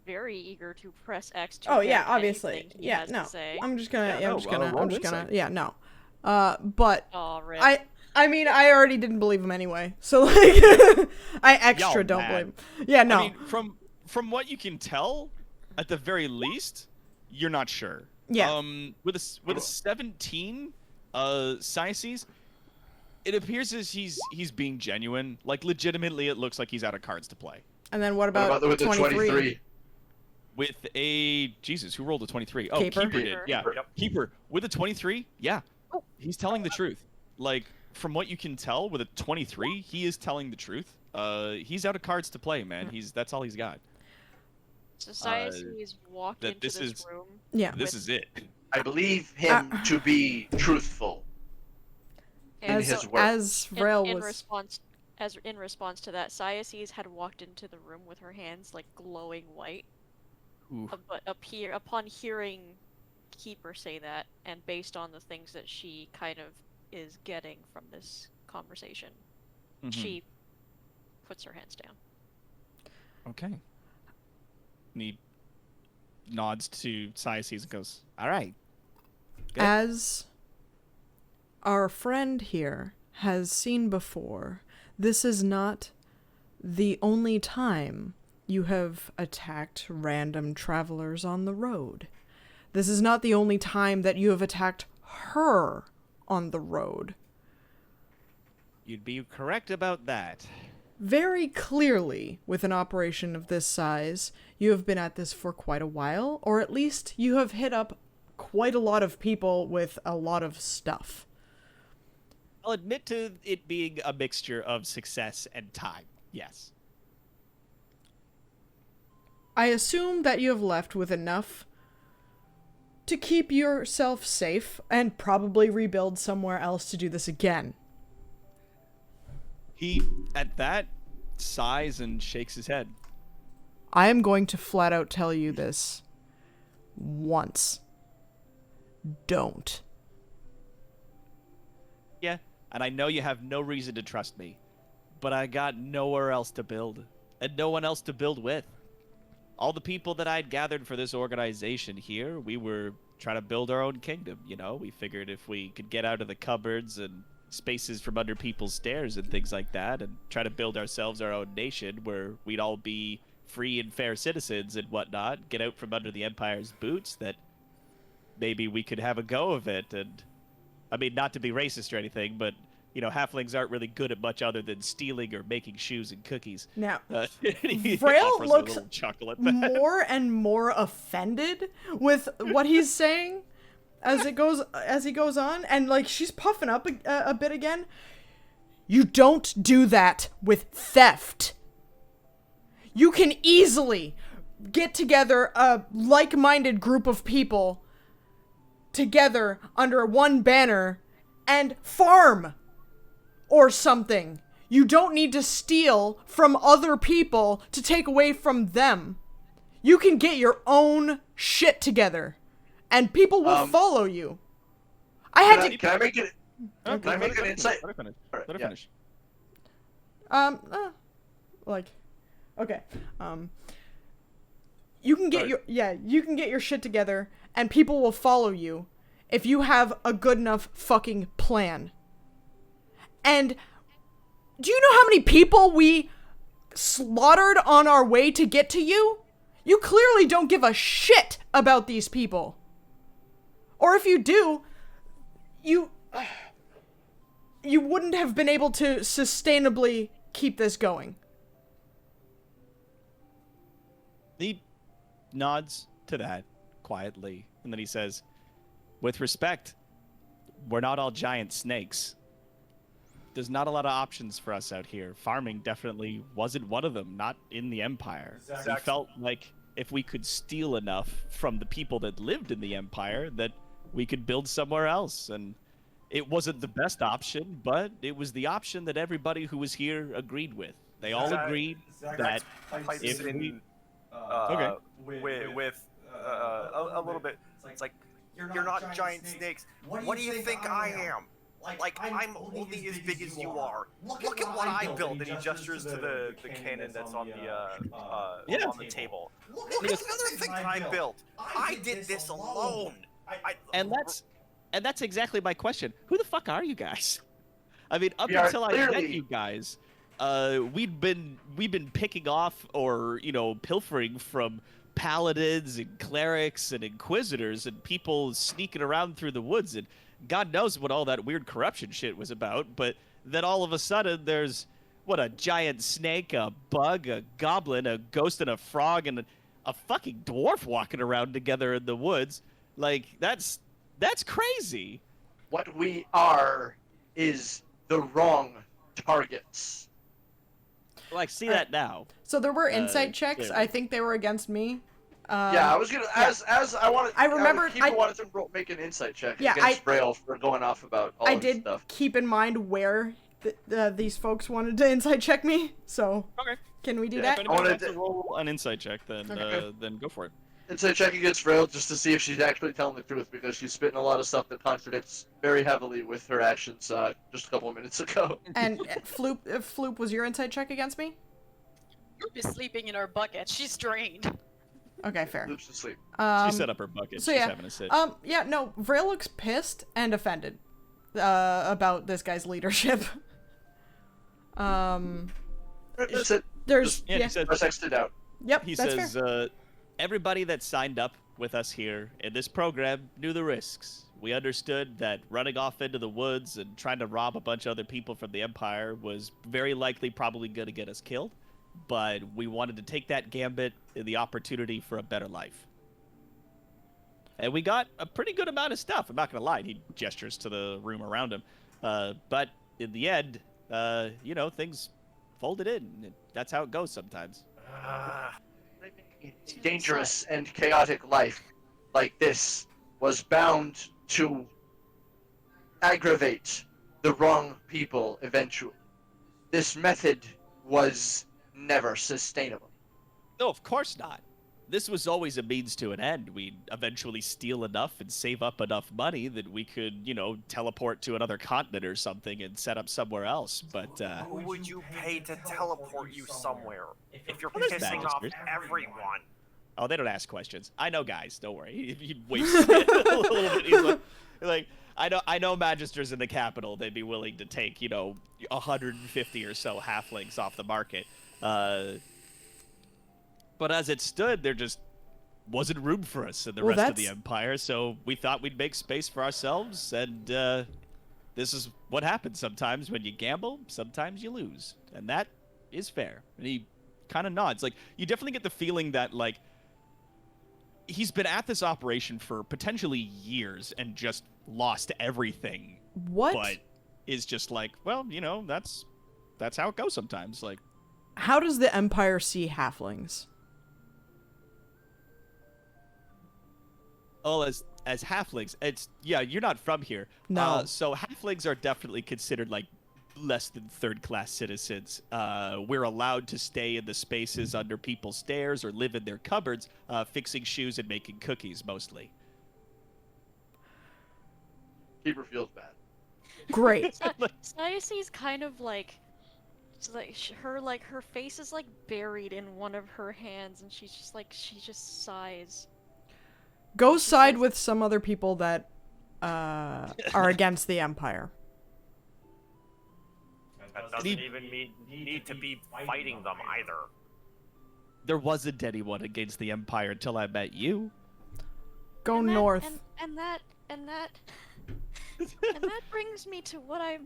very eager to press X to Oh get yeah, obviously. anything he Yeah, has no. to say. I'm just gonna. Yeah, Yeah, no, I'm just gonna. roll I'm just gonna. insight. Yeah, no. But Oh, rip. I mean, I already didn't believe him anyway. So like, I extra Y'all don't mad. believe him. Yeah, no. I mean, from what you can tell, at the very least, you're not sure. Yeah. With a 17, Cyaces, it appears as he's being genuine. Like legitimately, it looks like he's out of cards to play. And then what What about, about with the 23? With a Jesus, who rolled a 23? Oh, Keeper? Keeper did. Yeah, Yep. Keeper with a 23. Yeah, he's telling the truth. Like from what you can tell, with a 23, he is telling the truth. He's out of cards to play, man. That's all he's got. Society's walked that into this this is- room. Yeah. This is it. I believe him to be truthful. in And his so- work. As Vrail in was. response to that, Cyaces had walked into the room with her hands like glowing white. Ooh. But upon hearing Keeper say that, and based on the things that she kind of is getting from this conversation, Mhm. she puts her hands down. Okay. And he nods to Cyaces and goes, "All right." Good. As our friend here has seen before, this is not the only time you have attacked random travelers on the road. This is not the only time that you have attacked her on the road. You'd be correct about that. Very clearly, with an operation of this size, you have been at this for quite a while, or at least you have hit up quite a lot of people with a lot of stuff. I'll admit to it being a mixture of success and time. Yes. I assume that you have left with enough to keep yourself safe and probably rebuild somewhere else to do this again. He, at that, sighs and shakes his head. I am going to flat out tell you this once. Don't. you, and I know you have no reason to trust me, but I got nowhere else to build, and no one else to build with. All the people that I'd gathered for this organization here, we were trying to build our own kingdom, you know? We figured if we could get out of the cupboards and spaces from under people's stairs and things like that, and try to build ourselves our own nation where we'd all be free and fair citizens and whatnot, get out from under the Empire's boots, that maybe we could have a go of it. And I mean, not to be racist or anything, but you know, halflings aren't really good at much other than stealing or making shoes and cookies. Now, He Vrail offers a looks little chuckle at that. more and more offended with what he's saying as he goes on, and like she's puffing up a bit again. You don't do that with theft. You can easily get together a like-minded group of people together under one banner and farm or something. You don't need to steal from other people to take away from them. You can get your own shit together, and people will follow you. I had to. Can I make it? Okay, Can I make an insight? Let her finish. Alright, Let her yeah. finish. Like, okay. You can get Sorry. you can get your shit together, and people will follow you if you have a good enough fucking plan. And do you know how many people we slaughtered on our way to get to you? You clearly don't give a shit about these people. Or if you do, you wouldn't have been able to sustainably keep this going. He nods to that quietly, and then he says, with respect, we're not all giant snakes. There's not a lot of options for us out here. Farming definitely wasn't one of them, not in the Empire. We felt like if we could steal enough from the people that lived in the Empire, that we could build somewhere else. And it wasn't the best option, but it was the option that everybody who was here agreed with. They all agreed that Pipes if in, we... okay. with a little bit. It's like, you're not giant snakes. What do you think I am? Like, I'm only as big as you are. Look at what I built. And he gestures to the cannon that's on the table. Look at the other things I built. I did this alone. And that's exactly my question. Who the fuck are you guys? I mean, up We are until I met clearly- you guys, we've been picking off or pilfering from paladins and clerics and inquisitors and people sneaking around through the woods, and God knows what all that weird corruption shit was about. But then all of a sudden there's a giant snake, a bug, a goblin, a ghost, and a frog, and a fucking dwarf walking around together in the woods. Like, that's crazy. What we are is the wrong targets. Like, see that now. So there were insight checks. clearly. I think they were against me. Yeah, I was gonna as I wanted. I remembered- People I- wanted to make an insight check Yeah, against Braille for going off about all I of this did stuff. keep in mind where these folks wanted to insight check me. So Okay. can we do Yeah, if that? anybody wanna wants to do- roll an insight check, then Okay. then go for it. Insight check against Braille just to see if she's actually telling the truth, because she's spitting a lot of stuff that contradicts very heavily with her actions just a couple of minutes ago. And Floop, was your insight check against me? You'll be sleeping in her bucket. She's drained. Okay, fair. Oops, asleep. She set up her bucket. So She's yeah, having a sit. yeah, no, Vrail looks pissed and offended about this guy's leadership. That's it. There's Yeah, he said. Press X'd out. yep, He that's says, fair. everybody that signed up with us here in this program knew the risks. We understood that running off into the woods and trying to rob a bunch of other people from the Empire was very likely probably going to get us killed, but we wanted to take that gambit and the opportunity for a better life. And we got a pretty good amount of stuff. I'm not going to lie. He gestures to the room around him. But in the end, things folded in. That's how it goes sometimes. Dangerous and chaotic life like this was bound to aggravate the wrong people eventually. This method was never sustainable. No, of course not. this was always a means to an end. We'd eventually steal enough and save up enough money that we could, you know, teleport to another continent or something and set up somewhere else. But Who would you pay to teleport you somewhere if you're there's pissing off magisters. everyone? oh, they don't ask questions. I know guys. Don't worry. He wastes it a little bit. He's like, I know magisters in the capital. They'd be willing to take, you know, 150 or so halflings off the market. But as it stood, there just wasn't room for us in the Well, rest of the that's- empire, so we thought we'd make space for ourselves, and this is what happens sometimes when you gamble, sometimes you lose. And that is fair. And he kind of nods. Like, you definitely get the feeling that, like, he's been at this operation for potentially years and just lost everything, What? but is just like, well, you know, that's how it goes sometimes. Like, How does the Empire see halflings? oh, as halflings, it's you're not from here. No. So halflings are definitely considered like less than third-class citizens. We're allowed to stay in the spaces under people's stairs or live in their cupboards, fixing shoes and making cookies mostly. Keeper feels bad. Great. Sayasi's kind of like, it's like her face is like buried in one of her hands, and she just sighs. Go side with some other people that are against the Empire. That doesn't even need to be fighting them either. There wasn't anyone against the Empire until I met you. Go And that- north. and that and that brings me to what I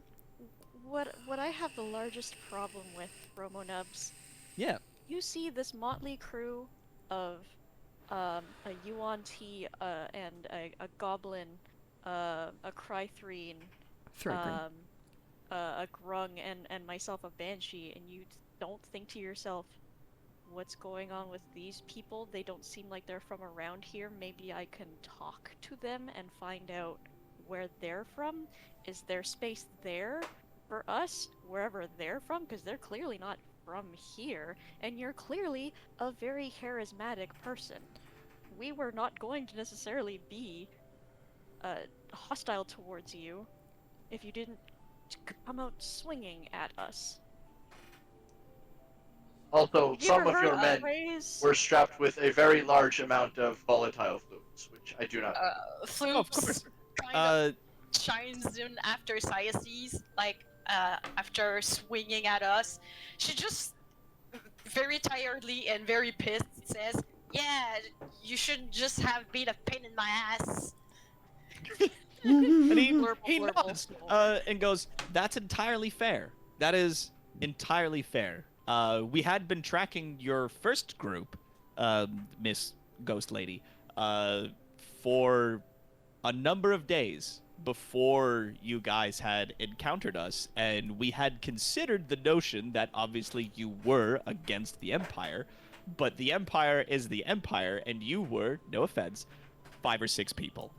have the largest problem with, Romo Nubs. Yeah. You see this motley crew of a Yuan Ti and a goblin, a Crythreen, Threatening. a Grung, and myself, a Banshee, and you don't think to yourself, what's going on with these people? They don't seem like they're from around here. Maybe I can talk to them and find out where they're from. Is there space there for us, wherever they're from? Because they're clearly not from here, and you're clearly a very charismatic person. We were not going to necessarily be hostile towards you if you didn't come out swinging at us. Also, Have you some ever of heard your of men phrase? were strapped with a very large amount of volatile fluids, which I do not. Floops kind of shines in after Sayasi's, like, after swinging at us. She just very tiredly and very pissed says, "Yeah, you should just have been a pain in my ass." And he Blurble, nods and goes, "That's entirely fair. That is entirely fair. We had been tracking your first group, Miss Ghost Lady, for a number of days before you guys had encountered us, and we had considered the notion that obviously you were against the Empire, but the Empire is the Empire, and you were, no offense, 5 or 6 people.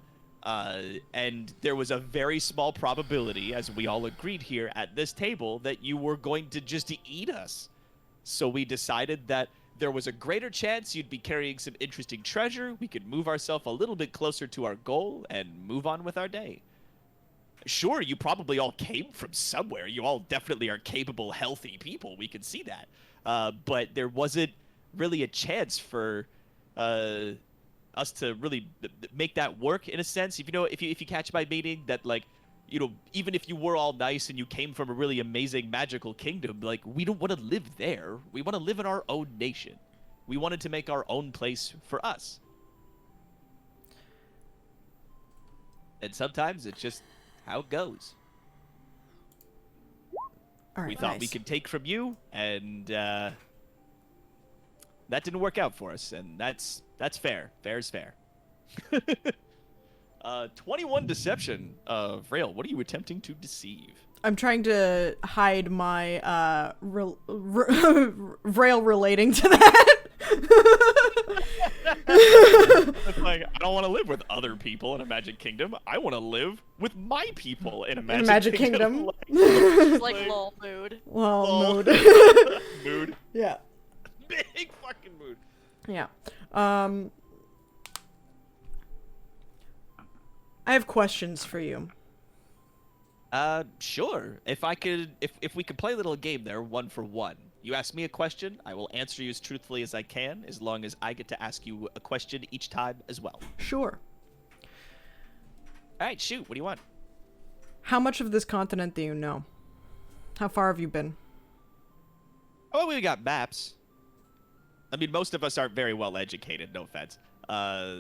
And there was a very small probability, as we all agreed here at this table, that you were going to just eat us. So we decided that there was a greater chance you'd be carrying some interesting treasure. We could move ourselves a little bit closer to our goal and move on with our day. Sure, you probably all came from somewhere. You all definitely are capable, healthy people. We can see that. But there wasn't really a chance for us to really make that work in a sense. If you catch my meaning, that, like, you know, even if you were all nice and you came from a really amazing magical kingdom, like, we don't want to live there. We want to live in our own nation. We wanted to make our own place for us. And sometimes it's just how it goes. All right, We thought we nice. could take from you, and that didn't work out for us, and that's fair. Fair's fair. 21 deception. Vrail, what are you attempting to deceive? I'm trying to hide my rail relating to that. Like, I don't want to live with other people in a Magic Kingdom. I want to live with my people in a In Magic, a Magic Kingdom. It's like lol mood. Well, Lol. mood. Mood. Yeah. Big fucking mood. Yeah. I have questions for you. Sure. If we could play a little game there, 1-for-1. You ask me a question, I will answer you as truthfully as I can, as long as I get to ask you a question each time as well. Sure. All right, shoot. What do you want? How much of this continent do you know? How far have you been? Oh, we got maps. I mean, most of us aren't very well educated, no offense.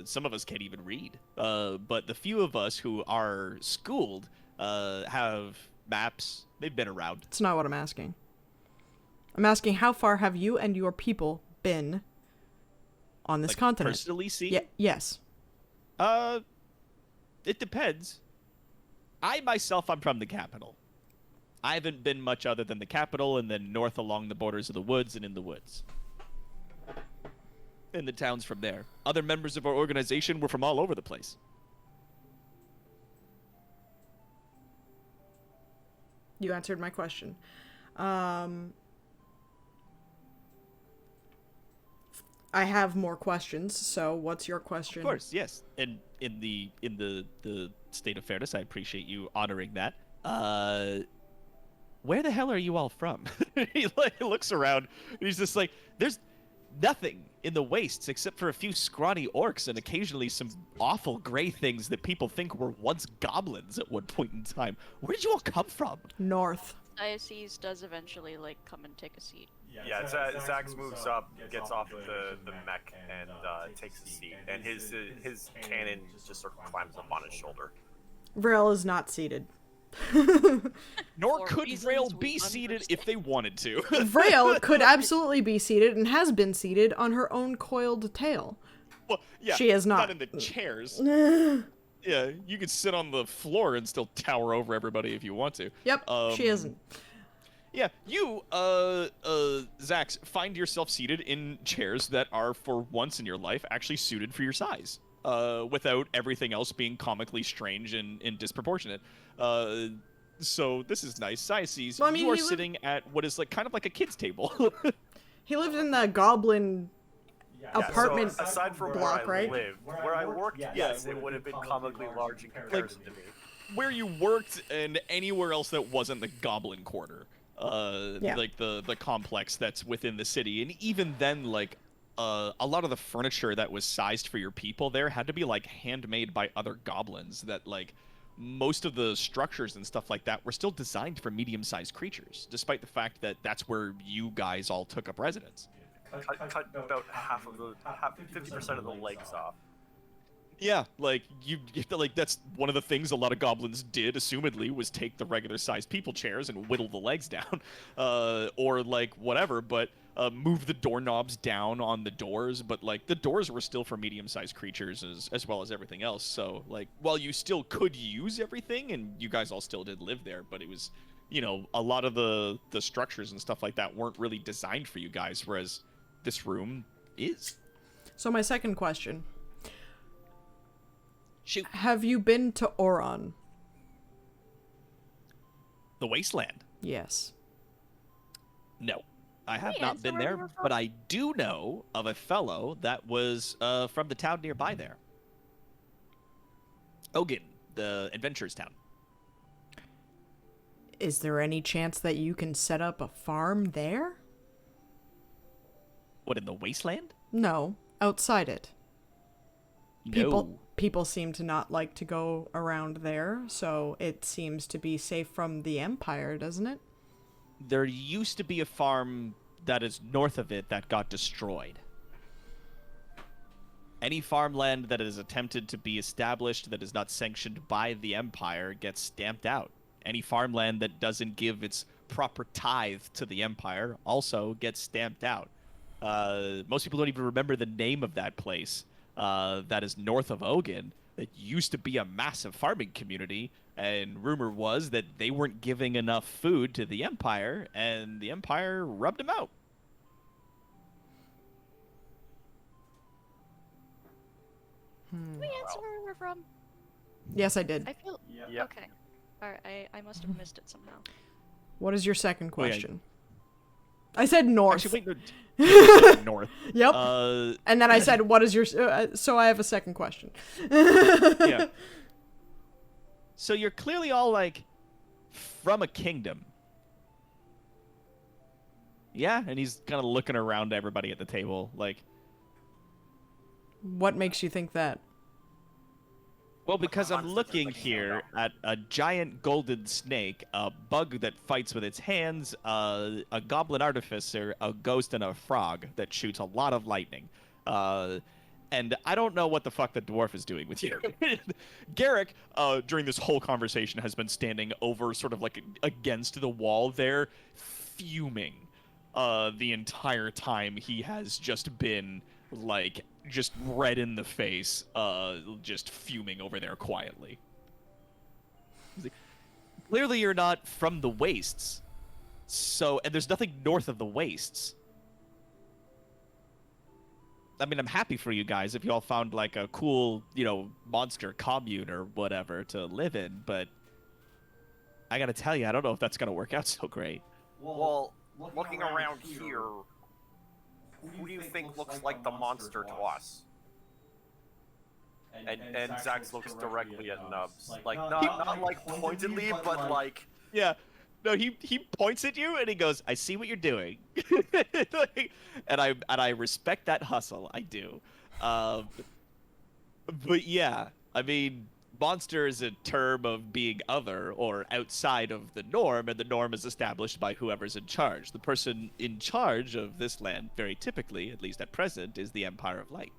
Some of us can't even read. But the few of us who are schooled have maps. They've been around. That's not what I'm asking. I'm asking how far have you and your people been on this Like, continent? personally see? Yes. It depends. I'm from the capital. I haven't been much other than the capital and then north along the borders of the woods and in the woods. In the towns from there. Other members of our organization were from all over the place. You answered my question. I have more questions, so what's your question? Of course, yes. And in the state of fairness, I appreciate you honoring that. Where the hell are you all from? He looks around. And he's just like, there's nothing in the wastes except for a few scrawny orcs and occasionally some awful gray things that people think were once goblins at one point in time. Where did you all come from? North. Diocese does eventually like come and take a seat. Yeah, Zax moves up, gets off the mech, and takes a seat. And his cannon just sort of climbs up on his shoulder. Vrail is not seated. Nor For could reasons Rail we be seated understand. if they wanted to. Vrail could absolutely be seated and has been seated on her own coiled tail. Well, yeah, She is not. in the chairs. Yeah, you could sit on the floor and still tower over everybody if you want to. Yep, she isn't. Yeah, you, Zax, find yourself seated in chairs that are, for once in your life, actually suited for your size. Without everything else being comically strange and disproportionate. So this is nice. Diocese, Well, I mean, you are he lived- sitting at what is like kind of like a kid's table. He lived in the goblin apartment So aside from block, where I right? lived, where I worked, yes, it would have been comically large in comparison to me. Where you worked and anywhere else that wasn't the Goblin Quarter. Yeah. Like the complex that's within the city. And even then, like, a lot of the furniture that was sized for your people there had to be, like, handmade by other goblins. That, like, most of the structures and stuff like that were still designed for medium-sized creatures, despite the fact that that's where you guys all took up residence. Cut about 50% of the legs off. Yeah, like like that's one of the things a lot of goblins did, assumedly, was take the regular sized people chairs and whittle the legs down, or like whatever, but move the doorknobs down on the doors. But like the doors were still for medium sized creatures as well as everything else. So like while you still could use everything, and you guys all still did live there, but it was, you know, a lot of the structures and stuff like that weren't really designed for you guys, whereas this room is. So my second question. Shoot. Have you been to Oron? The Wasteland. Yes. No, I have Hey, not answer been where you there, were from. but I do know of a fellow that was from the town nearby there. Ogun, the adventurers town. Is there any chance that you can set up a farm there? What, in the Wasteland? No, outside it. No. People seem to not like to go around there, so it seems to be safe from the Empire, doesn't it? There used to be a farm that is north of it that got destroyed. Any farmland that is attempted to be established that is not sanctioned by the Empire gets stamped out. Any farmland that doesn't give its proper tithe to the Empire also gets stamped out. Most people don't even remember the name of that place that is north of Ogun. It used to be a massive farming community, and rumor was that they weren't giving enough food to the Empire, and the Empire rubbed them out. Can we answer where we're from? Yes, I did. I feel. Yeah. Okay. Alright, I must have missed it somehow. What is your second Oh, yeah. question? I said north. Actually, wait, no, you said north. Yep. Uh, And then I said, "What is your?" So I have a second question. yeah. So you're clearly all like from a kingdom. Yeah, and he's kind of looking around to everybody at the table, like, What makes you think that? well, because I'm looking here at a giant golden snake, a bug that fights with its hands, a goblin artificer, a ghost, and a frog that shoots a lot of lightning. And I don't know what the fuck the dwarf is doing with you. Garrick, during this whole conversation, has been standing over sort of like against the wall there, fuming. The entire time he has just been like just red in the face, just fuming over there quietly. He's like, clearly you're not from the wastes, so, and there's nothing north of the wastes. I mean, I'm happy for you guys if y'all found like a cool, monster commune or whatever to live in, but I gotta tell you, I don't know if that's gonna work out so great. Well, looking around here, who do you think looks like the monster to us? And Zax looks directly at Nubs. Like, not like pointedly, but like... Yeah. No, he points at you and he goes, "I see what you're doing," and I respect that hustle. I do. But yeah, I mean, monster is a term of being other or outside of the norm, and the norm is established by whoever's in charge. The person in charge of this land, very typically, at least at present, is the Empire of Light.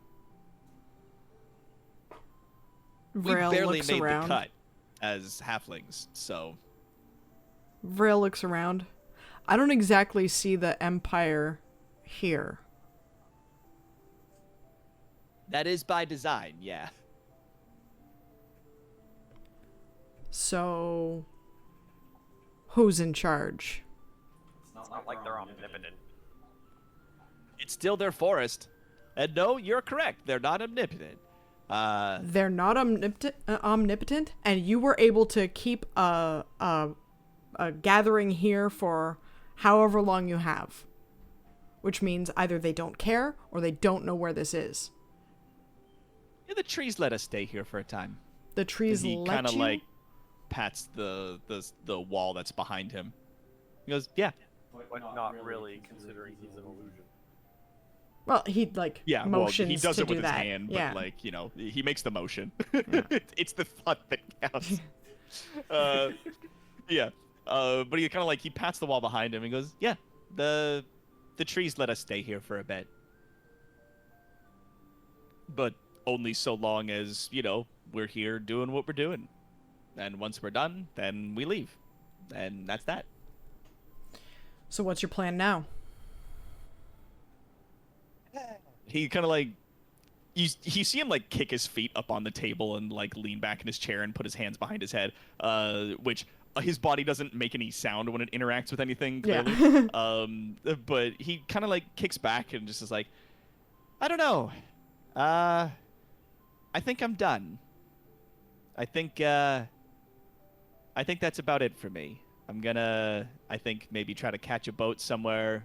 We Vrail barely looks made around. the cut as halflings, so. Vrail looks around. I don't exactly see the Empire here. That is by design, yeah. So, who's in charge? It's not like they're omnipotent. It's still their forest. And no, you're correct. They're not omnipotent. They're not omnipotent, and you were able to keep a gathering here for however long you have. Which means either they don't care or they don't know where this is. Yeah, the trees let us stay here for a time. The trees He let kind of you? like pats the wall that's behind him. He goes, "Yeah, But not really, considering he's an illusion. Well, he like yeah." Well, motions he does to it do with that. his hand, but Yeah. like he makes the motion. Yeah. It's the thought that counts. Yeah. But he kind of like he pats the wall behind him and goes, "Yeah, the trees let us stay here for a bit, but only so long as we're here doing what we're doing, and once we're done, then we leave, and that's that." So what's your plan now? He kind of like you see him like kick his feet up on the table and like lean back in his chair and put his hands behind his head, which his body doesn't make any sound when it interacts with anything, clearly. Yeah. But he kind of like kicks back and just is like, "I don't know. I think I'm done. I think that's about it for me. I'm gonna, I think, maybe try to catch a boat somewhere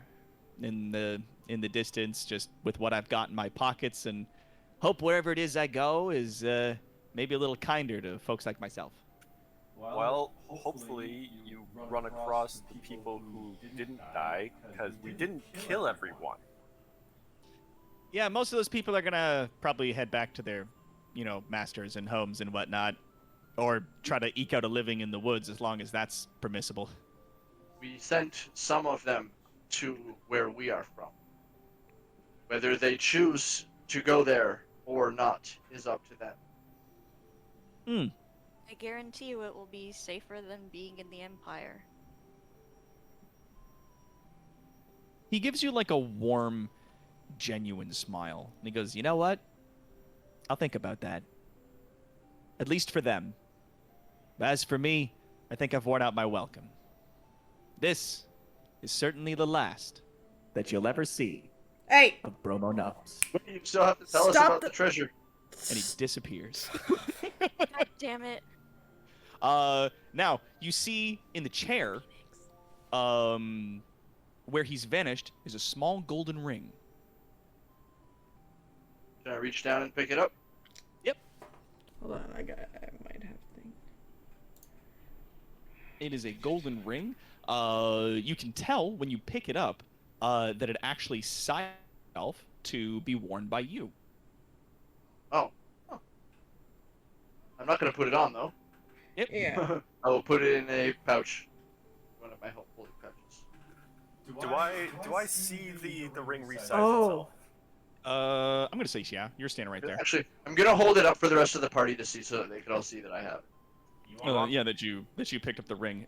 in the distance, just with what I've got in my pockets, and hope wherever it is I go is maybe a little kinder to folks like myself." Well, hopefully you run across the people who didn't die, because we didn't kill everyone. Yeah, most of those people are gonna probably head back to their, masters and homes and whatnot, or try to eke out a living in the woods as long as that's permissible. We sent some of them to where we are from. Whether they choose to go there or not is up to them. I guarantee you it will be safer than being in the Empire. He gives you like a warm, genuine smile. And he goes, "You know what? I'll think about that. At least for them. As for me, I think I've worn out my welcome. This is certainly the last that you'll ever see Hey, of Bromo Nubs." You still have to tell us Stop about the- the treasure. And he disappears. God damn it. Now, you see in the chair, where he's vanished is a small golden ring. Can I reach down and pick it up? Hold on, I might have thing. It is a golden ring. You can tell when you pick it up that it actually sized itself to be worn by you. Oh. I'm not gonna put it on though. Yep. Yeah. I will put it in a pouch. One of my helpful pouches. Do I see the ring resize Oh. itself? I'm gonna say yeah. You're standing right there. Actually, I'm gonna hold it up for the rest of the party to see, so that they can all see that I have it. Yeah, that you picked up the ring.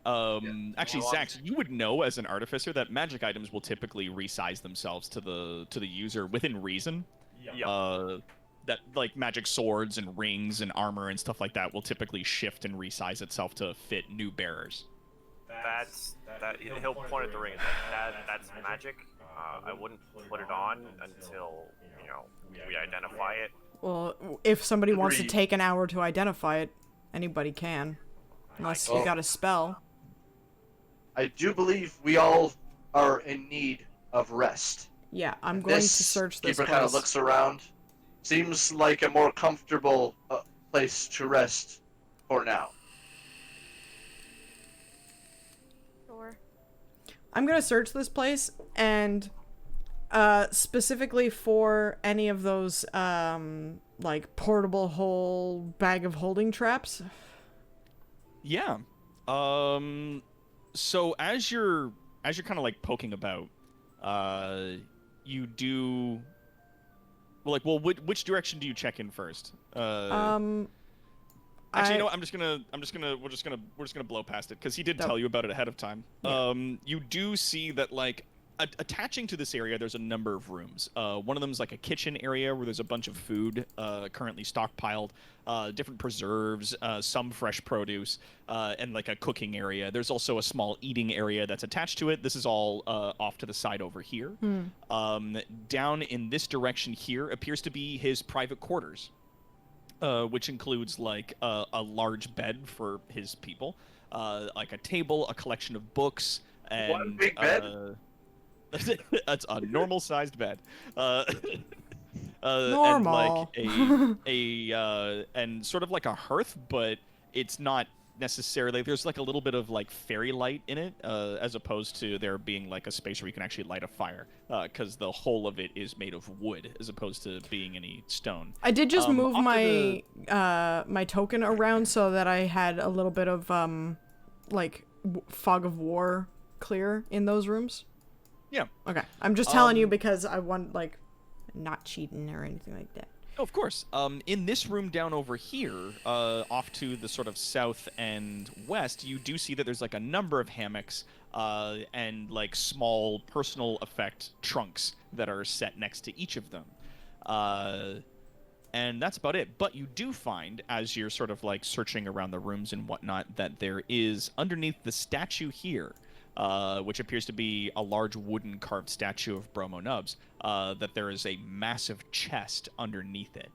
Actually, Zax, you would know as an artificer that magic items will typically resize themselves to the user within reason. Yeah. That like magic swords and rings and armor and stuff like that will typically shift and resize itself to fit new bearers. He'll point at the ring and say, that's magic. I wouldn't put it on until we identify it. Well, if somebody wants to Agreed. take an hour to identify it, anybody can. Unless you Well- got a spell. I do believe we all are in need of rest. Yeah, I'm going to This search this keeper place. kind of looks around. Seems like a more comfortable place to rest for now. Sure. I'm gonna search this place and specifically for any of those like portable hole bag of holding traps. Yeah. So as you're kind of like poking about, you do. Well, which direction do you check in first? Actually, you know what? We're just gonna blow past it because he did Nope. tell you about it ahead of time. Yeah. You do see that like attaching to this area, there's a number of rooms. One of them is like a kitchen area where there's a bunch of food currently stockpiled, different preserves, some fresh produce, and like a cooking area. There's also a small eating area that's attached to it. This is all off to the side over here. Down in this direction here appears to be his private quarters. Which includes like a large bed for his people, like a table, a collection of books, and One big bed? That's a normal-sized bed. Normal. And like and sort of like a hearth, but it's not necessarily. There's like a little bit of like fairy light in it, as opposed to there being like a space where you can actually light a fire, because the whole of it is made of wood as opposed to being any stone. I did just move off to my my token around so that I had a little bit of like fog of war clear in those rooms. Yeah. Okay, I'm just telling you because I want like not cheating or anything like that. Oh, of course. In this room down over here, off to the sort of south and west, you do see that there's like a number of hammocks and like small personal effect trunks that are set next to each of them. And that's about it. But you do find, as you're sort of like searching around the rooms and whatnot, that there is underneath the statue here, which appears to be a large wooden carved statue of Bromo Nubs, that there is a massive chest underneath it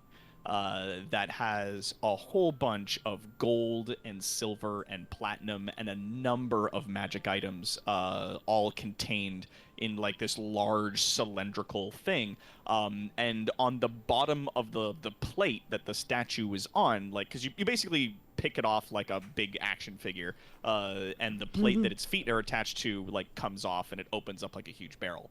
that has a whole bunch of gold and silver and platinum and a number of magic items, all contained in like this large cylindrical thing. And on the bottom of the plate that the statue is on, like, because you basically pick it off like a big action figure, and the plate that its feet are attached to like comes off and it opens up like a huge barrel.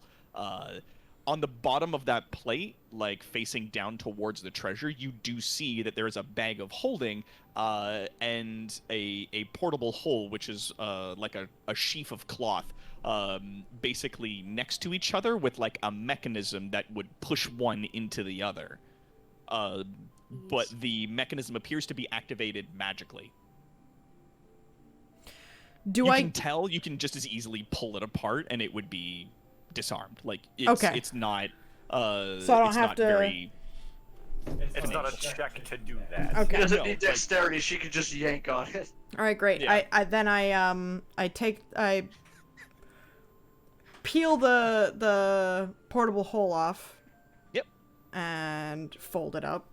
On the bottom of that plate, like facing down towards the treasure, you do see that there is a bag of holding and a portable hole, which is like a sheaf of cloth, basically next to each other with like a mechanism that would push one into the other. But the mechanism appears to be activated magically. Do you I can tell, you can just as easily pull it apart and it would be disarmed. Like it's, Okay. it's not So I don't it's have not to- very It's not a check to do that. Okay. She doesn't No, need like- dexterity. She can just yank on it. All right, great. Yeah. I peel the portable hole off. Yep. And fold it up.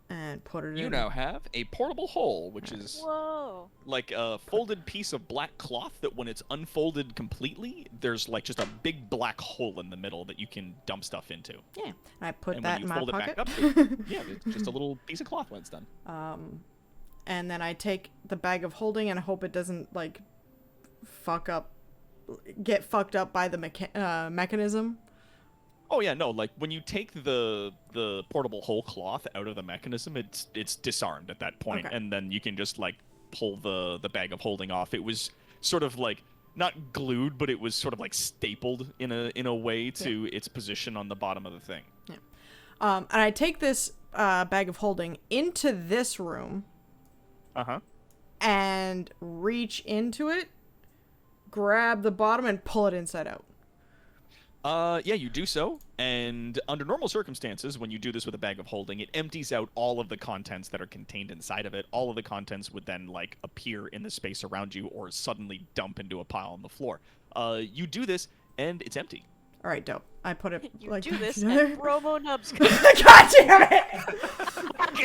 and put it You in. now have a portable hole, which is Whoa. like a folded piece of black cloth that when it's unfolded completely, there's like just a big black hole in the middle that you can dump stuff into. Yeah, and I put And that when you in my fold pocket. it back up, yeah, it's just a little piece of cloth when it's done. And then I take the bag of holding and I hope it doesn't like get fucked up by the mechanism. Oh yeah, no, like when you take the portable whole cloth out of the mechanism, it's disarmed at that point, Okay. and then you can just like pull the bag of holding off. It was sort of like not glued, but it was sort of like stapled in a way to its position on the bottom of the thing. And I take this bag of holding into this room Uh-huh. and reach into it, grab the bottom, and pull it inside out. Yeah, you do so, and under normal circumstances, when you do this with a bag of holding, it empties out all of the contents that are contained inside of it. All of the contents would then, like, appear in the space around you or suddenly dump into a pile on the floor. You do this, and it's empty. All right, dope. I put it You like do this, together. and Bromo Nubs God damn it!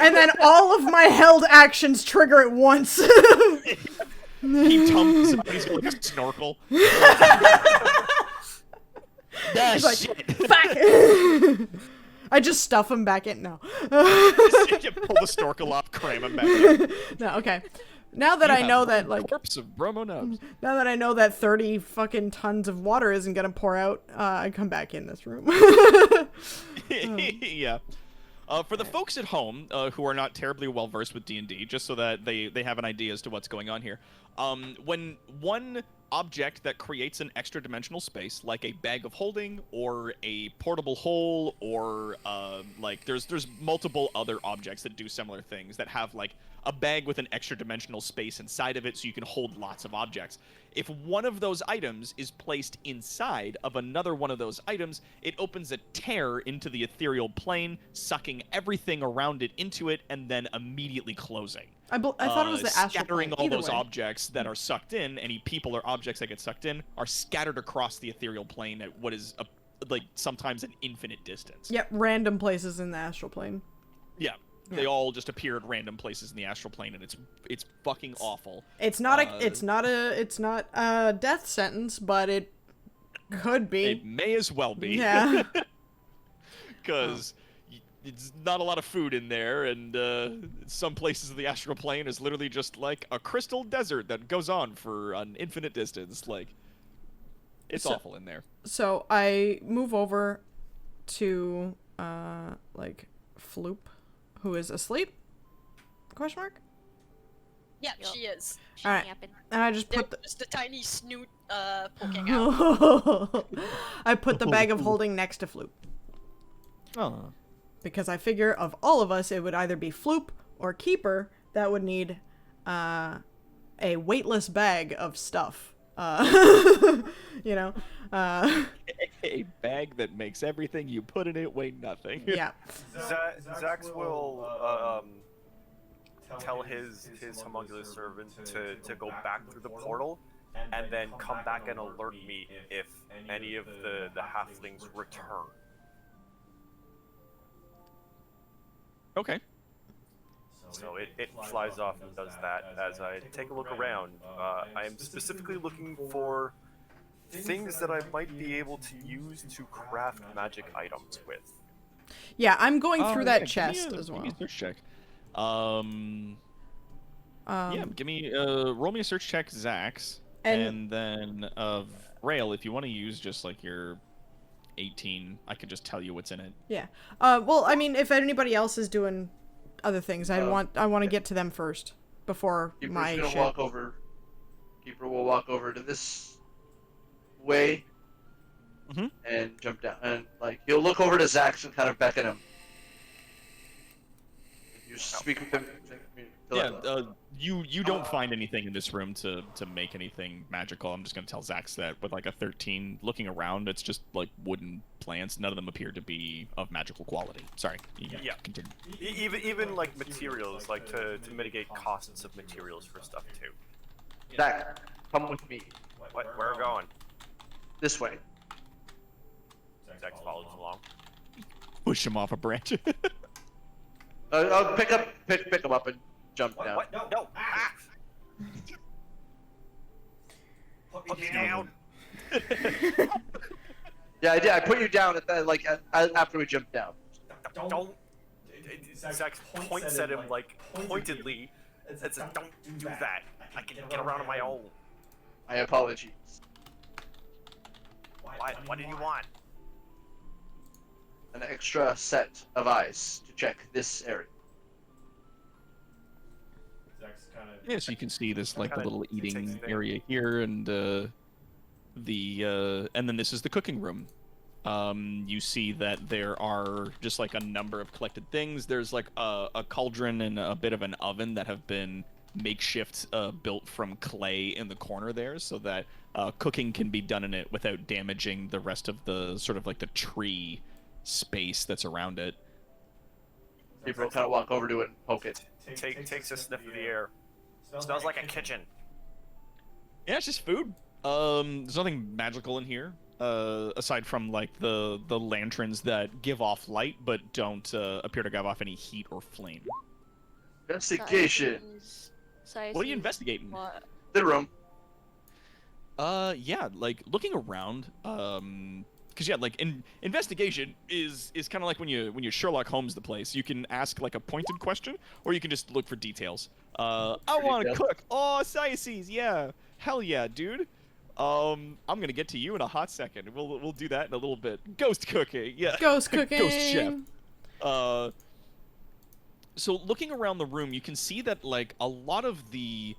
And then all of my held actions trigger at once. He tumbles up, he's got like a snorkel. He's like, shit! fuck! I just stuff him back in. No. You pull the snorkel off, cram him back in. No, okay. Now that You I have know one that, like, corpse of Bromo Nubs. now that I know that 30 fucking tons of water isn't gonna pour out, I come back in this room. Yeah. For the folks at home who are not terribly well versed with D&D, just so that they have an idea as to what's going on here, when one object that creates an extra dimensional space, like a bag of holding or a portable hole, or like there's multiple other objects that do similar things that have like a bag with an extra dimensional space inside of it so you can hold lots of objects. If one of those items is placed inside of another one of those items, it opens a tear into the ethereal plane, sucking everything around it into it, and then immediately closing. I thought it was the astral scattering plane. all Either those way. objects that are sucked in. Any people or objects that get sucked in are scattered across the ethereal plane at what is like sometimes an infinite distance. Yep, random places in the astral plane. Yeah. They all just appear at random places in the astral plane, and it's fucking awful. It's not a death sentence, but it could be. It may as well be. Yeah. Because it's not a lot of food in there, and some places of the astral plane is literally just like a crystal desert that goes on for an infinite distance. Like, it's awful in there. So I move over to like Floop, who is asleep? Question mark. Yeah, Yup. she is. All right. Yapping. And I just There's put the just a tiny snoot poking out. I put the bag of holding next to Floop Oh. because I figure of all of us, it would either be Floop or Keeper that would need a weightless bag of stuff. You know. A bag that makes everything you put in it weigh nothing. Yeah. Zax will tell his homunculus servant to go back through the portal and then come back and alert me if any of the halflings return. Okay. So it flies off and does that. As I take a look around, I am specifically looking for things that I might be able to use to craft magic items with. Yeah, I'm going through that Yeah, chest give me as a well. search check. Yeah, give me roll me a search check, Zax, And- and then Rail, if you want to use just like your 18, I could just tell you what's in it. Yeah. Well, I mean, if anybody else is doing other things, I want to get to them first before Keeper's my gonna shit. walk over. Keeper will walk over to this way Mhm. and jump down, and like he'll look over to Zax and kind of beckon him. You speak with him. Yeah, you don't find anything in this room to make anything magical. I'm just gonna tell Zax that with like a 13, looking around, it's just like wooden plants. None of them appear to be of magical quality. Sorry. Yeah. Continue. Even like materials, like to mitigate costs of materials for stuff too. Zax, come with me. Where are we going? This way. Zax follows along. Push him off a branch. I'll pick him up and jump down. What? No! Ah! Put me down! Yeah, I did. I put you down at the, after we jumped down. Don't. Zach points at him like pointedly and says, "Don't do that. I can get around on my own." My apologies. What did you want? An extra set of eyes to check this area. Yeah, so you can see this like the Kinda little takes eating there. area here, and and then this is the cooking room. You see that there are just like a number of collected things. There's like a cauldron and a bit of an oven that have been makeshift, built from clay in the corner there, so that cooking can be done in it without damaging the rest of the sort of like the tree space that's around it. People kind of walk over to it and poke it. Takes a sniff of the air. Smells like a kitchen. Yeah, it's just food. There's nothing magical in here, aside from like the lanterns that give off light but don't appear to give off any heat or flame. Investigation. What are you investigating? What? The room. Yeah, like looking around, because yeah, like investigation is kind of like when you Sherlock Holmes the place. You can ask like a pointed question, or you can just look for details. I want to details. cook. Oh, Sciaces, yeah, hell yeah, dude. I'm gonna get to you in a hot second. We'll do that in a little bit. Ghost cooking, yeah. Ghost cooking. Ghost chef. So looking around the room, you can see that like a lot of the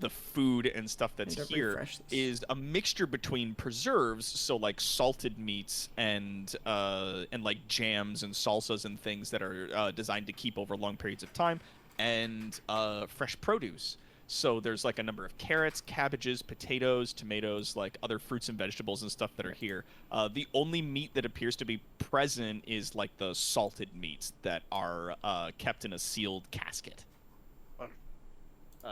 food and stuff that's Need to here refresh this. is a mixture between preserves, so like salted meats and like jams and salsas and things that are designed to keep over long periods of time, and fresh produce. So there's like a number of carrots, cabbages, potatoes, tomatoes, like other fruits and vegetables and stuff that are here. The only meat that appears to be present is like the salted meats that are kept in a sealed casket.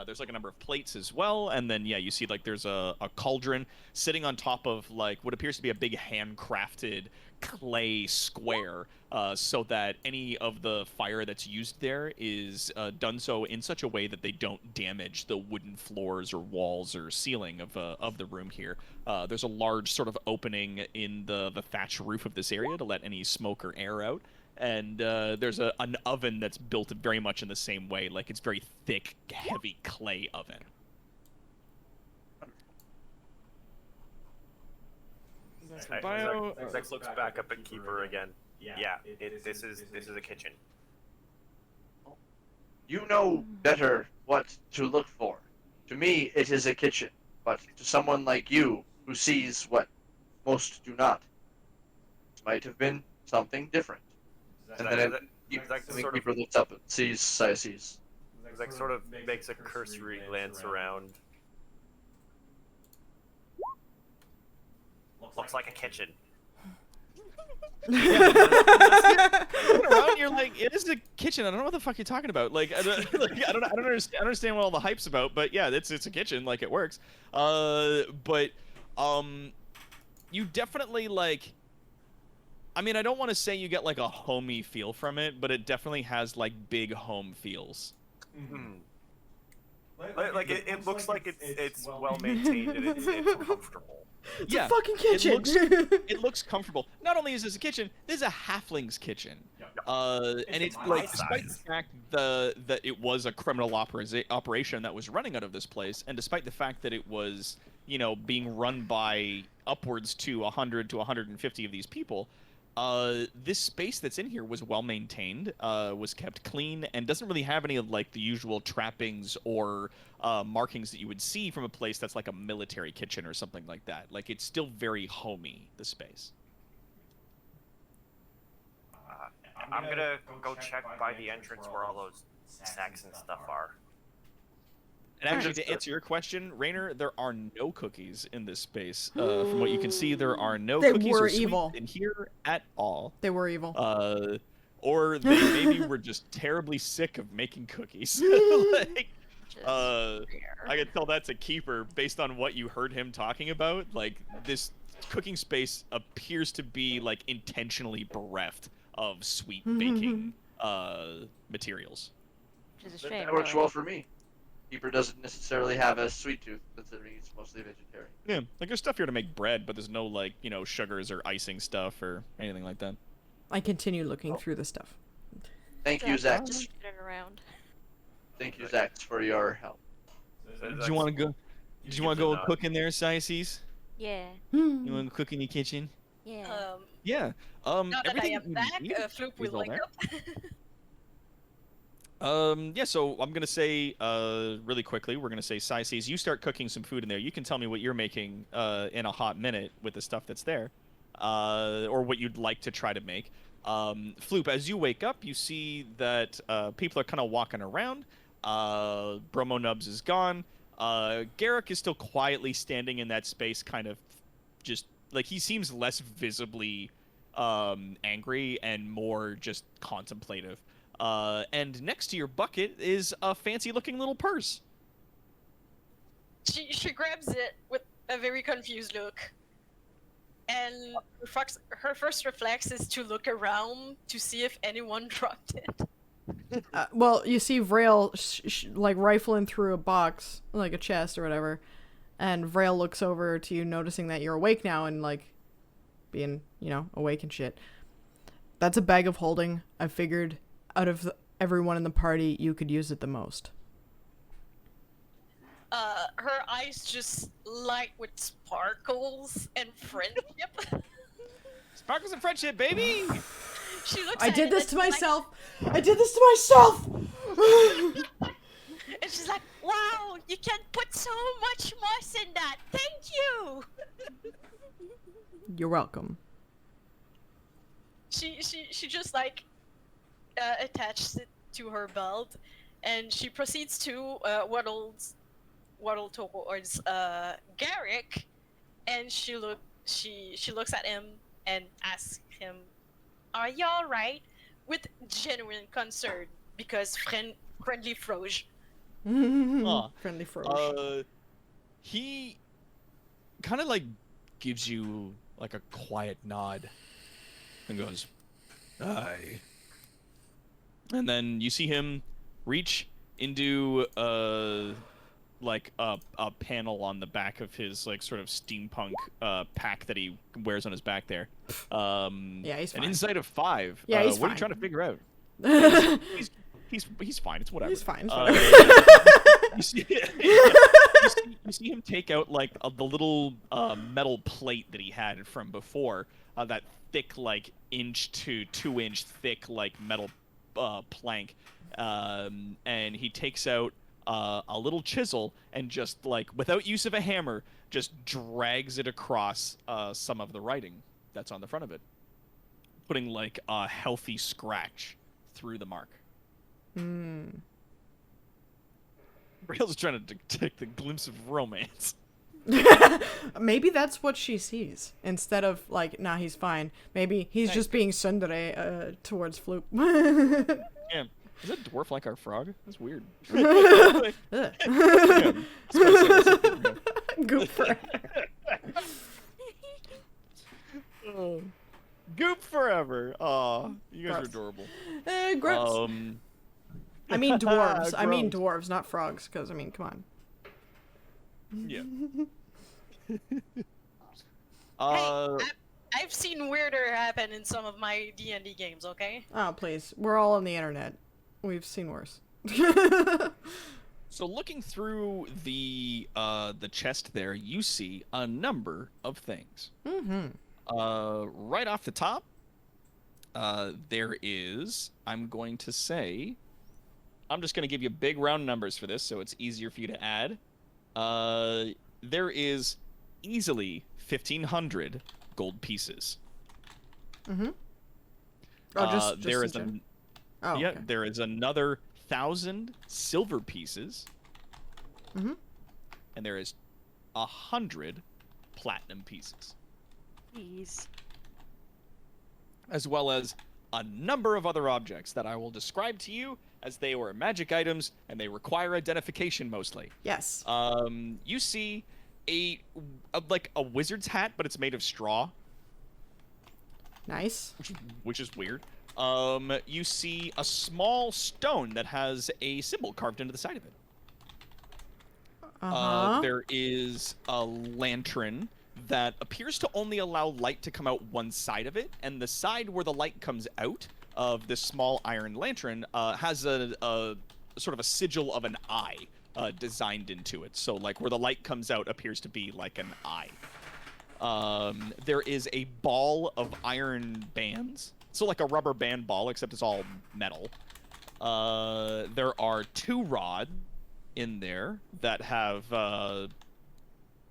There's like a number of plates as well, and then yeah, you see like there's a cauldron sitting on top of like what appears to be a big handcrafted clay square, so that any of the fire that's used there is done so in such a way that they don't damage the wooden floors or walls or ceiling of the room here. There's a large sort of opening in the thatch roof of this area to let any smoke or air out. And there's an oven that's built very much in the same way, like it's very thick, heavy clay oven. Zach looks back up at Keeper again. Yeah, this is a kitchen. You know better what to look for. To me, it is a kitchen, but to someone like you, who sees what most do not, it might have been something different. And then the Keeper looks up and sees Sciaces. Zach sort of makes a cursory glance around. Looks like a kitchen. Looking around, you're like, it is a kitchen. I don't know what the fuck you're talking about. Like, I don't understand what all the hype's about. But yeah, it's a kitchen. Like, it works. But you definitely like. I mean, I don't want to say you get like a homey feel from it, but it definitely has like big home feels. Mm-hmm. Like it looks like it's well maintained and it's comfortable. It's Yeah, a fucking kitchen. It looks comfortable. Not only is this a kitchen, this is a halfling's kitchen. And it's my like, despite the size. fact that it was a criminal operation that was running out of this place, and despite the fact that it was, you know, being run by upwards to 100 to 150 of these people, this space that's in here was well maintained, was kept clean, and doesn't really have any of like the usual trappings or markings that you would see from a place that's like a military kitchen or something like that. Like, it's still very homey, the space. I'm gonna go check by the entrance where all those snacks and stuff are. And actually, to answer your question, Rainer, there are no cookies in this space. From what you can see, there are no They cookies were or sweets evil. in here at all. They were evil. Or they maybe were just terribly sick of making cookies. Like, Just I rare. could tell that's a keeper based on what you heard him talking about. Like, this cooking space appears to be like intentionally bereft of sweet baking materials. Which is a That, shame. that works really. well for me. Keeper doesn't necessarily have a sweet tooth, considering he's mostly vegetarian. Yeah, like there's stuff here to make bread, but there's no like sugars or icing stuff or anything like that. I continue looking through the stuff. Thank you, Zach. Just turn around. Thank you, Zach, for your help. Did you want to go? Did you want to go cook in there, Siaces? Yeah. You want to cook in your kitchen? Yeah. Yeah. Now that I Everything am back, Floop will all wake there. up. Yeah, so I'm gonna say really quickly, we're gonna say Siaces, you start cooking some food in there. You can tell me what you're making in a hot minute with the stuff that's there, or what you'd like to try to make. Floop, as you wake up, you see that people are kind of walking around. Bromo Nubs is gone. Garrick is still quietly standing in that space, kind of just like he seems less visibly angry and more just contemplative. And next to your bucket is a fancy-looking little purse. She grabs it with a very confused look. And her first reflex is to look around to see if anyone dropped it. Well, you see Vrail like rifling through a box, like a chest or whatever, and Vrail looks over to you, noticing that you're awake now and like being, awake and shit. That's a bag of holding. I figured out of everyone in the party, you could use it the most. Her eyes just light with sparkles and friendship. Sparkles and friendship, baby! She looks I at did it this and to she's like- myself. I did this to myself. And she's like, wow, you can put so much moss in that. Thank you. You're welcome. She just like attaches it to her belt, and she proceeds to waddle towards Garrick, and she looks at him and asks him, "Are you all right?" With genuine concern, because friendly Froge. Friendly Froge. He kind of like gives you like a quiet nod and goes, "Aye." And then you see him reach into like a panel on the back of his like sort of steampunk pack that he wears on his back there. Yeah, he's an fine. insight of 5. Yeah, he's what are fine. you trying to figure out? He's fine. It's whatever. He's fine. You see, you see him take out like the little metal plate that he had from before, that thick like 1 to 2 inch thick like metal plank, and he takes out a little chisel and just like without use of a hammer just drags it across some of the writing that's on the front of it, putting like a healthy scratch through the mark. Rail's trying to detect the glimpse of romance. Maybe that's what she sees instead of like, nah, he's fine. Maybe he's just being tsundere towards Floop. Yeah. Is that dwarf like our frog? That's weird. Ugh. Goop for Goop forever. Aw, you guys are Gross. adorable. gross. I mean dwarves. I mean Gross. dwarves, not frogs. Because I mean, come on. Yeah. I've seen weirder happen in some of my D&D games, okay? Oh please, we're all on the internet. We've seen worse. So looking through the chest there, you see a number of things. Right off the top, there is, I'm going to say, I'm just going to give you big round numbers for this so it's easier for you to add. There is easily 1,500 gold pieces. Oh, just there is in a gen- Oh, yeah, okay. there is another 1,000 silver pieces. Mhm. And there is 100 platinum pieces, Jeez. as well as a number of other objects that I will describe to you as they were magic items and they require identification mostly. Yes. You see like a wizard's hat, but it's made of straw, Nice. which is weird. you see a small stone that has a symbol carved into the side of it. Uh-huh. There is a lantern that appears to only allow light to come out one side of it, and the side where the light comes out of this small iron lantern has a sort of a sigil of an eye designed into it. So, like, where the light comes out appears to be like an eye. There is a ball of iron bands. So like a rubber band ball, except it's all metal. There are 2 rods in there that have,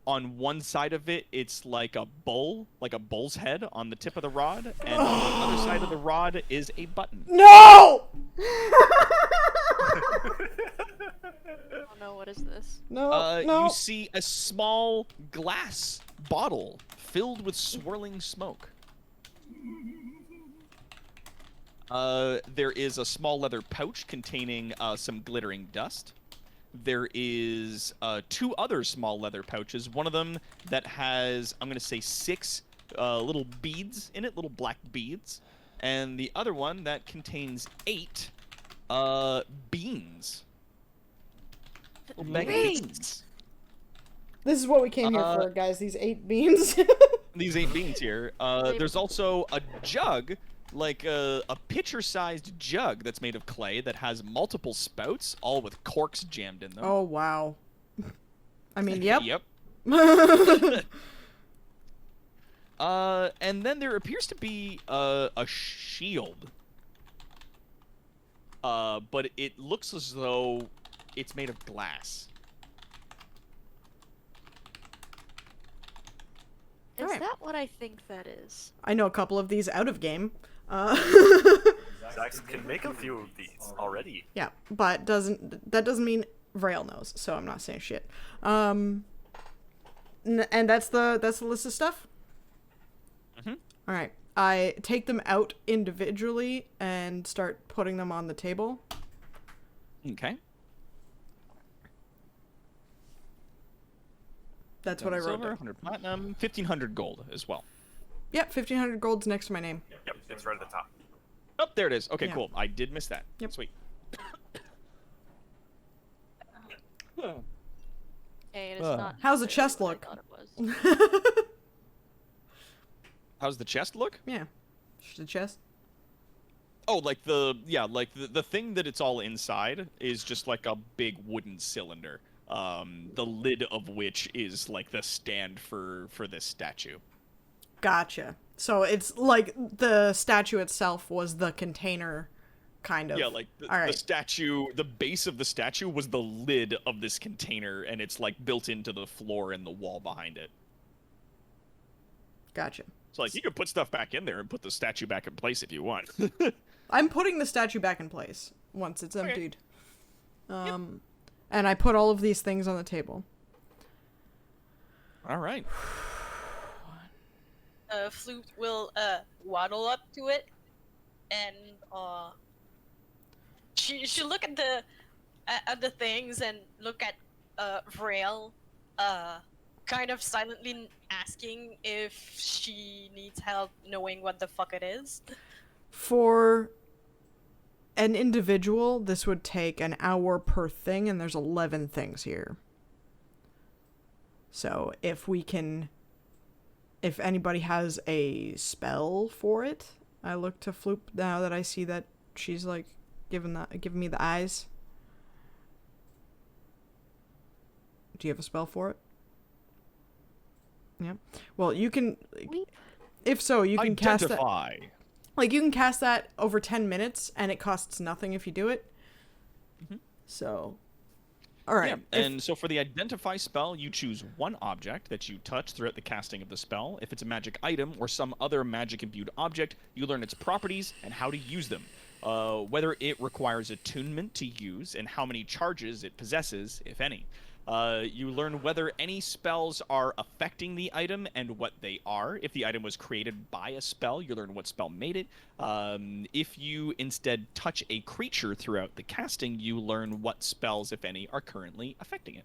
on one side of it, it's like a bull, like a bull's head on the tip of the rod, and on the other side of the rod is a button. No! Oh no, what is this? No, no. You see a small glass bottle filled with swirling smoke. There is a small leather pouch containing some glittering dust. There is 2 other small leather pouches. One of them that has, I'm going to say, 6 little beads in it, little black beads. And the other one that contains 8 beans. Little bag of beans. This is what we came here for, guys. These 8 beans. These 8 beans here. There's also a jug, like a pitcher-sized jug that's made of clay that has multiple spouts, all with corks jammed in them. Oh, wow. I mean, yep. Yep. And then there appears to be a shield. But it looks as though it's made of glass. Is Alright. that what I think that is? I know a couple of these out of game. Zax can make a few of these already. Yeah, but that doesn't mean Vrail knows, so I'm not saying shit. And that's the list of stuff? Mhm. All right. I take them out individually and start putting them on the table. Okay. That's what I wrote Silver, down. 100 platinum, 1,500 gold as well. Yep, 1,500 gold's next to my name. Yep, it's right at the top. Oh, there it is. Okay, Yeah. cool. I did miss that. Yep. Sweet. Hey, it's not. How's the necessarily chest what I look? thought it was. How's the chest look? Yeah. Just the chest. Oh, like the thing that it's all inside is just like a big wooden cylinder. The lid of which is like the stand for this statue. Gotcha. So it's like the statue itself was the container, kind of. Yeah, like All the right. statue, the base of the statue was the lid of this container, and it's like built into the floor and the wall behind it. Gotcha. So like you could put stuff back in there and put the statue back in place if you want. I'm putting the statue back in place once it's Okay. emptied. And I put all of these things on the table. All right. Flute will waddle up to it, and she'll look at the things and look at Vrail, kind of silently asking if she needs help knowing what the fuck it is. For an individual, this would take an hour per thing, and there's 11 things here. So if anybody has a spell for it, I look to Floop now that I see that she's like giving me the eyes. Do you have a spell for it? Yeah. Well, you can. Weep. If so, you can cast that. Identify. Like, you can cast that over 10 minutes, and it costs nothing if you do it. Mhm. So, alright. Yeah, and so for the identify spell, you choose one object that you touch throughout the casting of the spell. If it's a magic item or some other magic-imbued object, you learn its properties and how to use them. Whether it requires attunement to use and how many charges it possesses, if any. You learn whether any spells are affecting the item and what they are. If the item was created by a spell, you learn what spell made it. If you instead touch a creature throughout the casting, you learn what spells, if any, are currently affecting it.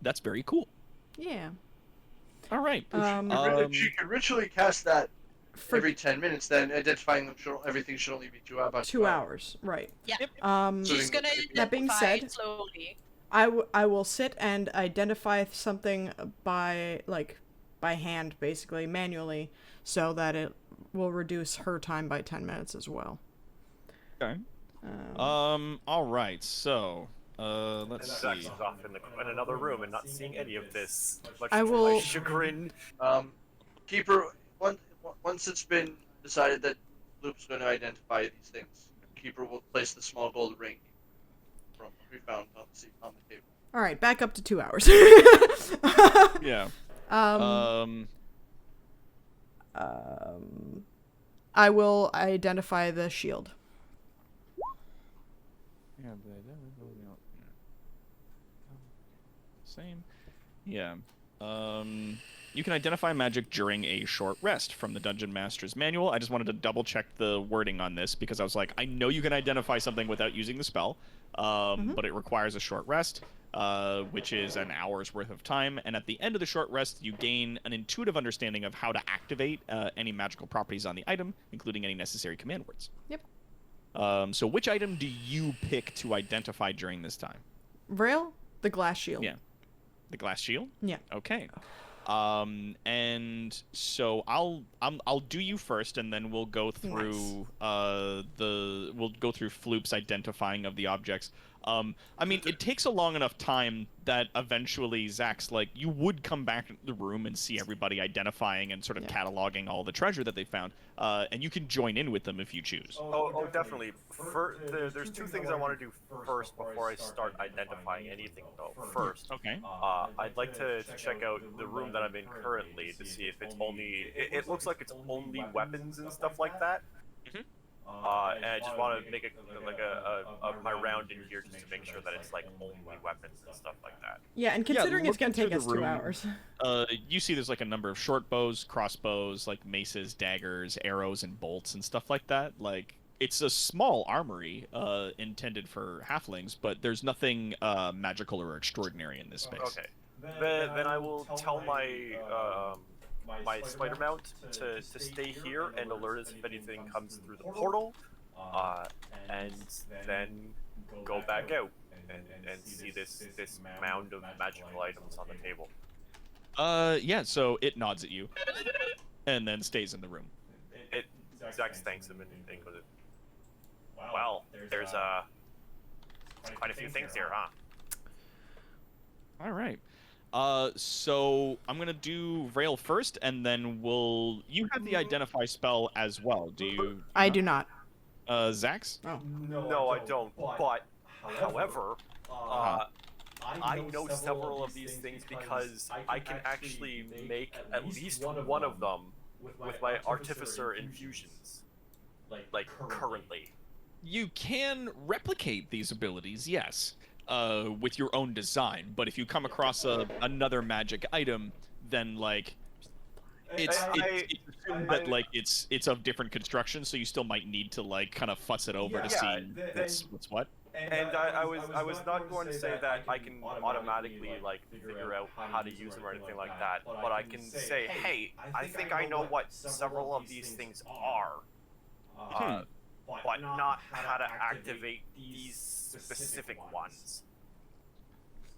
That's very cool. Yeah. All right. She could ritually cast that For every 10 minutes, then identifying them everything should only be 2 hours. 2 hours, right? Yeah. She's She's gonna That being identify said- it slowly. I will sit and identify something by hand, basically manually, so that it will reduce her time by 10 minutes as well. Okay. All right. So, let's Zax see. is off in another room and not seeing any of this. Much I to will- my chagrin. Keeper, once it's been decided that Loop's going to identify these things, Keeper will place the small gold ring from what we found on the table. All right, back up to 2 hours. Yeah. I will identify the shield. Yeah, same. Yeah. You can identify magic during a short rest from the Dungeon Master's Manual. I just wanted to double check the wording on this because I was like, I know you can identify something without using the spell, but it requires a short rest, which is an hour's worth of time. And at the end of the short rest, you gain an intuitive understanding of how to activate any magical properties on the item, including any necessary command words. Yep. So which item do you pick to identify during this time? Vrail, the glass shield. Yeah. The glass shield? Yeah. Okay. And so I'll do you first, and then we'll go through we'll go through Floop's identifying of the objects. I mean, it takes a long enough time that eventually Zax, like, you would come back into the room and see everybody identifying and sort of cataloging all the treasure that they found, and you can join in with them if you choose. Oh, definitely. There's 2 things I want to do first before I start identifying anything, though. First, Okay. I'd like to check out the room that I'm in currently to see if it's only. It looks like it's only weapons and stuff like that. And I just want to make my round in here just to make sure that it's like only weapons and stuff like that. Yeah, and considering it's looking going to take through us the 2 room, hours. You see there's like a number of short bows, crossbows, like maces, daggers, arrows, and bolts and stuff like that. Like, it's a small armory intended for halflings, but there's nothing magical or extraordinary in this space. Okay. Then I will tell my spider mount to stay here and alert us if anything comes through the portal, and then go back out and see this mound of magical items on the table. Yeah, so it nods at you, and then stays in the room. Zax thanks him and goes, well, there's quite a few things here, huh? All right. So I'm gonna do Vrail first, and then you have the identify spell as well. Do you? I do not. Zax? Oh. No, I don't. But, however, I know several of these things because I can actually make at least one of them with my Artificer infusions, like currently. You can replicate these abilities, yes, with your own design. But if you come across another magic item, then like it's assumed that like it's of different construction, so you still might need to like kind of fuss it over to see what's what. And I was not going to say that I can automatically like figure out how to use them or anything like that, but I can say, hey, I think I know what several of these things are, but not how to activate these specific ones.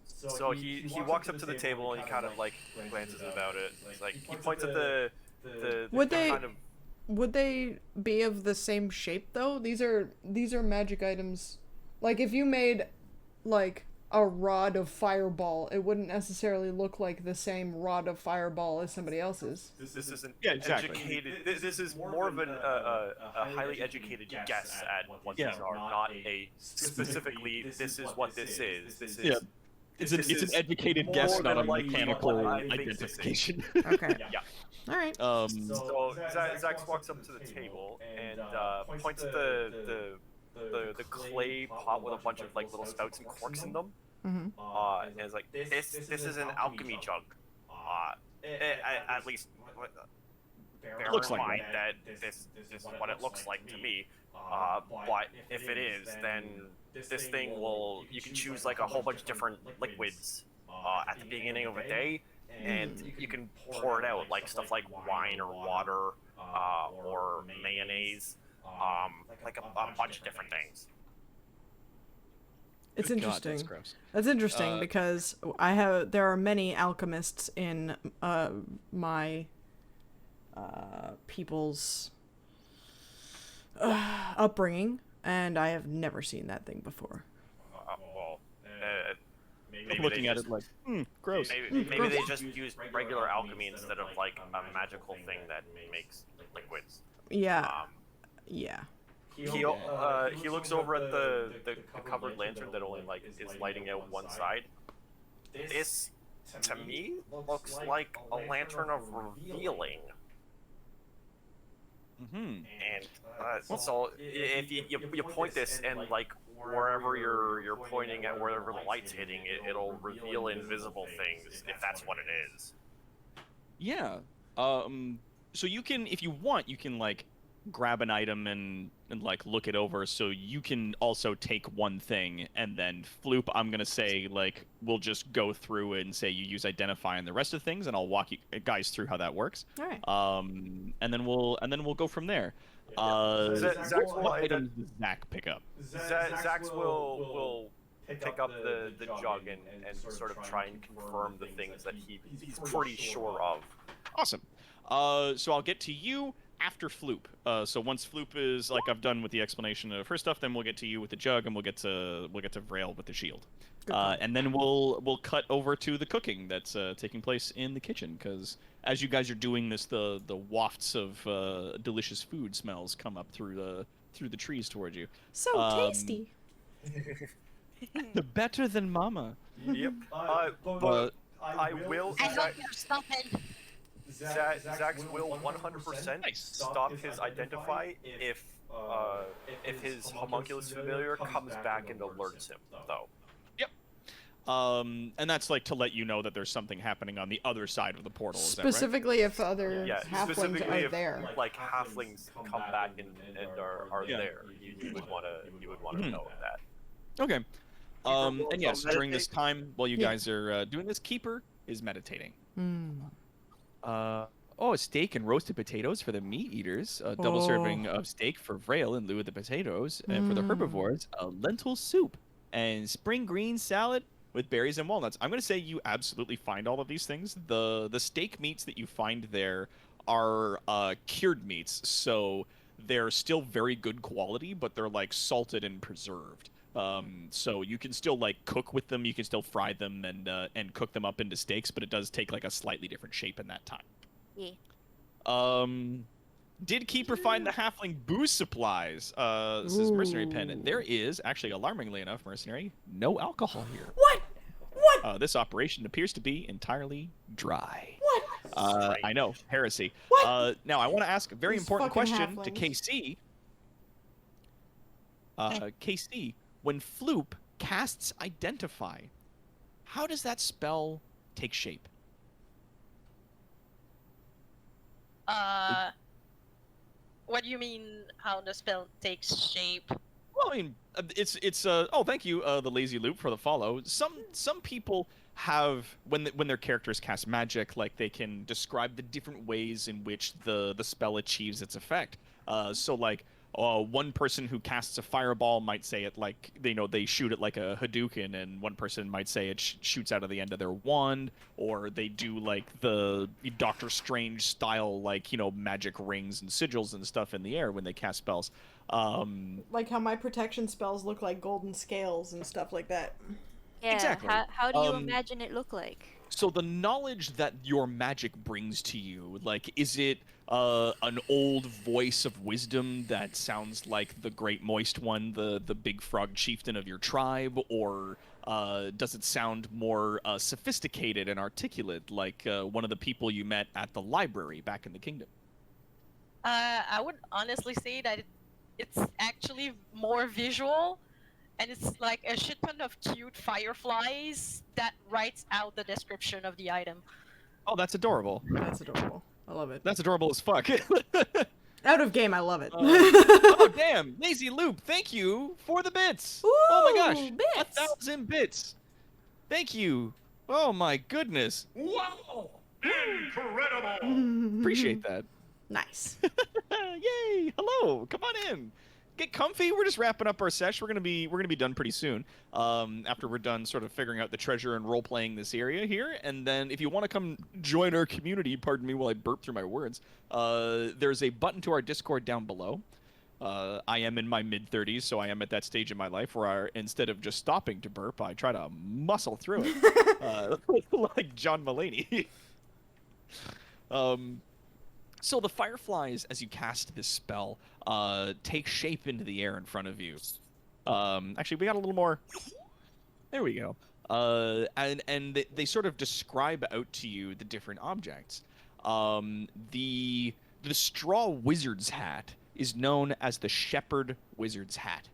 So he walks up to the table and he kind of like glances about it. He's like, he points at the Would they kind of. would they be of the same shape though? These are magic items. Like if you made like a rod of fireball, it wouldn't necessarily look like the same rod of fireball as somebody else's. This is an exactly. educated. This is more of a highly educated guess at what these are, not a specifically. This is what this is. This is. It's an educated guess, not a mechanical identification. Okay. Yeah. All right. So Zax walks up to the table and points at the clay pot with a bunch of like little spouts and corks in them. Mm-hmm. And it's like, this is an alchemy jug. At least bear Looks in like mind that this is what it looks like to me. But if it is, then this thing you can choose like a whole bunch of different liquids at the beginning of a day, and you can pour it out, like stuff like wine or water, or mayonnaise, like a bunch of different things. It's Good God, interesting. that's gross. That's interesting because there are many alchemists in my people's upbringing, and I have never seen that thing before. Maybe Looking they at just, it like, gross. maybe they just use regular alchemy instead of like a magical thing that makes liquids. Yeah, yeah. He looks over at the covered lantern that only like is lighting out one side. This, to me, looks like a lantern of revealing. Mm-hmm. And so if you point this and like wherever you're pointing at, wherever the light's hitting, it'll reveal invisible things if that's what it is. Yeah. So you can, if you want, you can like grab an item and like look it over. So you can also take one thing and then Floop, I'm gonna say like we'll just go through and say you use identify and the rest of things, and I'll walk you guys through how that works. All right. And then we'll go from there. Zach's What items does Zach pick up? Zax will pick up the jug and sort of try and confirm the things that he's pretty sure of. Awesome. So I'll get to you after Floop. So once Floop is like I've done with the explanation of her stuff, then we'll get to you with the jug, and we'll get to Vrail with the shield. And then we'll cut over to the cooking that's taking place in the kitchen, because as you guys are doing this, the wafts of delicious food smells come up through the trees towards you. So tasty. Better than Mama. Yep. But I will. I hope you're stopping. Zax will 100% stop his identify if his homunculus familiar comes back and alerts him, though. And that's like to let you know that there's something happening on the other side of the portal. Is Specifically, if other Yeah, halflings specifically are if there. like halflings come back and are there, you would want to know that. that right? Okay. And yes, So during this meditate? time, while you Yeah. guys are doing this, Keeper is meditating. Mm. A steak and roasted potatoes for the meat eaters. A double serving of steak for Vrail in lieu of the potatoes. And for the herbivores, a lentil soup and spring green salad with berries and walnuts. I'm going to say you absolutely find all of these things. The steak meats that you find there are cured meats, so they're still very good quality, but they're like salted and preserved. So you can still like cook with them. You can still fry them and cook them up into steaks, but it does take like a slightly different shape in that time. Yeah. Did Keeper find the halfling booze supplies? This is Mercenary Pen. There is, actually, alarmingly enough, Mercenary, no alcohol here. What? What? This operation appears to be entirely dry. What? I know, heresy. What? Now, I want to ask a very These important fucking question to halflings. KC. KC, when Floop casts Identify, how does that spell take shape? What do you mean? How the spell takes shape? Well, I mean, it's oh, thank you, the Lazy Loop, for the follow. Some people have when their characters cast magic, like they can describe the different ways in which the spell achieves its effect. So like one person who casts a fireball might say it like they shoot it like a Hadouken, and one person might say it shoots out of the end of their wand, or they do like the Doctor Strange style, like magic rings and sigils and stuff in the air when they cast spells. Like how my protection spells look like golden scales and stuff like that. Yeah. Exactly. How do you imagine it look like? So the knowledge that your magic brings to you, like, is it an old voice of wisdom that sounds like the Great Moist One, the big frog chieftain of your tribe, or does it sound more sophisticated and articulate, like one of the people you met at the library back in the kingdom? I would honestly say that it's actually more visual, and it's like a shit ton of cute fireflies that writes out the description of the item. Oh, that's adorable. That's adorable. I love it. That's adorable as fuck. Out of game, I love it. Oh, damn. Lazy Loop, thank you for the bits. Oh my gosh. Ooh, bits. 1,000 bits. Thank you. Oh my goodness. Wow! Incredible! Appreciate that. Nice. Yay! Hello, come on in. Get comfy. We're just wrapping up our sesh. We're gonna be done pretty soon. After we're done sort of figuring out the treasure and role playing this area here, and then if you want to come join our community, pardon me while I burp through my words. There's a button to our Discord down below. I am in my mid-30s, so I am at that stage in my life where instead of just stopping to burp, I try to muscle through it, like John Mulaney. So the fireflies, as you cast this spell, take shape into the air in front of you. Actually, we got a little more. There we go. And they sort of describe out to you the different objects. The straw wizard's hat is known as the shepherd wizard's hat.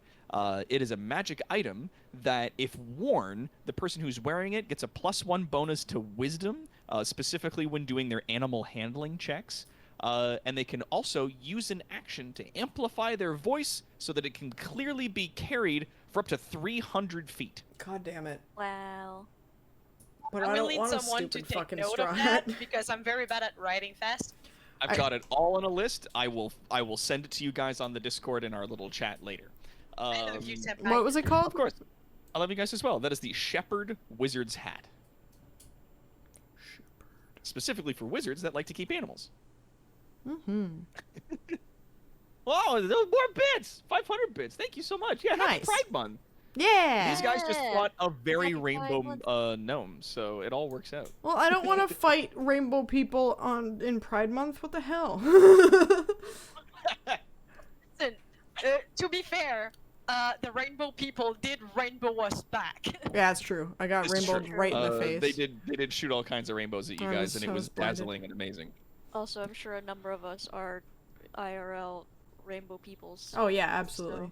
It is a magic item that, if worn, the person who's wearing it gets a +1 bonus to wisdom, specifically when doing their animal handling checks. And they can also use an action to amplify their voice so that it can clearly be carried for up to 300 feet. God damn it. Wow. But I I will don't need want a someone to stupid take fucking note straw of hat. that because I'm very bad at writing fast. I've got it all on a list. I will send it to you guys on the Discord in our little chat later. I love you, senpai. What was it called? Of course. I love you guys as well. That is the Shepherd Wizard's Hat. Specifically for wizards that like to keep animals. Mm-hmm. Wow, those more bits! 500 bits. Thank you so much. Yeah, happy Nice. Pride Month. Yeah. These guys just Yeah. fought a very Happy Pride rainbow Month. gnome, so it all works out. Well, I don't want to fight rainbow people in Pride Month. What the hell? Listen, to be fair, the rainbow people did rainbow us back. Yeah, that's true. I got This is rainbowed true. right in the face. They did shoot all kinds of rainbows at you I guys, was and it so was blinded. dazzling and amazing. Also, I'm sure a number of us are IRL rainbow peoples. Oh yeah, absolutely.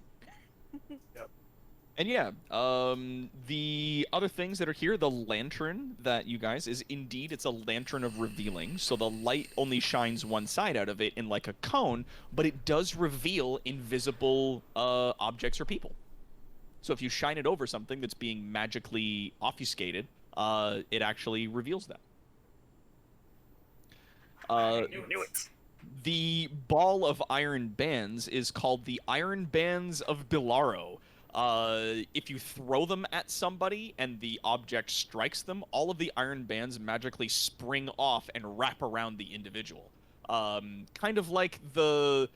And yeah, the other things that are here, the lantern that you guys is indeed, it's a lantern of revealing. So the light only shines one side out of it in like a cone, but it does reveal invisible objects or people. So if you shine it over something that's being magically obfuscated, it actually reveals them. Knew it. The ball of iron bands is called the Iron Bands of Bilaro. If you throw them at somebody and the object strikes them, all of the iron bands magically spring off and wrap around the individual. Kind of like the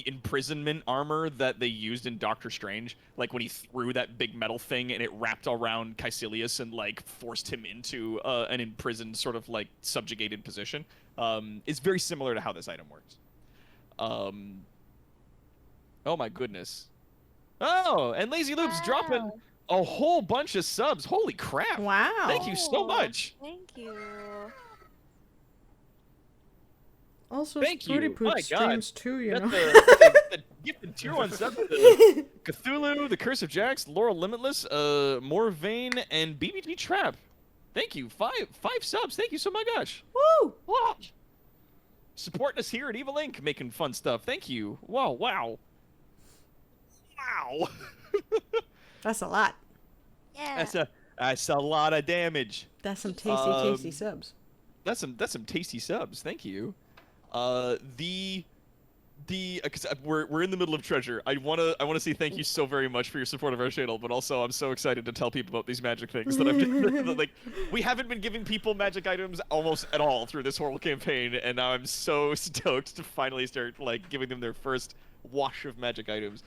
imprisonment armor that they used in Doctor Strange, like when he threw that big metal thing and it wrapped around Caecilius and like forced him into an imprisoned sort of like subjugated position. It's very similar to how this item works. Oh my goodness. Oh, and Lazy Loop's dropping Wow. a whole bunch of subs. Holy crap. Wow. Thank you so Oh, much. Thank you. Also, Thank Spooty you. Poop My God. streams too, you Got know. the gifted tier 1 sub to Cthulhu, The Curse of Jax, Laurel Limitless, More Vain, and BBG Trap. Thank you. Five subs. Thank you so much. Woo! Wow. Supporting us here at Evil Inc. Making fun stuff. Thank you. Wow. Wow. That's a lot. Yeah. That's a lot of damage. That's some tasty Um, subs. That's some tasty subs. Thank you. Cause we're in the middle of treasure. I wanna say thank you so very much for your support of our channel, but also I'm so excited to tell people about these magic things that I've that, like we haven't been giving people magic items almost at all through this horrible campaign, and now I'm so stoked to finally start like giving them their first wash of magic items.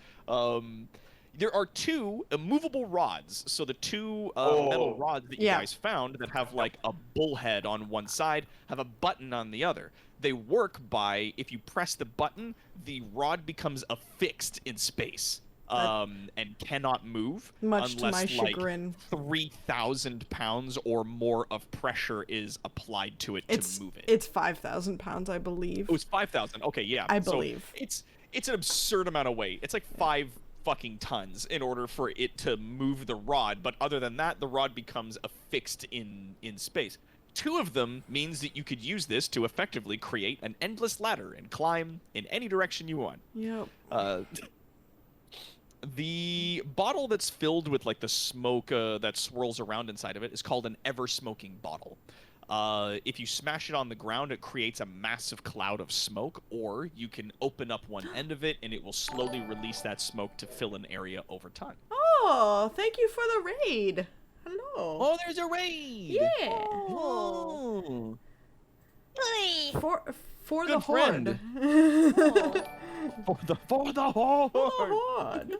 There are 2 immovable rods. So the 2 metal rods that you Yeah. guys found that have like a bullhead on one side have a button on the other. They work by, if you press the button, the rod becomes affixed in space and cannot move Much to unless my like chagrin. 3,000 pounds or more of pressure is applied to it to move it. It's 5,000 pounds, I believe. It was 5,000. Okay, yeah. I So believe. it's an absurd amount of weight. It's like 5 fucking tons in order for it to move the rod, but other than that, the rod becomes affixed in space. 2 of them means that you could use this to effectively create an endless ladder and climb in any direction you want. Yep. The bottle that's filled with like the smoke that swirls around inside of it is called an ever-smoking bottle. If you smash it on the ground, it creates a massive cloud of smoke, or you can open up one end of it and it will slowly release that smoke to fill an area over time. Oh, thank you for the raid. Hello. Oh, there's a raid! Yeah. Oh. For the Good friend. horde. For the horde! Horde.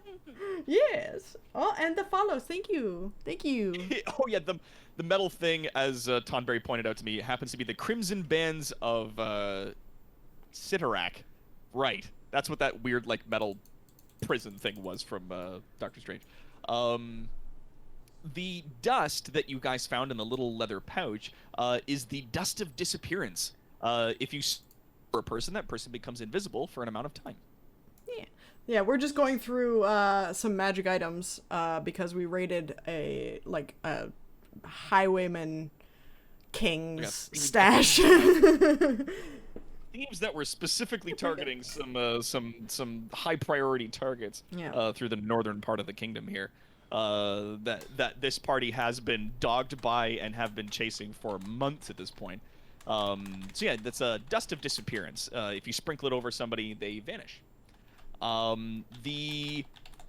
Yes. Oh, and the follows. Thank you. Thank you. Oh yeah, the metal thing, as Tonberry pointed out to me, happens to be the Crimson Bands of Cyttorak. Right. That's what that weird like metal prison thing was from Doctor Strange. The dust that you guys found in the little leather pouch is the dust of disappearance. If you for a person, that person becomes invisible for an amount of time. Yeah, we're just going through some magic items because we raided a highwayman king's stash. Themes that were specifically targeting some high priority targets through the northern part of the kingdom here. That this party has been dogged by and have been chasing for months at this point. So yeah, that's a dust of disappearance. If you sprinkle it over somebody, they vanish. The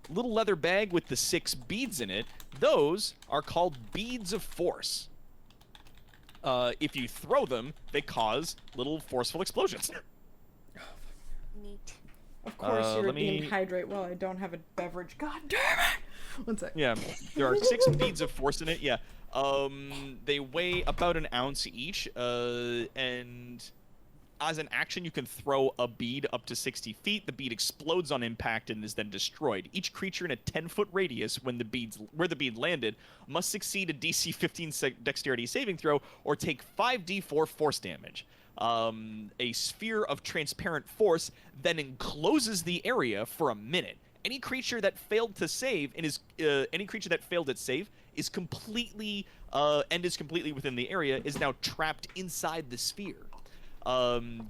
little leather bag with the 6 beads in it, those are called beads of force. If you throw them, they cause little forceful explosions. Neat. Of course, you're let me- deemed hydrate. Well, I don't have a beverage. God damn it! One sec. Yeah, there are 6 beads of force in it. Yeah, they weigh about an ounce each, and as an action, you can throw a bead up to 60 feet. The bead explodes on impact and is then destroyed. Each creature in a 10-foot radius where the bead landed must succeed a DC 15 dexterity saving throw or take 5d4 force damage. A sphere of transparent force then encloses the area for a minute. Any creature that failed to save its save is completely within the area is now trapped inside the sphere.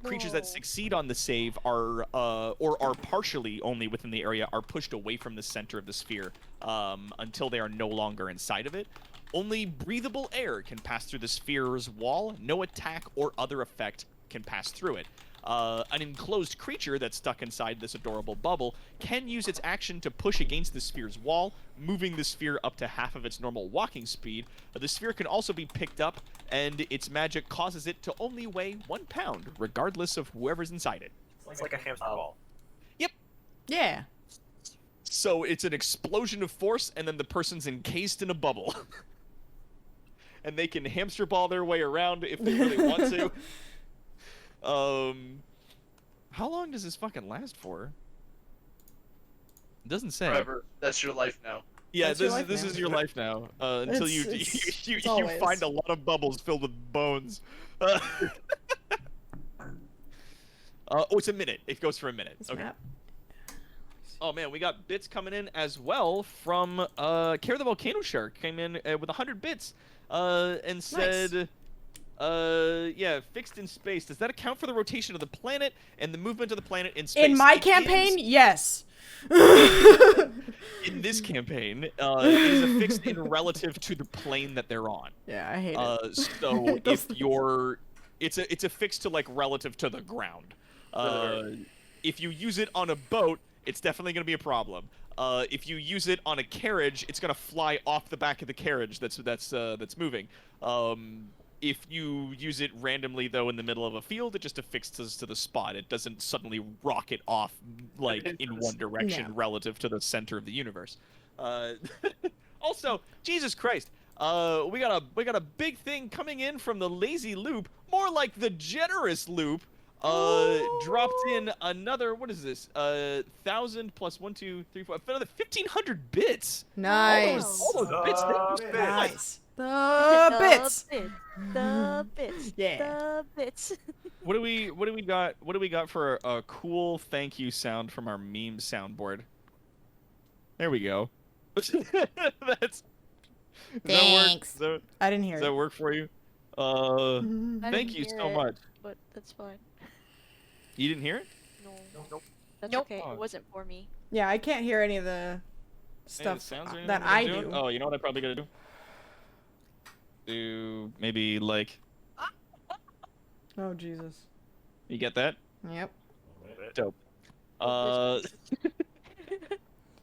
Creatures that succeed on the save are or are partially only within the area are pushed away from the center of the sphere until they are no longer inside of it. Only breathable air can pass through the sphere's wall. No attack or other effect can pass through it. An enclosed creature that's stuck inside this adorable bubble can use its action to push against the sphere's wall, moving the sphere up to half of its normal walking speed. The sphere can also be picked up, and its magic causes it to only weigh 1 pound, regardless of whoever's inside it. It's like a hamster ball. Yeah. So it's an explosion of force, and then the person's encased in a bubble. And they can hamster ball their way around if they really want to. How long does this fucking last for? It doesn't say. Forever. That's your life now. Yeah, That's your life this now. is your life now. Until you It's you always. find a lot of bubbles filled with bones. Oh, it's a minute. It goes for a minute. This Okay. map. Oh man, we got bits coming in as well from Care the Volcano Shark came in with 100 bits and said yeah, fixed in space. Does that account for the rotation of the planet and the movement of the planet in space? In my It campaign, is- yes. in this campaign, it is affixed in relative to the plane that they're on. Yeah, I hate it. So It if doesn't- you're, it's affixed to like relative to the ground. If you use it on a boat, it's definitely going to be a problem. If you use it on a carriage, it's going to fly off the back of the carriage that's moving. If you use it randomly though in the middle of a field, it just affixes to the spot. It doesn't suddenly rocket off like in one direction No. relative to the center of the universe. Also, Jesus Christ, we got a big thing coming in from the Lazy Loop, more like the Generous Loop. Dropped in another, what is this? 1,000 plus 1, 2, 3, 4, another 1,500 bits. Nice. All those bits. The Nice. The The bits. The bits. Yeah. The bits. What do we got? What do we got for a cool thank you sound from our meme soundboard? There we go. That's. Thanks. Does that, I didn't hear does that it. work for you? I Thank didn't you hear so it, much. But that's fine. You didn't hear it? No. Nope. That's Nope. okay. Oh. It wasn't for me. Yeah, I can't hear any of the Any of the stuff sounds or anything that I'm I doing? do. Oh, you know what I probably gotta do? Do maybe like. Oh, Oh Jesus. You get that? Yep. Dope.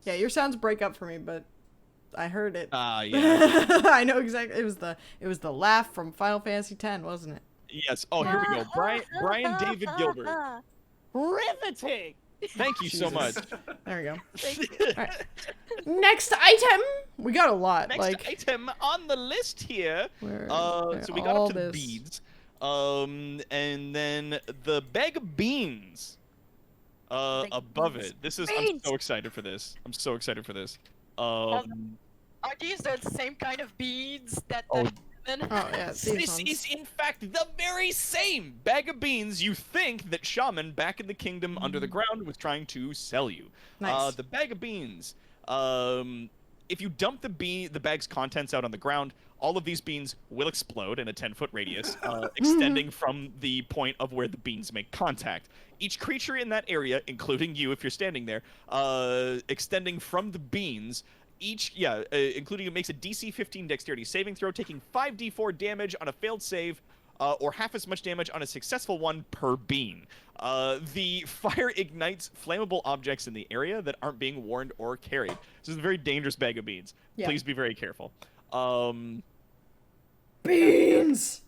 Yeah, your sounds break up for me, but I heard it. Yeah. I know exactly. It was the laugh from Final Fantasy X, wasn't it? Yes. Oh, here we go. Brian David Gilbert. Riveting. Thank you so much. Jesus. There we go. Thank you. Alright. Next item. We got a lot. Next like item on the list here. where, So we got all up to the this. beads. And then the bag of beans. Bag of Above beans. it. This is. Beans! I'm so excited for this. I'm so excited for this. Are these the same kind of beads that Oh. the human? Oh yeah, these This ones. is in fact the very same bag of beans you think that Shaman back in the kingdom under the ground was trying to sell you. Nice. The bag of beans. If you dump the bag's contents out on the ground, all of these beans will explode in a 10-foot radius, extending from the point of where the beans make contact. Each creature in that area, including you if you're standing there, extending from the beans, including it makes a DC 15 dexterity saving throw, taking 5d4 damage on a failed save, or half as much damage on a successful one per bean. The fire ignites flammable objects in the area that aren't being warned or carried. This is a very dangerous bag of beans. Yeah. Please be very careful. Beans.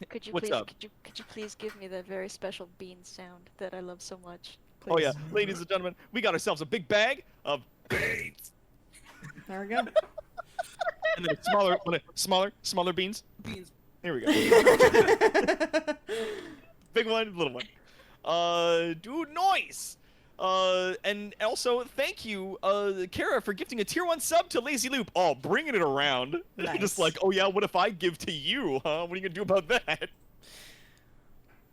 Could you What's please up? could you please give me that very special bean sound that I love so much? Oh yeah, Please. ladies and gentlemen, we got ourselves a big bag of beans, There we go. and then smaller beans. Beans. Here we go. Big one, little one. Do noise. And also thank you, Kara, for gifting a tier 1 sub to Lazy Loop. Oh, bringing it around. Nice. Just like, oh yeah, what if I give to you, huh? What are you gonna do about that?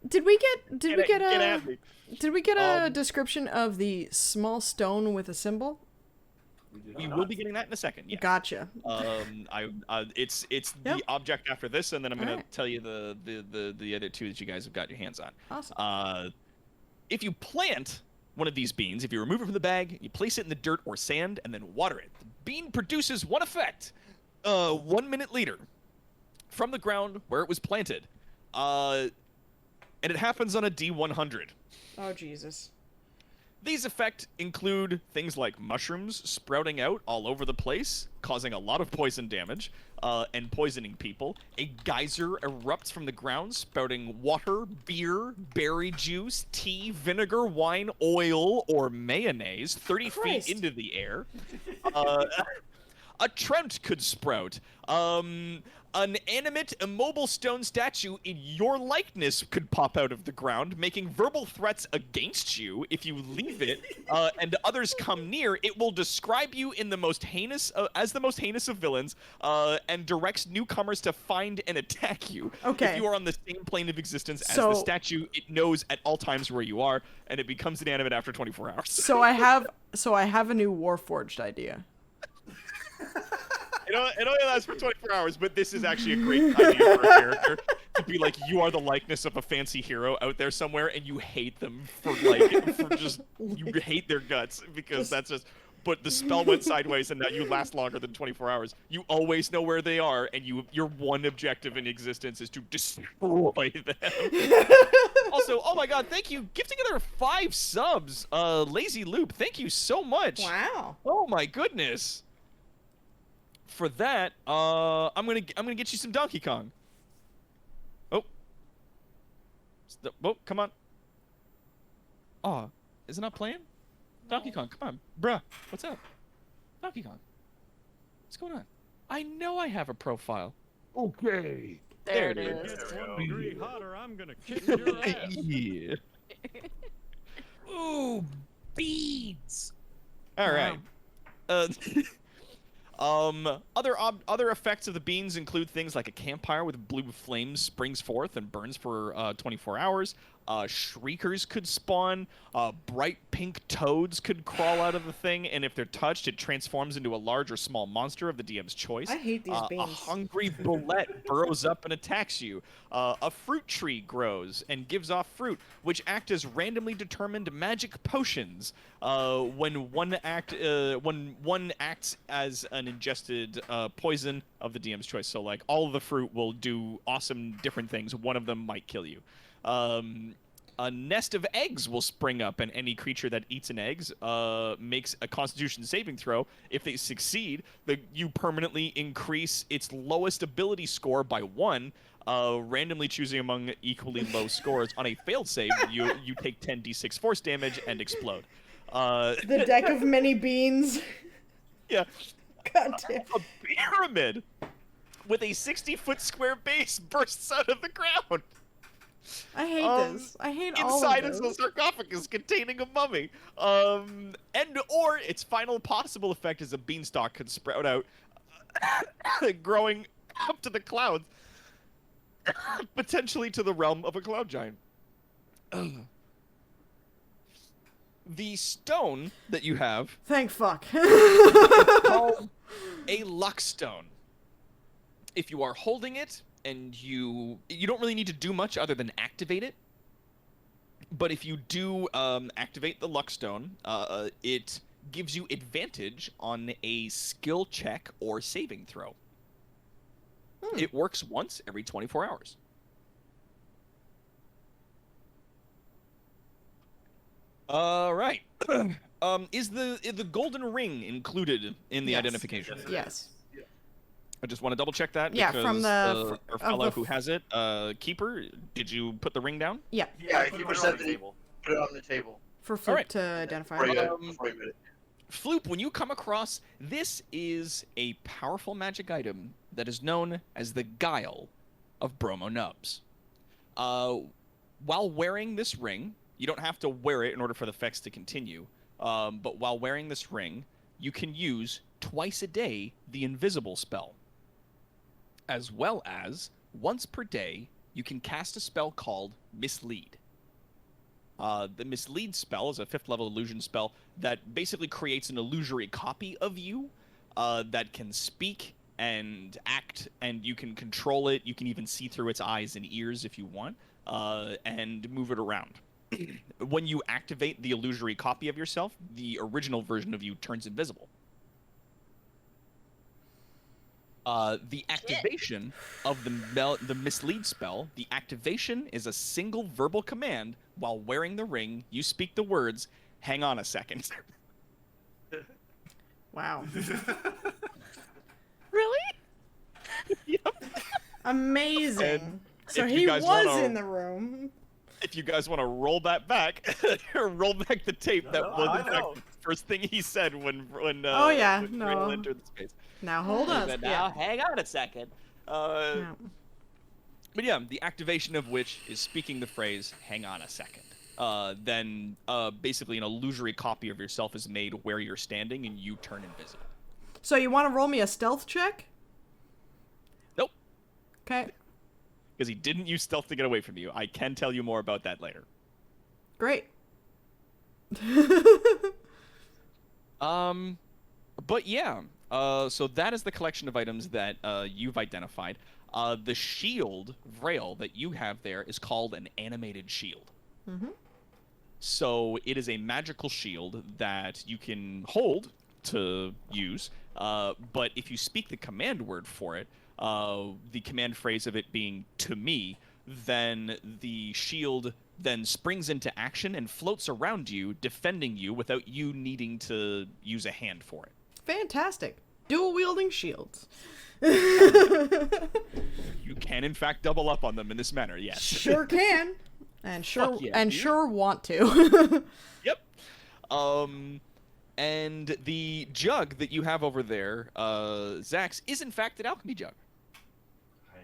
Did we get Get at me. did we get a description of the small stone with a symbol? We will be getting that in a second. Yeah. Gotcha. It's Yep. the object after this, and then I'm gonna Alright. tell you the other two that you guys have got your hands on. Awesome. If you plant one of these beans, if you remove it from the bag, you place it in the dirt or sand, and then water it. The bean produces one effect, 1 minute later, from the ground where it was planted, and it happens on a D100. Oh Jesus. These effects include things like mushrooms sprouting out all over the place, causing a lot of poison damage, and poisoning people. A geyser erupts from the ground, spouting water, beer, berry juice, tea, vinegar, wine, oil, or mayonnaise 30 Christ. feet into the air. A trout could sprout. An animate, immobile stone statue in your likeness could pop out of the ground, making verbal threats against you. If you leave it, and others come near, it will describe you in the most heinous, as the most heinous of villains, and directs newcomers to find and attack you. Okay. If you are on the same plane of existence as So- the statue, it knows at all times where you are, and it becomes inanimate after 24 hours. So I have a new Warforged idea. It only lasts for 24 hours, but this is actually a great idea for a character. To be like, you are the likeness of a fancy hero out there somewhere, and you hate them you hate their guts, because that's just, but the spell went sideways, and now you last longer than 24 hours. You always know where they are, and your one objective in existence is to destroy them. Also, oh my god, thank you, gifting another 5 subs, Lazy Loop, thank you so much. Wow. Oh my goodness. For that, I'm gonna get you some Donkey Kong. Oh, come on. Oh, is it not playing? Donkey Kong, come on, bruh. What's up? Donkey Kong. What's going on? I know I have a profile. Okay. There There it it is. There we go. Degree hotter, I'm gonna kick your ass. Yeah. Ooh, beans. All right. Other effects of the beans include things like a campfire with blue flames springs forth and burns for 24 hours. Shriekers could spawn. Bright pink toads could crawl out of the thing, and if they're touched, it transforms into a large or small monster of the DM's choice. I hate these A beans. hungry bullet burrows up and attacks you. A fruit tree grows and gives off fruit, which act as randomly determined magic potions. When one acts as an ingested poison of the DM's choice. So like all of the fruit will do awesome different things. One of them might kill you. A nest of eggs will spring up, and any creature that eats an egg makes a Constitution saving throw. If they succeed, you permanently increase its lowest ability score by 1, randomly choosing among equally low scores. On a failed save, you take 10d6 force damage and explode. The deck of many beans. Yeah. God damn. A pyramid with a 60-foot square base bursts out of the ground. I hate this. I hate all Inside of is this. a sarcophagus containing a mummy. Or its final possible effect is a beanstalk could sprout out, growing up to the clouds, potentially to the realm of a cloud giant. The stone that you have Thank fuck. called a luck stone. If you are holding it, and you don't really need to do much other than activate it. But if you do activate the luck stone, it gives you advantage on a skill check or saving throw. It works once every 24 hours. All right. Is the golden ring included in the Yes. identification? Yes. I just want to double check that. Yeah, because, from the our of fellow the who has it, Keeper, did you put the ring down? Yeah, Yeah, Put it Keeper on said the that he table. put it on the table. for Floop Alright. to identify. Before you, Um, before you did it. Floop, when you come across, this is a powerful magic item that is known as the Guile of Bromo Nubs. While wearing this ring, you don't have to wear it in order for the effects to continue, but while wearing this ring, you can use twice a day the invisible spell. As well as, once per day, you can cast a spell called Mislead. The Mislead spell is a 5th level illusion spell that basically creates an illusory copy of you that can speak and act, and you can control it. You can even see through its eyes and ears if you want, and move it around. When you activate the illusory copy of yourself, the original version of you turns invisible. The activation of the Mislead spell, the activation is a single verbal command. While wearing the ring, you speak the words, "Hang on a second." Wow. Really? Yep. Amazing. And So if you he guys was wanna- in the room. If you guys want to roll that back, roll back the tape. That No, was I in fact know. the first thing he said when Oh, yeah, when no. Randall entered the space. Now hold He on. said, Yeah. "Now, hang on a second." Yeah. But yeah, the activation of which is speaking the phrase, "Hang on a second." Then basically an illusory copy of yourself is made where you're standing, and you turn invisible. So you want to roll me a stealth check? Nope, Okay. because he didn't use stealth to get away from you. I can tell you more about that later. Great. But yeah, so that is the collection of items that you've identified. The shield, Vrail, that you have there is called an animated shield. Mhm. So it is a magical shield that you can hold to use, but if you speak the command word for it, the command phrase of it being "to me," then the shield then springs into action and floats around you, defending you without you needing to use a hand for it. Fantastic. Dual wielding shields. You can, in fact, double up on them in this manner, yes. Sure can. And sure Fuck yeah, and dude. sure want to. Yep. And the jug that you have over there, Zax, is in fact an alchemy jug.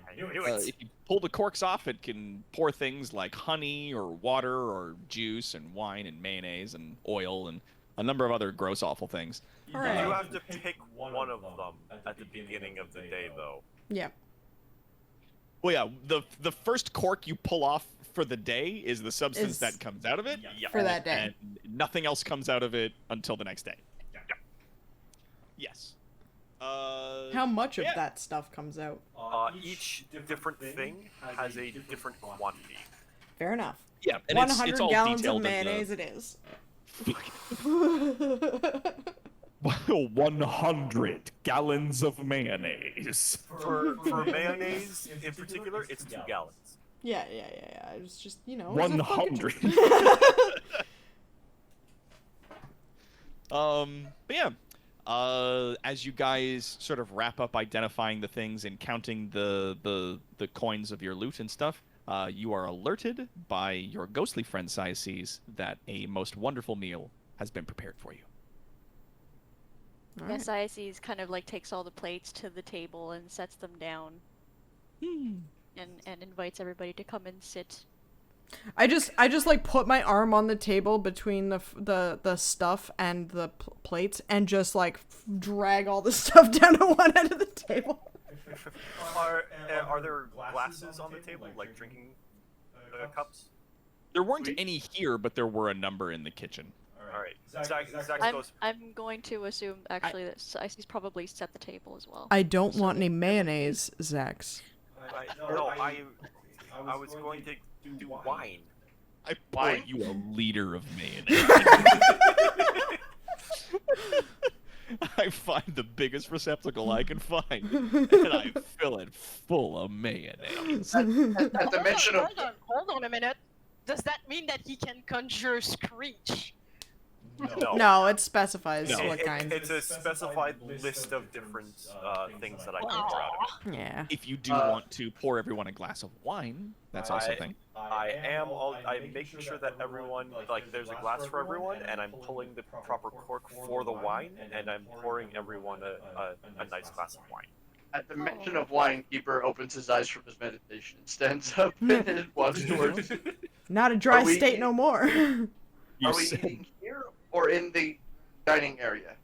I knew it. If you pull the corks off, it can pour things like honey or water or juice and wine and mayonnaise and oil and a number of other gross, awful things. You Alright. have to pick one of them at the beginning of the day, though. Yeah. Well, yeah, the first cork you pull off for the day is the substance Is- that comes out of it. Yeah. For that day. And nothing else comes out of it until the next day. Yeah. Yes. How much of yeah. that stuff comes out? Each different thing has a different quantity. Fair enough. Yeah, and 100 it's all gallons of detailed in mayonnaise it is. the 100 gallons of mayonnaise. For mayonnaise in particular, it's 2 gallons. Yeah. I was just, it was a fucking 100. But yeah, as you guys sort of wrap up identifying the things and counting the coins of your loot and stuff, you are alerted by your ghostly friend Saices that a most wonderful meal has been prepared for you. Alright. Siaces kind of like takes all the plates to the table and sets them down, and invites everybody to come and sit. I just like put my arm on the table between the stuff and the plates and just like drag all the stuff down to one end of the table. Are there glasses on the table, like drinking cups? There weren't any here, but there were a number in the kitchen. All right. Zax goes. I'm going to assume actually that Siaces probably set the table as well. I don't want any mayonnaise, Zax. I was going to do wine. I Why? pour you a liter of mayonnaise. I find the biggest receptacle I can find, and I fill it full of mayonnaise. At the mention of Hold on a minute. Does that mean that he can conjure Screech? No, it specifies No. what kind. It's a specified list of different things that I can pour out of it. Yeah. If you do want to pour everyone a glass of wine, that's also a thing. I'm making sure that everyone, like, there's a glass for everyone, and I'm pulling the proper cork for the wine, and I'm pouring everyone a nice glass of wine. At the mention of wine, Keeper opens his eyes from his meditation, stands up, and walks towards. Not a dry Are we- state no more. You Are we said- eating here or in the dining area?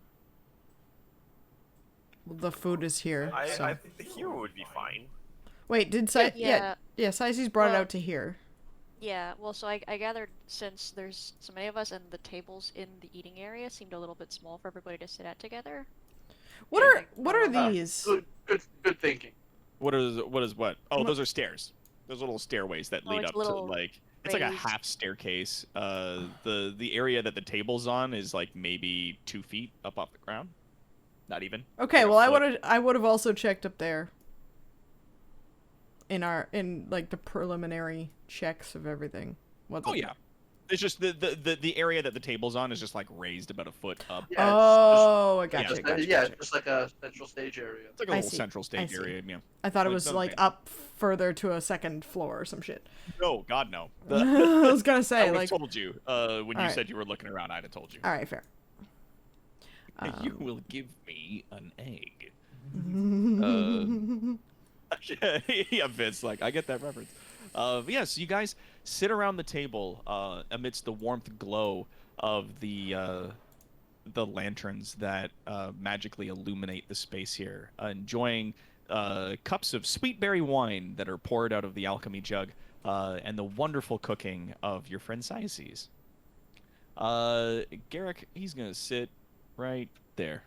The food is here. So. I think the here would be fine. Wait, did Yeah. Saices brought it Well- out to here. Yeah, well, so I gathered since there's so many of us and the tables in the eating area seemed a little bit small for everybody to sit at together. What are these? Good thinking. What is what? Oh, those are stairs. Those little stairways that Oh, lead it's up to little like it's like a raised- half staircase. The area that the table's on is like maybe 2 feet up off the ground. Not even. Okay, Like a well foot. I would have also checked up there. In like the preliminary checks of everything. Oh yeah. It's just the area that the table's on is just like raised about a foot up. Yeah, Oh, I Yeah, gotcha. it's gotcha, just, yeah, gotcha. it's just like a central stage area. It's like a I little see, central I stage see. area. Yeah. I thought it Like, was nothing like fancy. up further to a second floor or some shit. No, God no. I was gonna I say would like. have told you when you Alright. said you were looking around. I'd have told you. All right, fair. You will give me an egg. Yeah, Vince, like, I get that reference. Yes, you guys sit around the table amidst the warmth glow of the lanterns that magically illuminate the space here, enjoying cups of sweet berry wine that are poured out of the alchemy jug, and the wonderful cooking of your friend Saices. Garrick, he's gonna sit right there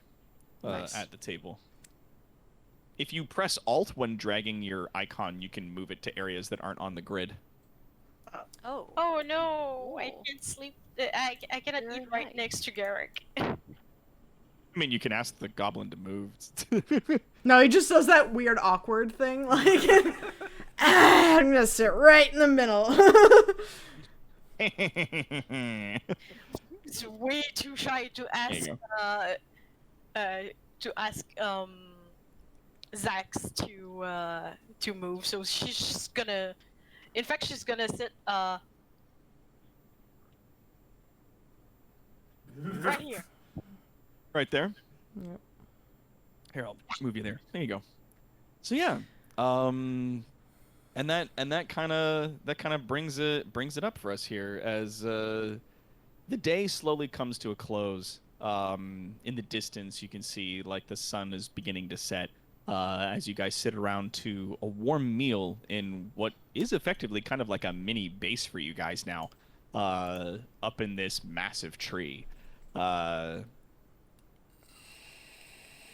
Nice. at the table. If you press Alt when dragging your icon, you can move it to areas that aren't on the grid. Oh. Oh no, I Cool. can't sleep. I cannot Very eat right nice. next to Garrick. I mean, you can ask the goblin to move. No, he just does that weird awkward thing, like I'm gonna sit right in the middle. It's way too shy to ask. you To ask Zax to move. So she's just gonna. In fact, she's gonna sit right here. Right there. Yep. Here, I'll move you there. There you go. So yeah, and that kind of brings it up for us here as the day slowly comes to a close. In the distance, you can see like the sun is beginning to set as you guys sit around to a warm meal in what is effectively kind of like a mini base for you guys now, up in this massive tree.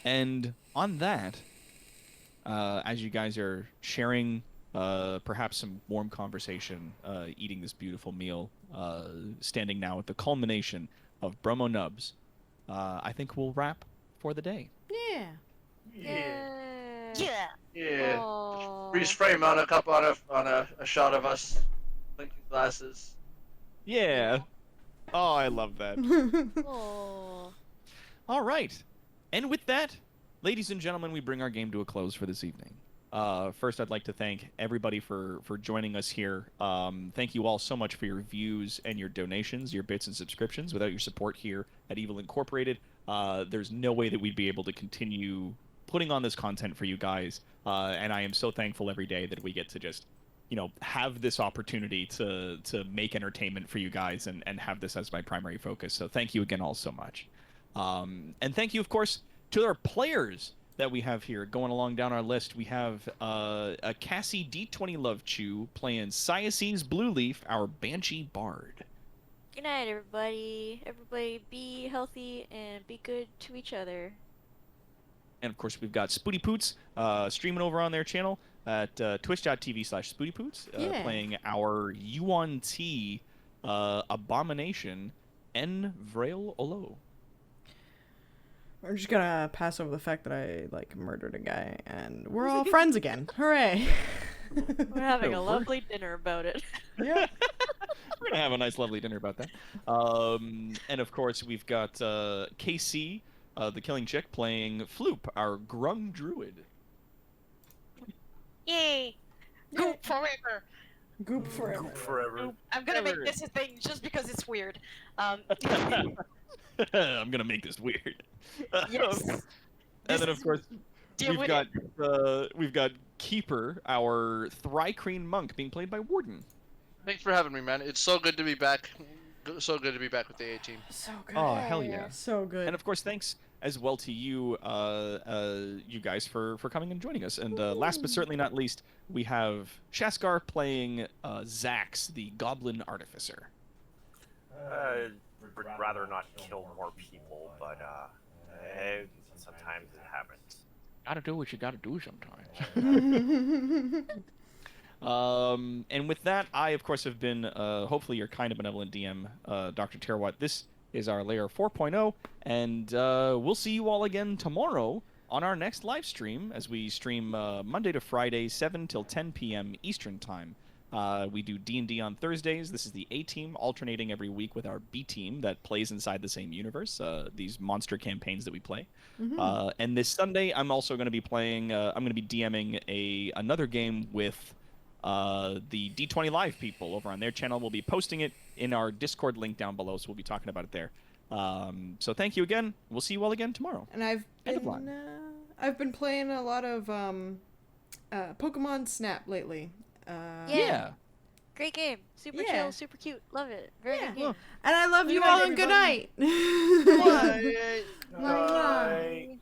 And on that, as you guys are sharing perhaps some warm conversation, eating this beautiful meal, standing now at the culmination of Bromo Nubs, I think we'll wrap for the day. Yeah. Yay. Yeah. Yeah. Aww. Freeze frame on a shot of us clinking glasses. Yeah. Oh, I love that. Aww. All right. And with that, ladies and gentlemen, we bring our game to a close for this evening. First, I'd like to thank everybody for joining us here. Thank you all so much for your views and your donations, your bits and subscriptions. Without your support here at Evil Incorporated, there's no way that we'd be able to continue putting on this content for you guys. And I am so thankful every day that we get to just, have this opportunity to make entertainment for you guys and have this as my primary focus. So thank you again all so much. And thank you, of course, to our players that we have here. Going along down our list, we have a Cassie D20 Love Chew playing Cyace's Blue Leaf, our Banshee Bard. Good night, everybody. Everybody be healthy and be good to each other. And of course, we've got Spooty Poots streaming over on their channel at twitch.tv/SpootyPoots, Yeah. playing our Yuan Ti abomination, N. Vrail Olo. We're just gonna pass over the fact that I murdered a guy, and we're all friends again. Hooray! We're having a So lovely dinner about it. Yeah. We're gonna have a nice, lovely dinner about that. And of course, we've got KC, the Killing Chick, playing Floop, our Grung Druid. Yay! Goop forever. Goop forever. Forever. I'm gonna Forever. make this a thing just because it's weird. I'm gonna make this weird. Yes. And This then of is- course Deal we've with got Keeper, our Thrycreen monk, being played by Warden. Thanks for having me, man. It's so good to be back. So good to be back with the A team. So good. Oh, hell yeah. So good. And of course, thanks as well to you, you guys, for coming and joining us. And last but certainly not least, we have Shaskar playing Zax, the Goblin Artificer. Would rather not kill more people, but sometimes it happens. Gotta do what you gotta do sometimes. And with that, I, of course, have been, hopefully, your kind of benevolent DM, Dr. Terwatt. This is our Layer 4.0, and we'll see you all again tomorrow on our next live stream, as we stream Monday to Friday, 7 till 10 p.m. Eastern Time. We do D&D on Thursdays. This is the A team, alternating every week with our B team that plays inside the same universe, these monster campaigns that we play. And this Sunday, I'm also going to be playing, I'm going to be DMing another game with the D20 Live people over on their channel. We'll be posting it in our Discord link down below, so we'll be talking about it there. So thank you again. We'll see you all again tomorrow. And I've been playing a lot of Pokemon Snap lately. Yeah. Great game. Super Yeah. chill, super cute. Love it. Very Yeah. good game. And I love you Good all night, and good everybody. night. Bye. Bye.